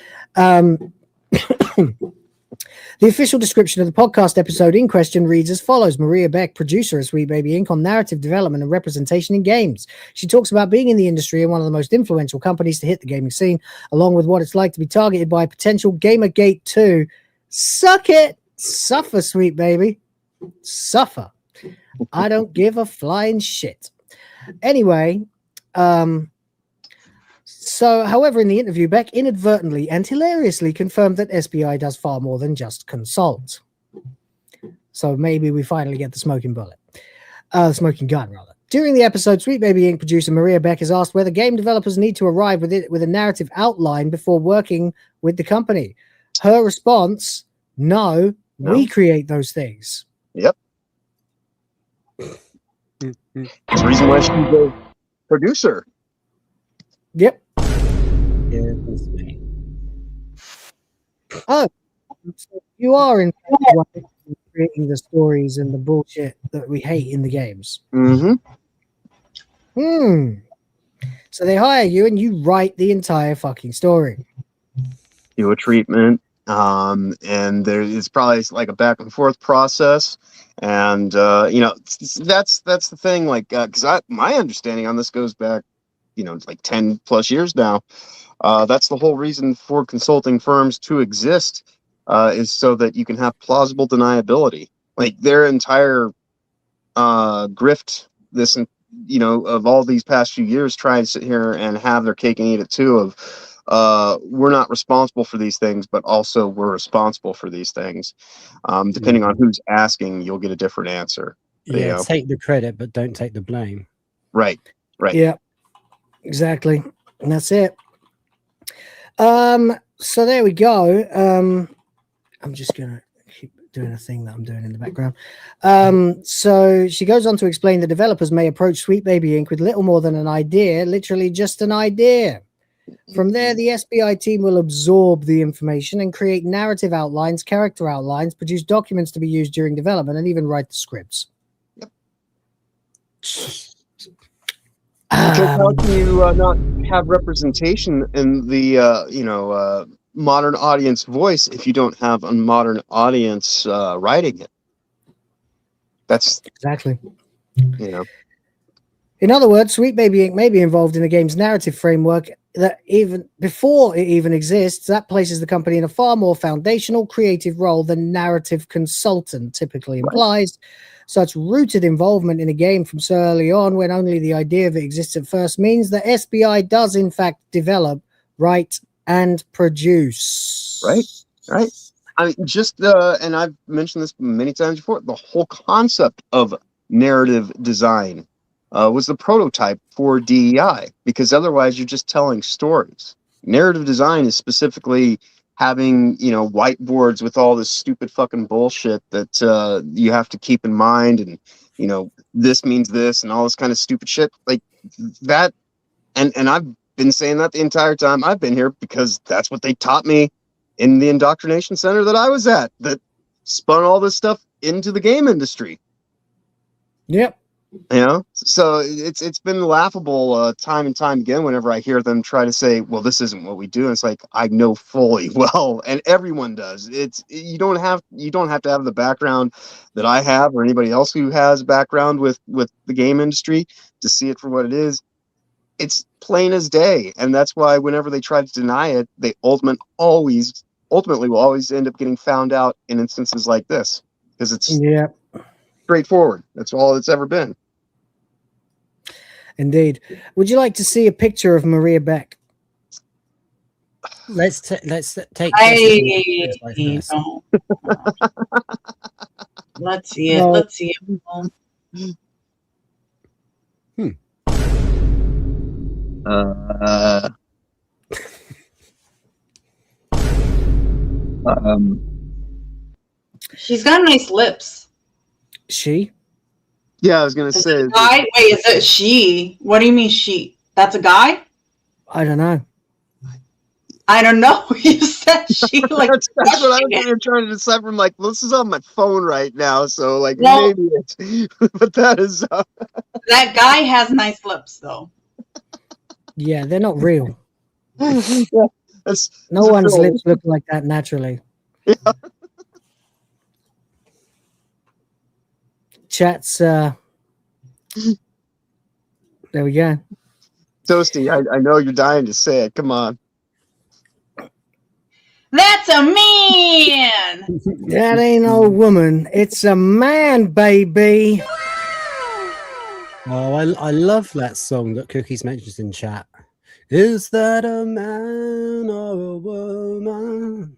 The official description of the podcast episode in question reads as follows. Maria Beck, producer of Sweet Baby Inc. on narrative development and representation in games. She talks about being in the industry and one of the most influential companies to hit the gaming scene, along with what it's like to be targeted by potential Gamergate 2. Suck it! Suffer, Sweet Baby. Suffer. I don't give a flying shit. Anyway, so, however, in the interview, Beck inadvertently and hilariously confirmed that SBI does far more than just consult. So maybe we finally get the smoking bullet. Smoking gun, rather. During the episode, Sweet Baby Inc. producer Maria Beck is asked whether game developers need to arrive with a narrative outline before working with the company. Her response, no, we create those things. Yep. That's the reason why she's a producer. Yep. Oh, so you are in fact creating the stories and the bullshit that we hate in the games. Mm-hmm. So they hire you and you write the entire fucking story. Do a treatment, and there is probably like a back and forth process, and that's the thing. Like, because my understanding on this goes back, like 10 plus years now. That's the whole reason for consulting firms to exist, is so that you can have plausible deniability. Like their entire grift, this, of all these past few years, trying to sit here and have their cake and eat it too. Of we're not responsible for these things, but also we're responsible for these things. Depending on who's asking, you'll get a different answer. Yeah, take the credit, but don't take the blame. Right. Yeah, exactly. And that's it. So there we go. I'm just gonna keep doing a thing that I'm doing in the background. So she goes on to explain the developers may approach Sweet Baby Inc. with little more than an idea, literally just an idea. From there, the SBI team will absorb the information and create narrative outlines, character outlines, produce documents to be used during development, and even write the scripts. Yep. How can you not have representation in the modern audience voice if you don't have a modern audience writing it? That's exactly. In other words, Sweet Baby Inc. may be involved in the game's narrative framework that even before it even exists. That places the company in a far more foundational creative role than narrative consultant typically implies. Such rooted involvement in a game from so early on, when only the idea of it exists at first, means that SBI does in fact develop, write, and produce. Right. I mean, and I've mentioned this many times before, the whole concept of narrative design was the prototype for DEI, because otherwise you're just telling stories. Narrative design is specifically having, whiteboards with all this stupid fucking bullshit that you have to keep in mind, and, this means this and all this kind of stupid shit like that. And I've been saying that the entire time I've been here, because that's what they taught me in the indoctrination center that I was at, that spun all this stuff into the game industry. Yep. So it's been laughable time and time again whenever I hear them try to say, well, this isn't what we do. And it's like, I know fully well, and everyone does. You don't have to have the background that I have or anybody else who has background with the game industry to see it for what it is. It's plain as day. And that's why whenever they try to deny it, they ultimately will always end up getting found out in instances like this, because it's straightforward. That's all it's ever been. Indeed. Would you like to see a picture of Maria Beck? Let's take. Let's see it. No. Let's see it. She's got nice lips. She? Yeah, I was gonna say. Guy? Wait, is it she? What do you mean she? That's a guy? I don't know. I don't know. You said she. Like that's what I was trying to decipher. I'm like, well, this is on my phone right now, so like maybe it's. But that is. That guy has nice lips, though. Yeah, they're not real. No one's lips look like that naturally. Yeah. chat's there we go. Toasty, I know you're dying to say it. Come on. That's a man. That ain't no woman. It's a man, baby. Oh, I love that song that Cookies mentions in chat. Is that a man or a woman?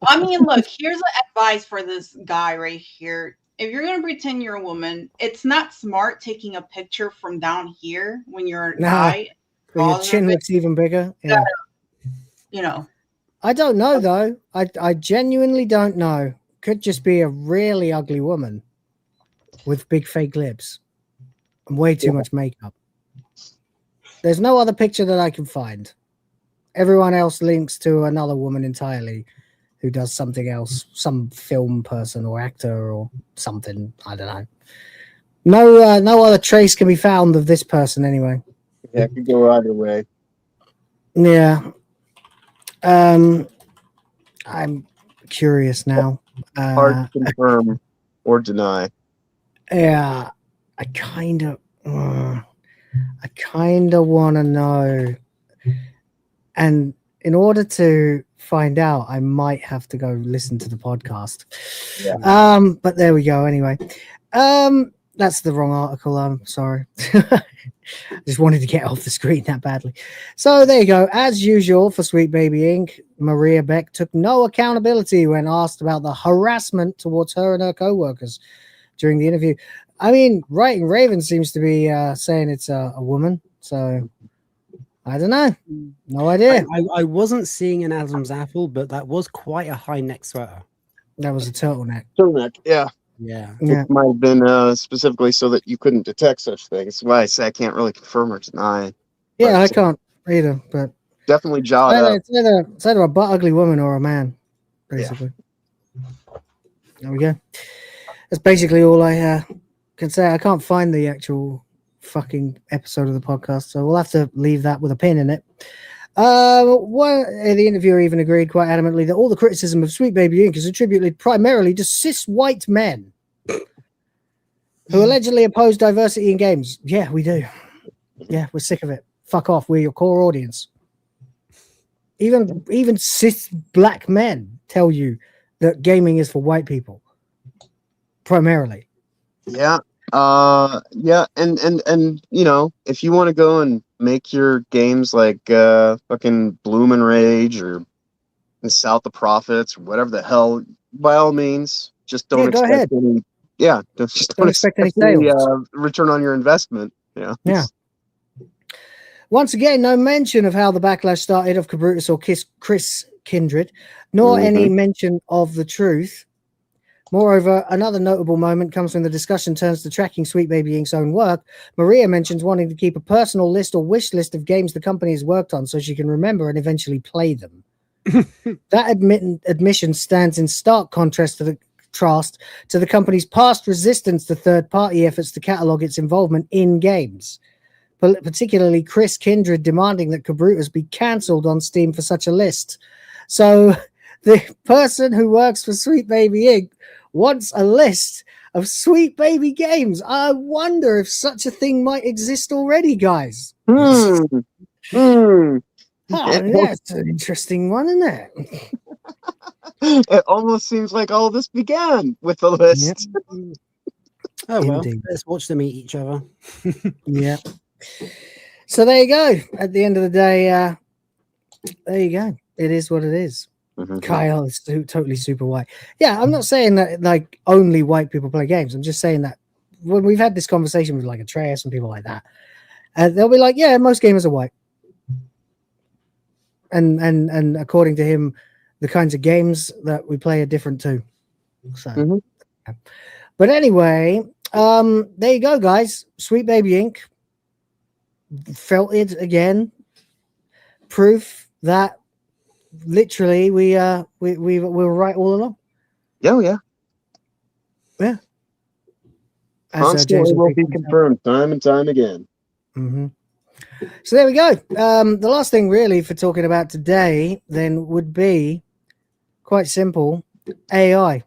I mean, look, here's an advice for this guy right here. If you're going to pretend you're a woman, it's not smart taking a picture from down here when you're a guy. Your chin looks even bigger. Yeah. You know. I don't know, though. I genuinely don't know. Could just be a really ugly woman with big fake lips and way too much makeup. There's no other picture that I can find. Everyone else links to another woman entirely who does something else, some film person or actor or something. I don't know. No other trace can be found of this person anyway. Yeah, it could go either way. Yeah. I'm curious now. Hard to confirm or deny. Yeah, I kind of want to know. And in order to find out, I might have to go listen to the podcast. Yeah. But there we go. Anyway, that's the wrong article. I'm sorry. I just wanted to get off the screen that badly. So there you go. As usual for Sweet Baby Inc., Maria Beck took no accountability when asked about the harassment towards her and her co-workers during the interview. I mean, Writing Raven seems to be saying it's a woman. So I don't know. No idea. I wasn't seeing an Adam's apple, but that was quite a high neck sweater. That was a turtleneck. Turtleneck, yeah. Yeah. It might have been specifically so that you couldn't detect such things. That's why I say I can't really confirm or deny. Yeah, I can't either, but definitely jot up. It's either a butt ugly woman or a man, basically. Yeah. There we go. That's basically all I can say. I can't find the actual fucking episode of the podcast, so we'll have to leave that with a pin in it. The interviewer even agreed quite adamantly that all the criticism of Sweet Baby Inc. is attributed primarily to cis white men who allegedly oppose diversity in games. Yeah, we do. Yeah, we're sick of it. Fuck off. We're your core audience. Even cis black men tell you that gaming is for white people primarily. Yeah. Yeah, and you know, if you want to go and make your games like fucking Bloom and Rage or South of Profits or whatever the hell, by all means, just don't expect any. Yeah, don't expect any return on your investment. Yeah. Yeah. Once again, no mention of how the backlash started of Cabrutus or Chris Kindred, nor any mention of the truth. Moreover, another notable moment comes when the discussion turns to tracking Sweet Baby Inc.'s own work. Maria mentions wanting to keep a personal list or wish list of games the company has worked on so she can remember and eventually play them. That admission stands in stark contrast to the company's past resistance to third-party efforts to catalog its involvement in games, particularly Chris Kindred demanding that Cabrutus be cancelled on Steam for such a list. So the person who works for Sweet Baby Inc. wants a list of Sweet Baby games. I wonder if such a thing might exist already, guys. Oh, that's an interesting one, isn't it? It almost seems like all this began with a list. Yep. Oh, well, let's watch them eat each other. Yeah. So there you go. At the end of the day, there you go. It is what it is. Kyle is totally super white. Yeah, I'm not saying that like only white people play games. I'm just saying that when we've had this conversation with like Atreus and people like that, they'll be like, yeah, most gamers are white. And according to him, the kinds of games that we play are different too. So, but anyway, there you go, guys. Sweet Baby Inc. felt it again. Proof that literally we were right all along. Yeah. As Constantly will be confirmed time and time again. So there we go. The last thing really for talking about today then would be quite simple. AI.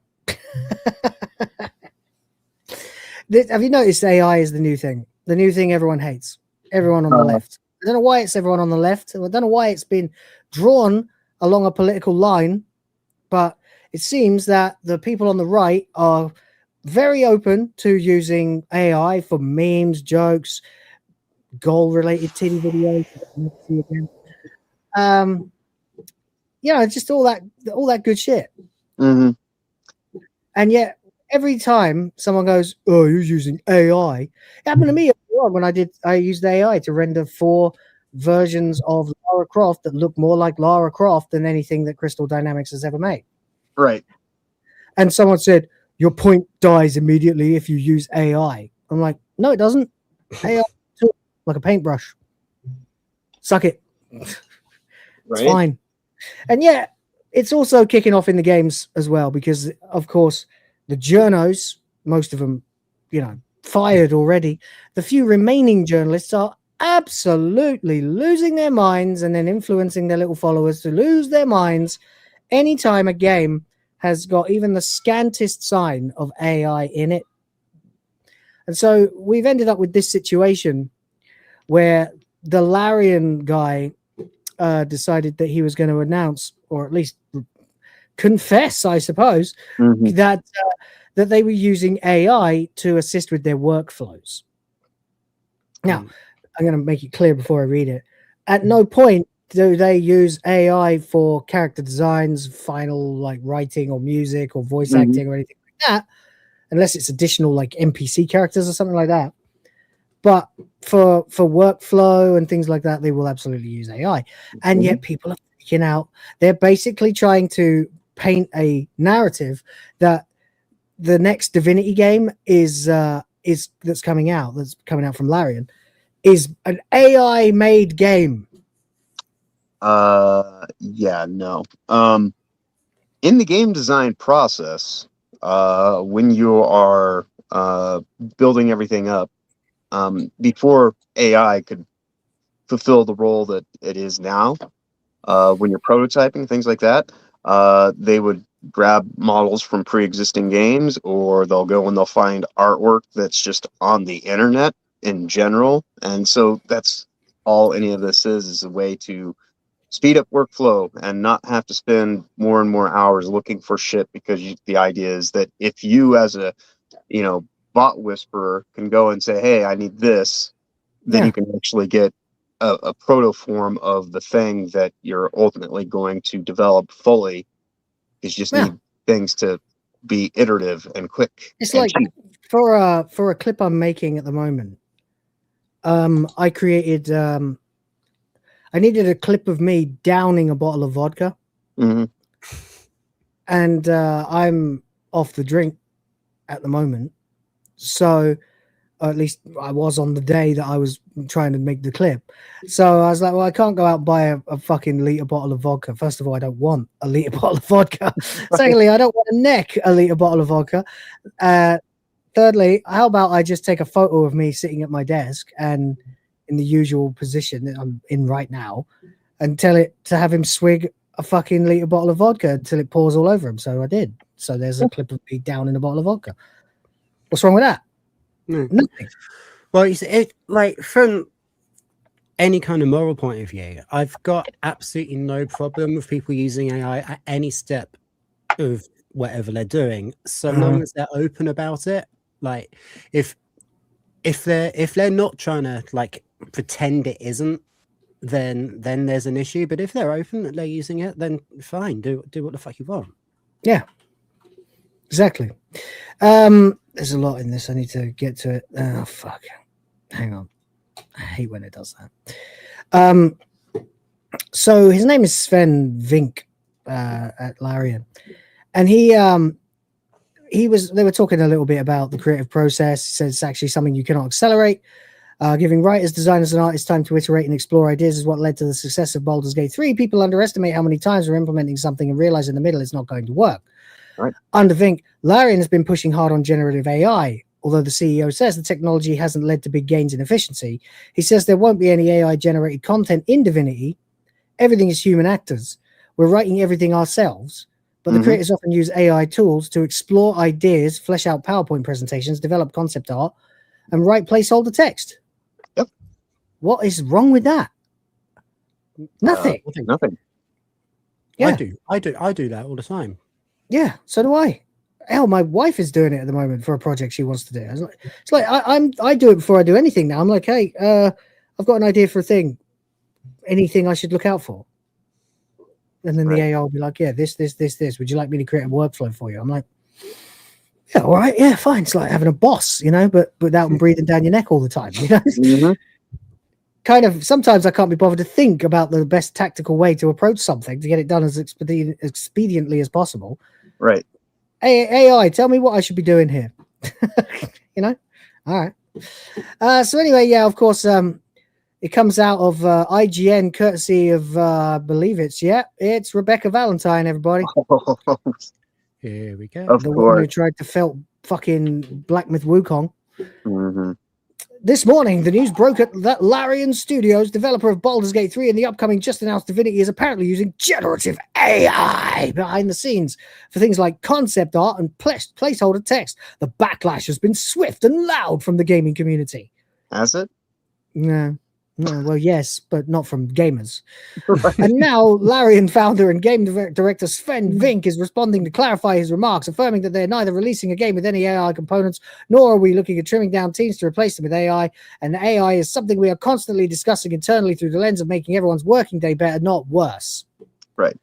Have you noticed AI is the new thing? The new thing everyone hates. Everyone on the left. I don't know why it's everyone on the left. I don't know why it's been drawn along a political line, but it seems that the people on the right are very open to using AI for memes, jokes, goal-related titty videos. Just all that good shit. Mm-hmm. And yet, every time someone goes, "Oh, you're using AI," it happened to me when I used AI to render 4 versions of Lara Croft that look more like Lara Croft than anything that Crystal Dynamics has ever made. Right. And someone said, "Your point dies immediately if you use AI." I'm like, no, it doesn't. AI is like a paintbrush. Suck it. It's fine. And yeah, it's also kicking off in the games as well because, of course, the journos, most of them, fired already. The few remaining journalists are absolutely losing their minds and then influencing their little followers to lose their minds anytime a game has got even the scantest sign of AI in it. And so we've ended up with this situation where the Larian guy decided that he was going to announce, or at least confess, I suppose, that they were using AI to assist with their workflows. Now, I'm going to make it clear before I read it. At no point do they use AI for character designs, final writing or music or voice acting or anything like that, unless it's additional NPC characters or something like that. But for workflow and things like that, they will absolutely use AI. And yet people are freaking out. They're basically trying to paint a narrative that the next Divinity game that's coming out from Larian is an AI made game. Yeah, no. In the game design process, when you are building everything up, before AI could fulfill the role that it is now, when you're prototyping, things like that, they would grab models from pre-existing games, or they'll go and they'll find artwork that's just on the internet in general. And so that's all any of this is a way to speed up workflow and not have to spend more and more hours looking for shit, because the idea is that if you as a bot whisperer can go and say, hey, I need this, then you can actually get a proto form of the thing that you're ultimately going to develop fully. You just need things to be iterative and quick. It's like cheap. For a clip I'm making at the moment, I created I needed a clip of me downing a bottle of vodka. And I'm off the drink at the moment. So at least I was on the day that I was trying to make the clip. So I was like, well, I can't go out and buy a fucking litre bottle of vodka. First of all, I don't want a litre bottle of vodka. Secondly, I don't want to neck a litre bottle of vodka. Thirdly, how about I just take a photo of me sitting at my desk and in the usual position that I'm in right now and tell it to have him swig a fucking litre bottle of vodka until it pours all over him. So I did. So there's a clip of me down in a bottle of vodka. What's wrong with that? Nothing. Well, you see, from any kind of moral point of view, I've got absolutely no problem with people using AI at any step of whatever they're doing, so long as they're open about it. Like, if they're not trying to pretend it isn't, then there's an issue. But if they're open that they're using it, then fine, do what the fuck you want. Yeah, exactly. There's a lot in this. I need to get to it. Oh fuck! Hang on. I hate when it does that. So his name is Sven Vink at Larian, and they were talking a little bit about the creative process. He said it's actually something you cannot accelerate. Giving writers, designers, and artists time to iterate and explore ideas is what led to the success of Baldur's Gate 3. People underestimate how many times we're implementing something and realize in the middle it's not going to work. Right. Under Vink, Larian has been pushing hard on generative AI. Although the CEO says the technology hasn't led to big gains in efficiency, he says there won't be any AI-generated content in Divinity. Everything is human actors. We're writing everything ourselves. but the creators often use AI tools to explore ideas, flesh out PowerPoint presentations, develop concept art, and write placeholder text. Yep. What is wrong with that? Nothing. Nothing. Yeah. I do that all the time. Yeah, so do I. Hell, my wife is doing it at the moment for a project she wants to do. It's like I do it before I do anything now. I'm like, hey, I've got an idea for a thing. Anything I should look out for? And then the AI will be like, yeah, this. Would you like me to create a workflow for you? I'm like, yeah, all right, yeah, fine. It's like having a boss, you know, but without them breathing down your neck all the time. You know? Kind of. Sometimes I can't be bothered to think about the best tactical way to approach something to get it done as expediently as possible. Right. Hey, AI, tell me what I should be doing here. You know? All right. So anyway, yeah, of course, it comes out of IGN, courtesy of, believe it's Rebecca Valentine, everybody. Here we go. The woman who tried to felt fucking Black Myth Wukong. This morning, the news broke that Larian Studios, developer of Baldur's Gate 3 and the upcoming just-announced Divinity, is apparently using generative AI behind the scenes for things like concept art and placeholder text. The backlash has been swift and loud from the gaming community. Has it? No, well, yes, but not from gamers. And now Larian founder and game director Sven Vink is responding to clarify his remarks, affirming that they're neither releasing a game with any AI components, nor are we looking at trimming down teams to replace them with AI. And AI is something we are constantly discussing internally through the lens of making everyone's working day better, not worse. Right.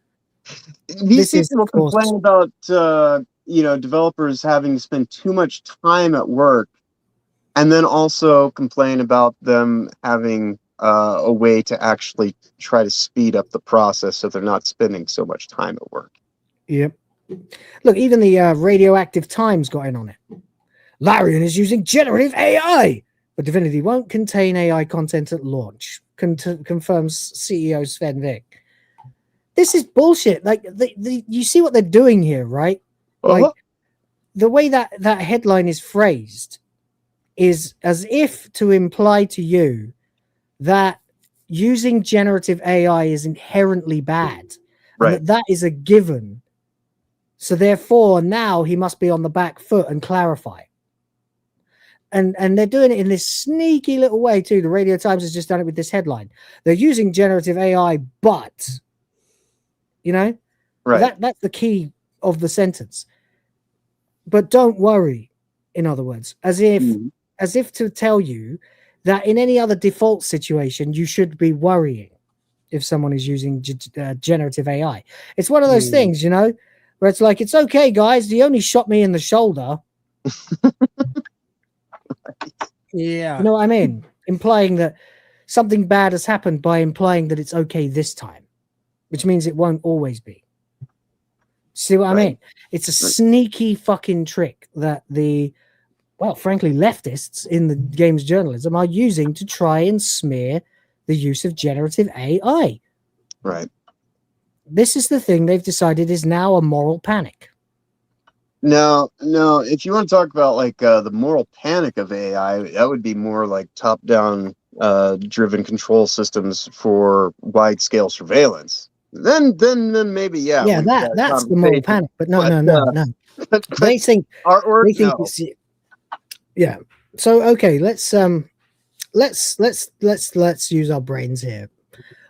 These people complain about, developers having to spend too much time at work, and then also complain about them having a way to actually try to speed up the process so they're not spending so much time at work. Yep. Look, even the Radioactive Times got in on it. Larian is using generative AI, but Divinity won't contain AI content at launch, confirms CEO Sven Vink. This is bullshit. Like, you see what they're doing here, right? Like, the way that headline is phrased is as if to imply to you that using generative AI is inherently bad. Right. And that is a given. So therefore, now he must be on the back foot and clarify. And they're doing it in this sneaky little way too. The Radio Times has just done it with this headline. They're using generative AI, but, you know, that's the key of the sentence. But don't worry, in other words, as if to tell you that in any other default situation, you should be worrying if someone is using generative AI. It's one of those things, you know, where it's like, it's okay, guys. He only shot me in the shoulder. Yeah. You know what I mean? Implying that something bad has happened by implying that it's okay this time, which means it won't always be. See what I mean? It's a sneaky fucking trick that frankly, leftists in the games journalism are using to try and smear the use of generative AI. Right. This is the thing they've decided is now a moral panic. No, if you want to talk about like the moral panic of AI, that would be more like top-down driven control systems for wide-scale surveillance. Then maybe, yeah. Yeah, that's the moral panic. But no. They think artwork. They think it's, yeah. So okay, let's use our brains here.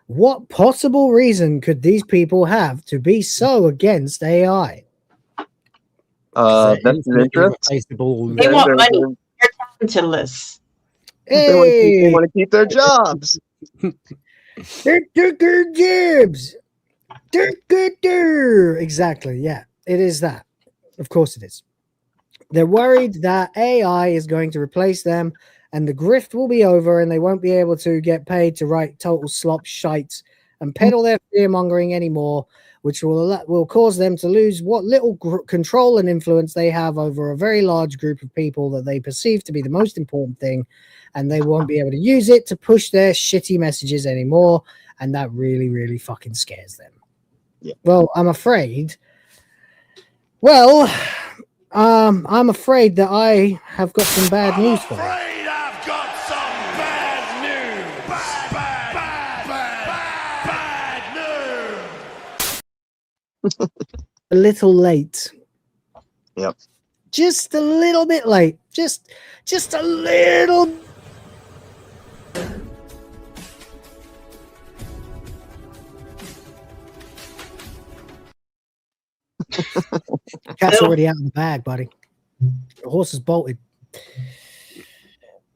What possible reason could these people have to be so against AI? That's an interest. They want money. They're talentless. They want to keep their jobs. They're jobs. Exactly. Yeah, it is that. Of course it is. They're worried that AI is going to replace them and the grift will be over and they won't be able to get paid to write total slop shite and peddle their fear-mongering anymore, which will cause them to lose what little control and influence they have over a very large group of people that they perceive to be the most important thing, and they won't be able to use it to push their shitty messages anymore, and that really, really fucking scares them. Yeah. Well, I'm afraid that I have got some bad news for you. I've got some bad news. Bad news. a little late. Yep. Just a little bit late. Just a little. Cat's already out of the bag, buddy. The horse is bolted.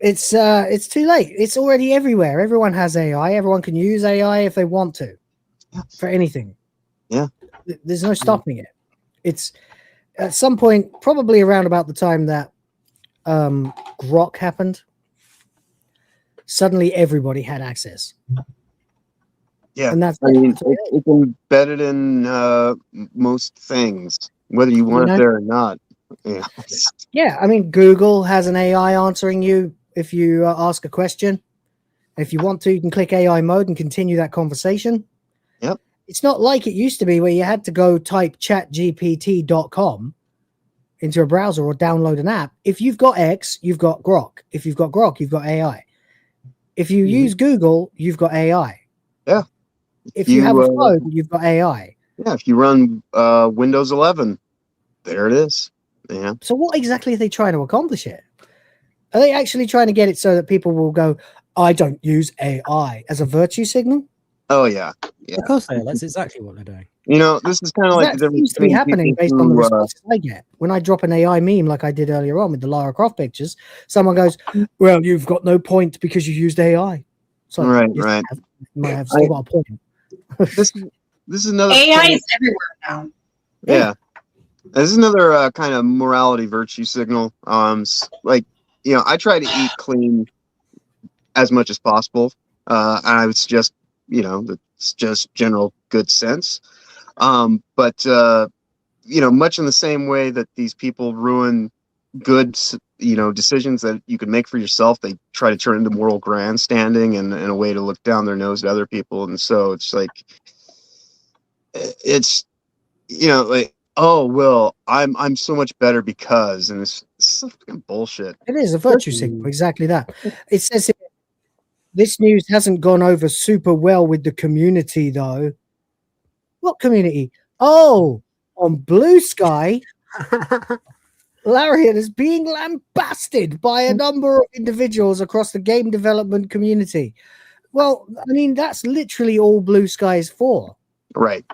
It's too late. It's already everywhere. Everyone has AI. Everyone can use AI if they want to for anything. Yeah. There's no stopping it. It's at some point, probably around about the time that Grok happened, suddenly everybody had access. Yeah, and that's I mean, it's embedded in most things, whether you want it there or not. Yeah. Yeah, I mean, Google has an AI answering you if you ask a question. If you want to, you can click AI mode and continue that conversation. Yep. It's not like it used to be where you had to go type chatgpt.com into a browser or download an app. If you've got X, you've got Grok. If you've got Grok, you've got AI. If you use Google, you've got AI. Yeah. If you have a phone, you've got AI. Yeah, if you run Windows 11, there it is. Yeah. So what exactly are they trying to accomplish here? Are they actually trying to get it so that people will go, I don't use AI as a virtue signal? Oh, yeah. Of course they are. That's exactly what they're doing. You know, this is kind of like that the difference seems to be between happening people based on the who, responses I get. When I drop an AI meme like I did earlier on with the Lara Croft pictures, someone goes, well, you've got no point because you used AI. So right, yes, right. You might have still got a point. This is another AI point. is everywhere now. Yeah. This is another kind of morality virtue signal. Like, you know, I try to eat clean as much as possible. And I would suggest, you know, it's just general good sense. But you know, much in the same way that these people ruin good, you know, decisions that you could make for yourself, they try to turn into moral grandstanding and a way to look down their nose at other people. And so it's like, it's, you know, like, oh well, I'm so much better because, and it's fucking bullshit. It is a virtue signal, exactly that. It says here, this news hasn't gone over super well with the community, though. What community? Oh, on Blue Sky, Lariat is being lambasted by a number of individuals across the game development community. Well, I mean, that's literally all Blue Sky is for. Right.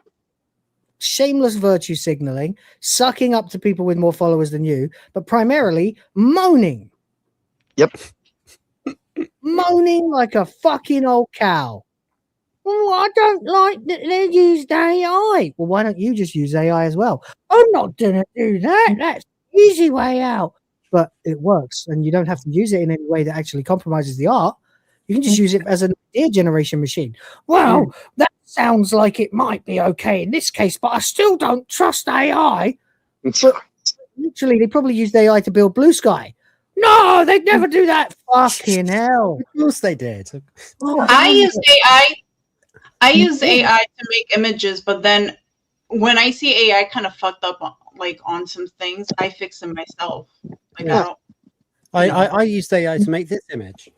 Shameless virtue signaling, sucking up to people with more followers than you, but primarily moaning. Yep. Moaning like a fucking old cow. Oh, I don't like that they used AI. Well, why don't you just use AI as well? I'm not going to do that. That's the easy way out. But it works, and you don't have to use it in any way that actually compromises the art. You can just use it as an idea generation machine. Well, that sounds like it might be okay in this case, but I still don't trust AI. But literally, they probably used AI to build Blue Sky. No, they'd never do that. Fucking hell. Of course they did. I use AI. I use AI to make images, but then when I see AI kind of fucked up on some things, I fix them myself. Like I used AI to make this image.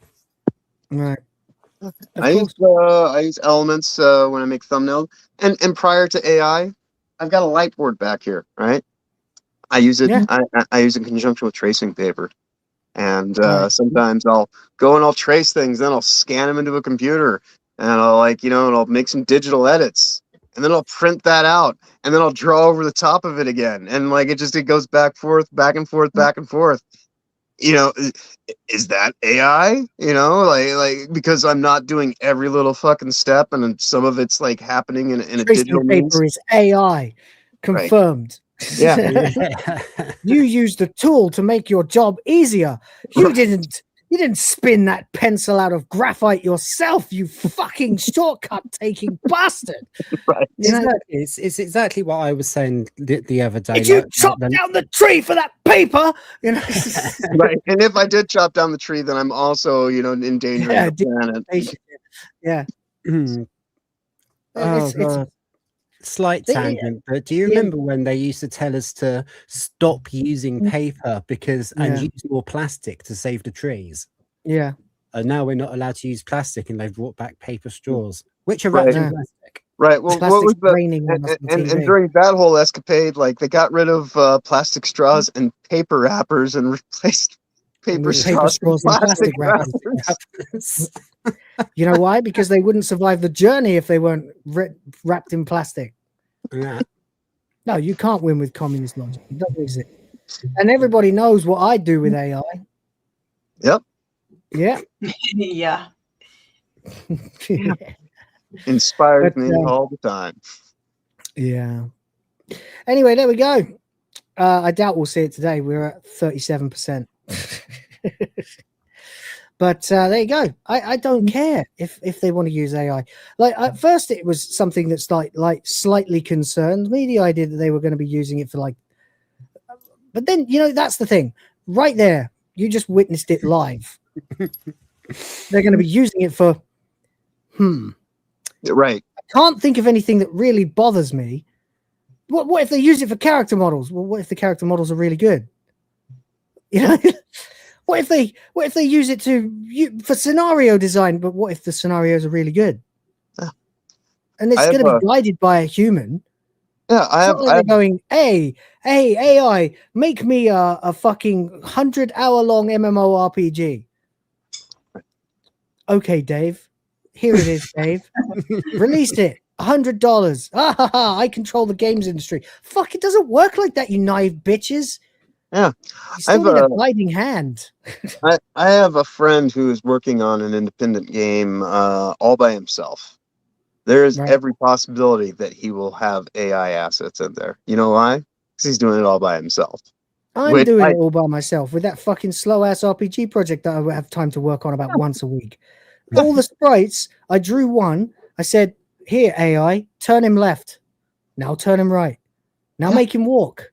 Right. I use elements when I make thumbnails, and prior to AI, I've got a light board back here, right? I use it. Yeah. I use it in conjunction with tracing paper, and sometimes I'll go and I'll trace things, then I'll scan them into a computer, and I'll and I'll make some digital edits, and then I'll print that out, and then I'll draw over the top of it again, and it goes back and forth. You know, is that AI? You know, because I'm not doing every little fucking step, and then some of it's happening in a digital means. Paper is AI confirmed. Right. Yeah. You used the tool to make your job easier. You didn't spin that pencil out of graphite yourself, you fucking shortcut taking bastard. Right. It's exactly what I was saying the other day. Did you chop down the tree for that paper? You know? Right. And if I did chop down the tree, then I'm also, endangering the planet. Yeah. God. Slight tangent, but do you remember when they used to tell us to stop using paper and use more plastic to save the trees? Yeah. And now we're not allowed to use plastic, and they've brought back paper straws, which are wrapped in plastic. Right. Well, what Plastic's was the raining on us on and TV. during that whole escapade, like they got rid of plastic straws and paper wrappers and replaced paper With paper straws and straws and plastic wrappers. You know why? Because they wouldn't survive the journey if they weren't wrapped in plastic. Yeah. No, you can't win with communist logic. It doesn't exist. And everybody knows what I do with AI. Yep. Yeah. Yeah. Yeah. Inspires But, me all the time. Yeah. Anyway, there we go. I doubt we'll see it today. We're at 37%. But there you go. I don't care if they want to use AI. Like at first, it was something that's like slightly concerned me, the idea that they were going to be using it for like. But then that's the thing, right there. You just witnessed it live. They're going to be using it for. Right. I can't think of anything that really bothers me. What if they use it for character models? Well, what if the character models are really good? What if they use it for scenario design? But what if the scenarios are really good? And it's going to be guided by a human. Yeah, they're going, hey, AI, make me a fucking 100-hour-long MMORPG. Okay, Dave. Here it is, Dave. Released it. $100. I control the games industry. Fuck, it doesn't work like that, you naive bitches. Yeah. You still need a guiding hand. I have a friend who is working on an independent game all by himself. There is every possibility that he will have AI assets in there. You know why? Because he's doing it all by himself. I'm doing it all by myself with that fucking slow-ass RPG project that I have time to work on about once a week. All the sprites, I drew one. I said, here, AI, turn him left. Now turn him right. Now make him walk.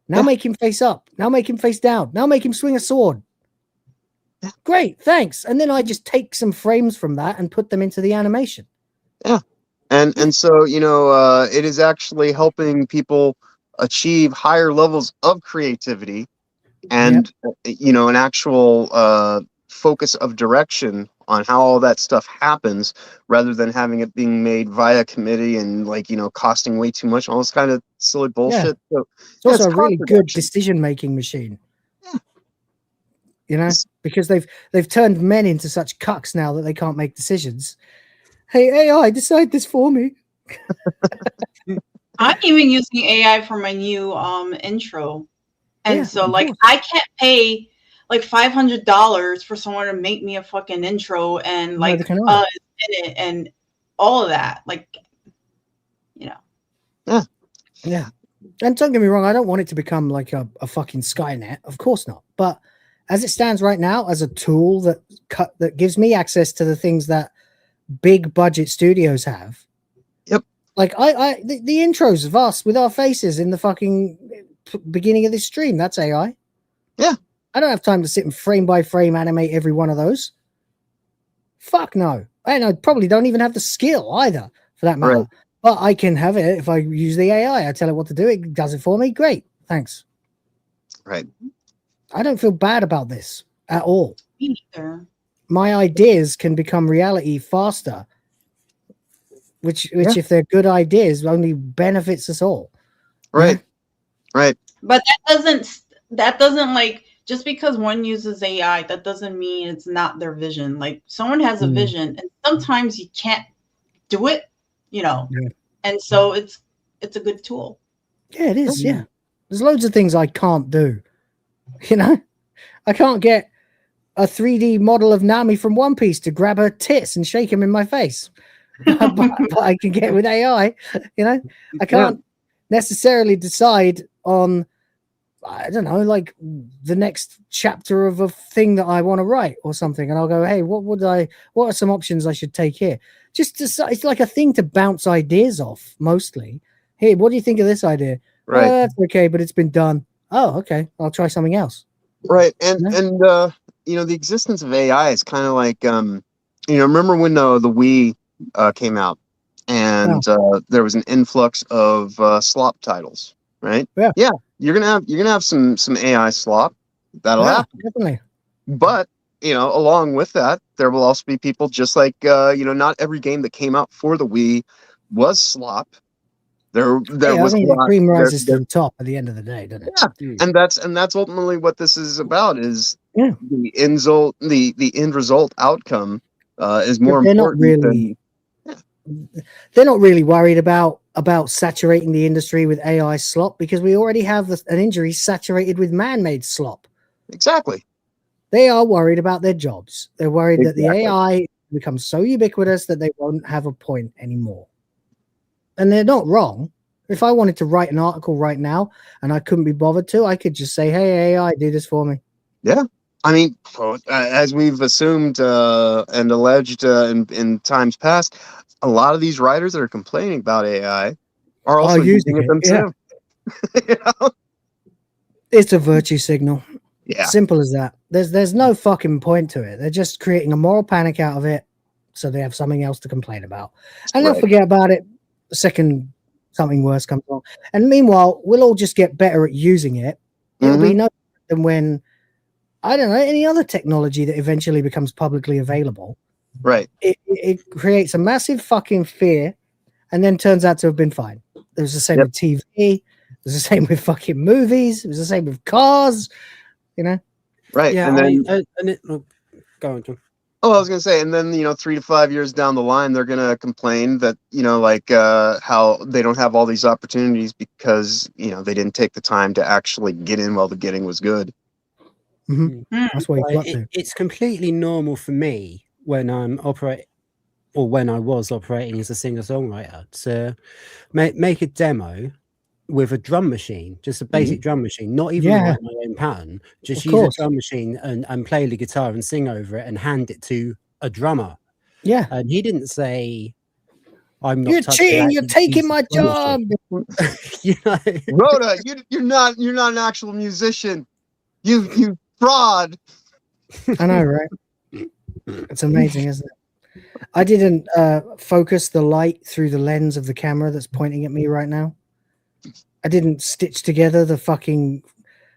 Now make him face up. Now make him face down. Now make him swing a sword. Great, thanks. And then I just take some frames from that and put them into the animation. Yeah. And so, it is actually helping people achieve higher levels of creativity and, an actual focus of direction on how all that stuff happens rather than having it being made via committee and costing way too much, all this kind of silly bullshit. Yeah. So, it's also a really good decision-making machine. Because they've turned men into such cucks now that they can't make decisions. Hey, AI, decide this for me. I'm even using AI for my new intro. And so I can't pay like $500 for someone to make me a fucking intro and in it and all of that. Yeah. And don't get me wrong, I don't want it to become like a fucking Skynet. Of course not. But as it stands right now, as a tool that gives me access to the things that big budget studios have. Yep. Like the intros of us with our faces in the fucking beginning of this stream, that's AI. Yeah. I don't have time to sit and frame by frame animate every one of those. Fuck no. And I probably don't even have the skill either, for that matter. Right. But I can have it if I use the AI. I tell it what to do. It does it for me. Great. Thanks. Right. I don't feel bad about this at all. Me neither. My ideas can become reality faster, which if they're good ideas, only benefits us all. Right. Right. But that doesn't like, just because one uses AI, that doesn't mean it's not their vision. Like someone has a vision and sometimes you can't do it, and so it's a good tool. Yeah, it is. Yeah. There's loads of things I can't do. I can't get a 3D model of Nami from One Piece to grab her tits and shake him in my face. but I can get with AI, I can't necessarily decide on, I don't know, like the next chapter of a thing that I want to write or something. And I'll go, hey, what are some options I should take here? It's like a thing to bounce ideas off mostly. Hey, what do you think of this idea? Right. That's okay, but it's been done. Oh, okay. I'll try something else. Right. And the existence of AI is kind of like, remember when the Wii came out and there was an influx of slop titles, right? Yeah. You're gonna have some AI slop. That'll happen. Definitely. But along with that, there will also be people just like not every game that came out for the Wii was slop. There Yeah, was I mean, a the lot. cream rises to the top at the end of the day, doesn't it? Yeah, and that's ultimately what this is about. Is Yeah. the end result, the end result outcome is But more they're not important really. than. They're not really worried about saturating the industry with AI slop because we already have an industry saturated with man-made slop. Exactly. They are worried about their jobs. They're worried that the Exactly. AI becomes so ubiquitous that they won't have a point anymore. And they're not wrong. If I wanted to write an article right now and I couldn't be bothered to, I could just say, "Hey, AI, do this for me." Yeah. I mean, as we've assumed and alleged in times past, a lot of these writers that are complaining about AI are also using it themselves. You know? It's a virtue signal. Yeah. Simple as that. There's no fucking point to it. They're just creating a moral panic out of it so they have something else to complain about. And they'll forget about it the second something worse comes along. And meanwhile, we'll all just get better at using it. It'll be no different than when, I don't know, any other technology that eventually becomes publicly available. Right. It creates a massive fucking fear and then turns out to have been fine. It was the same with TV. It was the same with fucking movies. It was the same with cars. You know, right? Yeah, and then go on, John. Oh, I was gonna say, and then 3 to 5 years down the line, they're gonna complain that like how they don't have all these opportunities because they didn't take the time to actually get in while the getting was good. That's what you got to. It's completely normal for me when I'm when I was operating as a singer-songwriter to make a demo with a drum machine, just a basic drum machine, not even write my own pattern, just use a drum machine and play the guitar and sing over it and hand it to a drummer. Yeah. And he didn't say, I'm not You're cheating, you're taking my job. You know? Rhoda, you're not an actual musician. You fraud. I know, right? It's amazing, isn't it? I didn't focus the light through the lens of the camera that's pointing at me right now. I didn't stitch together the fucking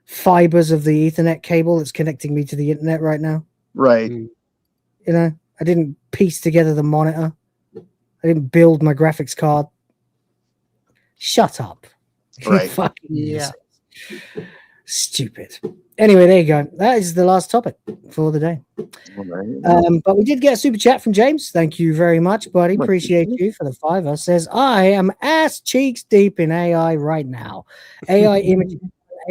fibers of the Ethernet cable that's connecting me to the internet right now. Right. I didn't piece together the monitor. I didn't build my graphics card. Shut up. Right. Fucking stupid. Anyway, there you go. That is the last topic for the day. But we did get a super chat from James. Thank you very much, buddy. Appreciate you for the $5. Says, I am ass cheeks deep in AI right now. AI image,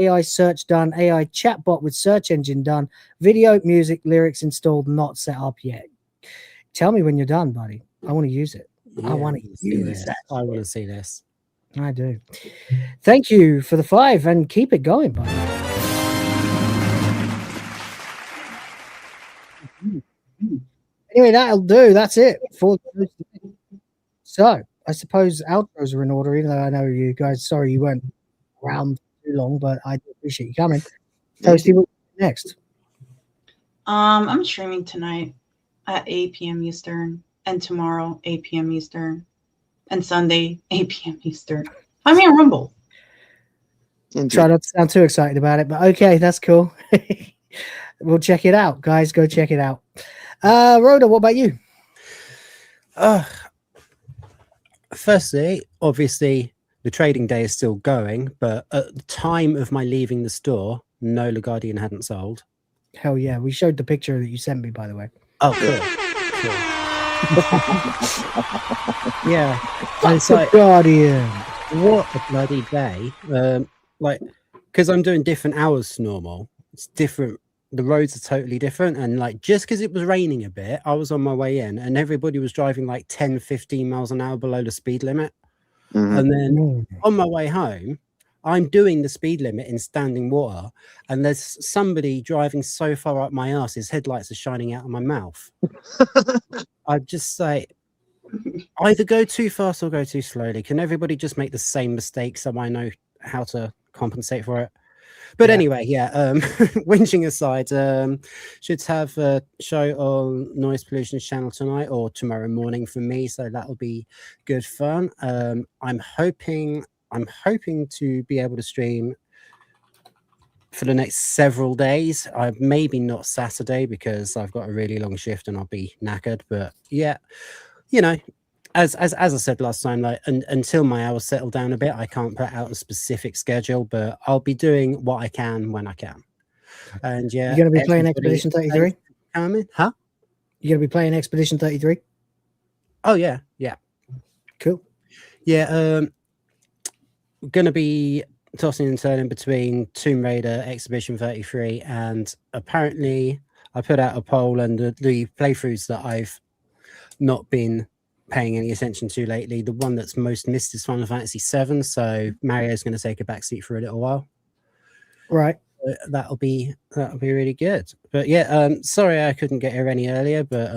AI search done, AI chatbot with search engine done, video, music, lyrics installed, not set up yet. Tell me when you're done, buddy. I want to use it. I want to use that. I want to see this. I do. Thank you for the 5 and keep it going, buddy. Anyway, that'll do. That's it for the So I suppose outros are in order, even though I know you guys, sorry you weren't around too long, but I do appreciate you coming. Toasty, what's next? I'm streaming tonight at 8 p.m. Eastern, and tomorrow 8 p.m. Eastern, and Sunday 8 p.m. Eastern. I'm in Rumble. Try not to sound too excited about it, but okay, that's cool. We'll check it out, guys. Go check it out. Rhoda, what about you? Firstly, obviously, the trading day is still going, but at the time of my leaving the store, no LaGuardian hadn't sold. Hell yeah. We showed the picture that you sent me, by the way. Oh, cool. Yeah. And it's like, Guardian. What a bloody day. Because I'm doing different hours to normal. It's different. The roads are totally different. And just because it was raining a bit, I was on my way in and everybody was driving 10, 15 miles an hour below the speed limit. And then on my way home, I'm doing the speed limit in standing water, and there's somebody driving so far up my ass, his headlights are shining out of my mouth. I'd just say, either go too fast or go too slowly. Can everybody just make the same mistake so I know how to compensate for it? But anyway, whinging aside, should have a show on Noise Pollution's channel tonight or tomorrow morning for me, so that'll be good fun. I'm hoping to be able to stream for the next several days. Maybe not Saturday because I've got a really long shift and I'll be knackered. But yeah, as I said last time, like until my hours settle down a bit, I can't put out a specific schedule, but I'll be doing what I can when I can. And yeah, you're gonna be playing Expedition 33? Huh? You're gonna be playing Expedition 33? Oh yeah, yeah. Cool. Yeah, gonna be tossing and turning between Tomb Raider, Expedition 33, and apparently I put out a poll, and the playthroughs that I've not been paying any attention to lately, the one that's most missed is Final Fantasy 7, so Mario's going to take a backseat for a little while. Right. That'll be really good. But yeah, sorry I couldn't get here any earlier, but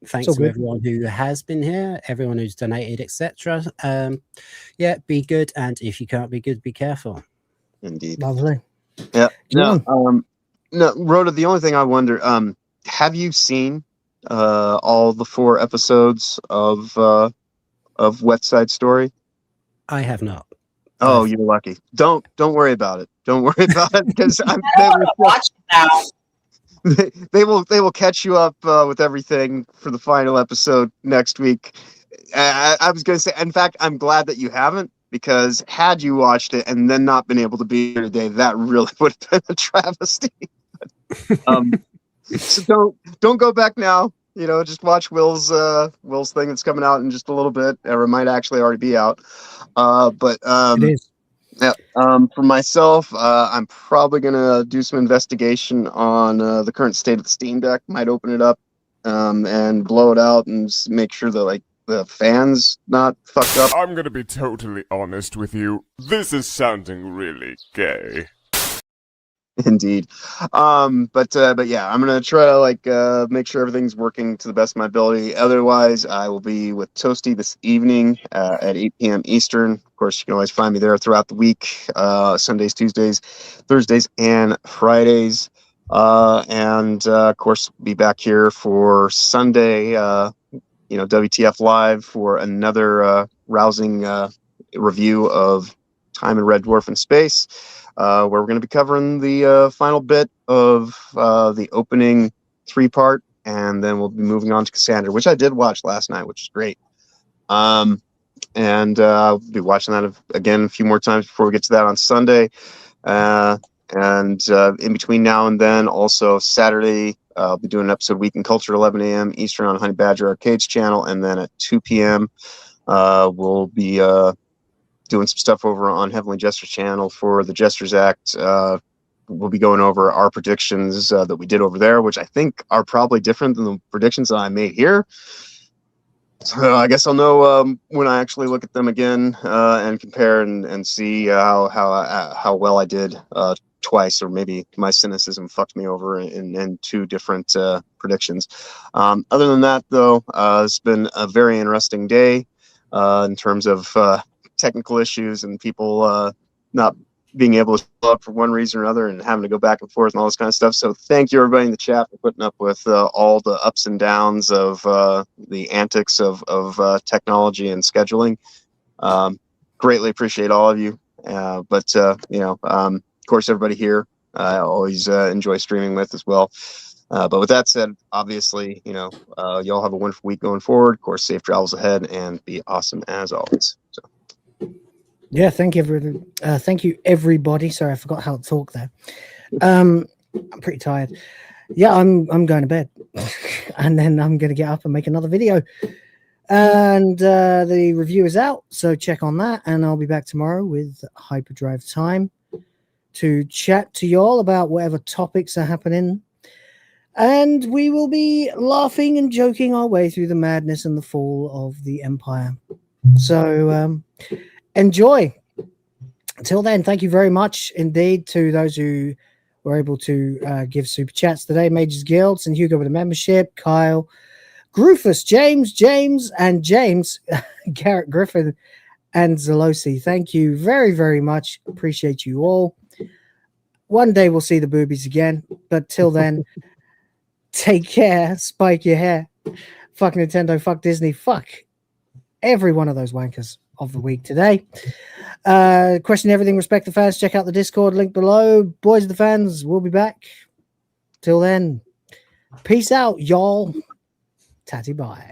thanks to everyone who has been here, everyone who's donated, etc. Yeah, be good, and if you can't be good, be careful. Indeed. Lovely. Yeah. No, Rhoda, the only thing I wonder, have you seen all the 4 episodes of West Side Story? I have not. Oh, you're lucky. Don't worry about it. Don't worry about it, because watch now. They will catch you up with everything for the final episode next week. I was going to say, in fact, I'm glad that you haven't, because had you watched it and then not been able to be here today, that really would have been a travesty. So don't go back now. You know, just watch Will's thing that's coming out in just a little bit, or it might actually already be out. But it is. Yeah. For myself, I'm probably gonna do some investigation on the current state of the Steam Deck. Might open it up and blow it out and make sure that like the fans not fucked up. I'm gonna be totally honest with you. This is sounding really gay. Indeed. But yeah, I'm gonna try to like make sure everything's working to the best of my ability. Otherwise, I will be with Toasty this evening at 8 p.m. Eastern. Of course, you can always find me there throughout the week, Sundays, Tuesdays, Thursdays, and Fridays. And of course, be back here for Sunday, WTF Live for another rousing review of Time and Red Dwarf in Space. Where we're going to be covering the final bit of the opening 3-part, and then we'll be moving on to Cassandra, which I did watch last night, which is great. And I'll be watching that again a few more times before we get to that on Sunday. And in between now and then, also Saturday, I'll be doing an episode Week in Culture at 11 a.m. Eastern on Honey Badger Arcades channel, and then at 2 p.m. We'll be doing some stuff over on Heavenly Jesters channel for the Jesters Act. We'll be going over our predictions that we did over there, which I think are probably different than the predictions that I made here. So I guess I'll know when I actually look at them again and compare and see how well I did twice, or maybe my cynicism fucked me over in 2 different predictions. Other than that, though, it's been a very interesting day in terms of technical issues and people not being able to show up for one reason or another and having to go back and forth and all this kind of stuff. So thank you everybody in the chat for putting up with all the ups and downs of the antics of technology and scheduling. Greatly appreciate all of you. But of course, everybody here, I always enjoy streaming with as well. But with that said, obviously, y'all have a wonderful week going forward. Of course, safe travels ahead, and be awesome as always. So. Yeah, thank you, everybody. Sorry, I forgot how to talk there. I'm pretty tired. Yeah, I'm going to bed, and then I'm going to get up and make another video. And the review is out, so check on that. And I'll be back tomorrow with Hyperdrive Time to chat to y'all about whatever topics are happening. And we will be laughing and joking our way through the madness and the fall of the Empire. So enjoy. Until then, thank you very much indeed to those who were able to give super chats today. Majors Guilds and Hugo with a membership, Kyle, Grufus, James, Garrett Griffin, and Zelosi. Thank you very, very much. Appreciate you all. One day we'll see the boobies again, but till then, take care, spike your hair. Fuck Nintendo, fuck Disney, fuck every one of those wankers of the week today. Question everything, respect the fans. Check out the Discord link below. Boys of the fans, we'll be back. Till then, peace out, y'all. Tatty bye.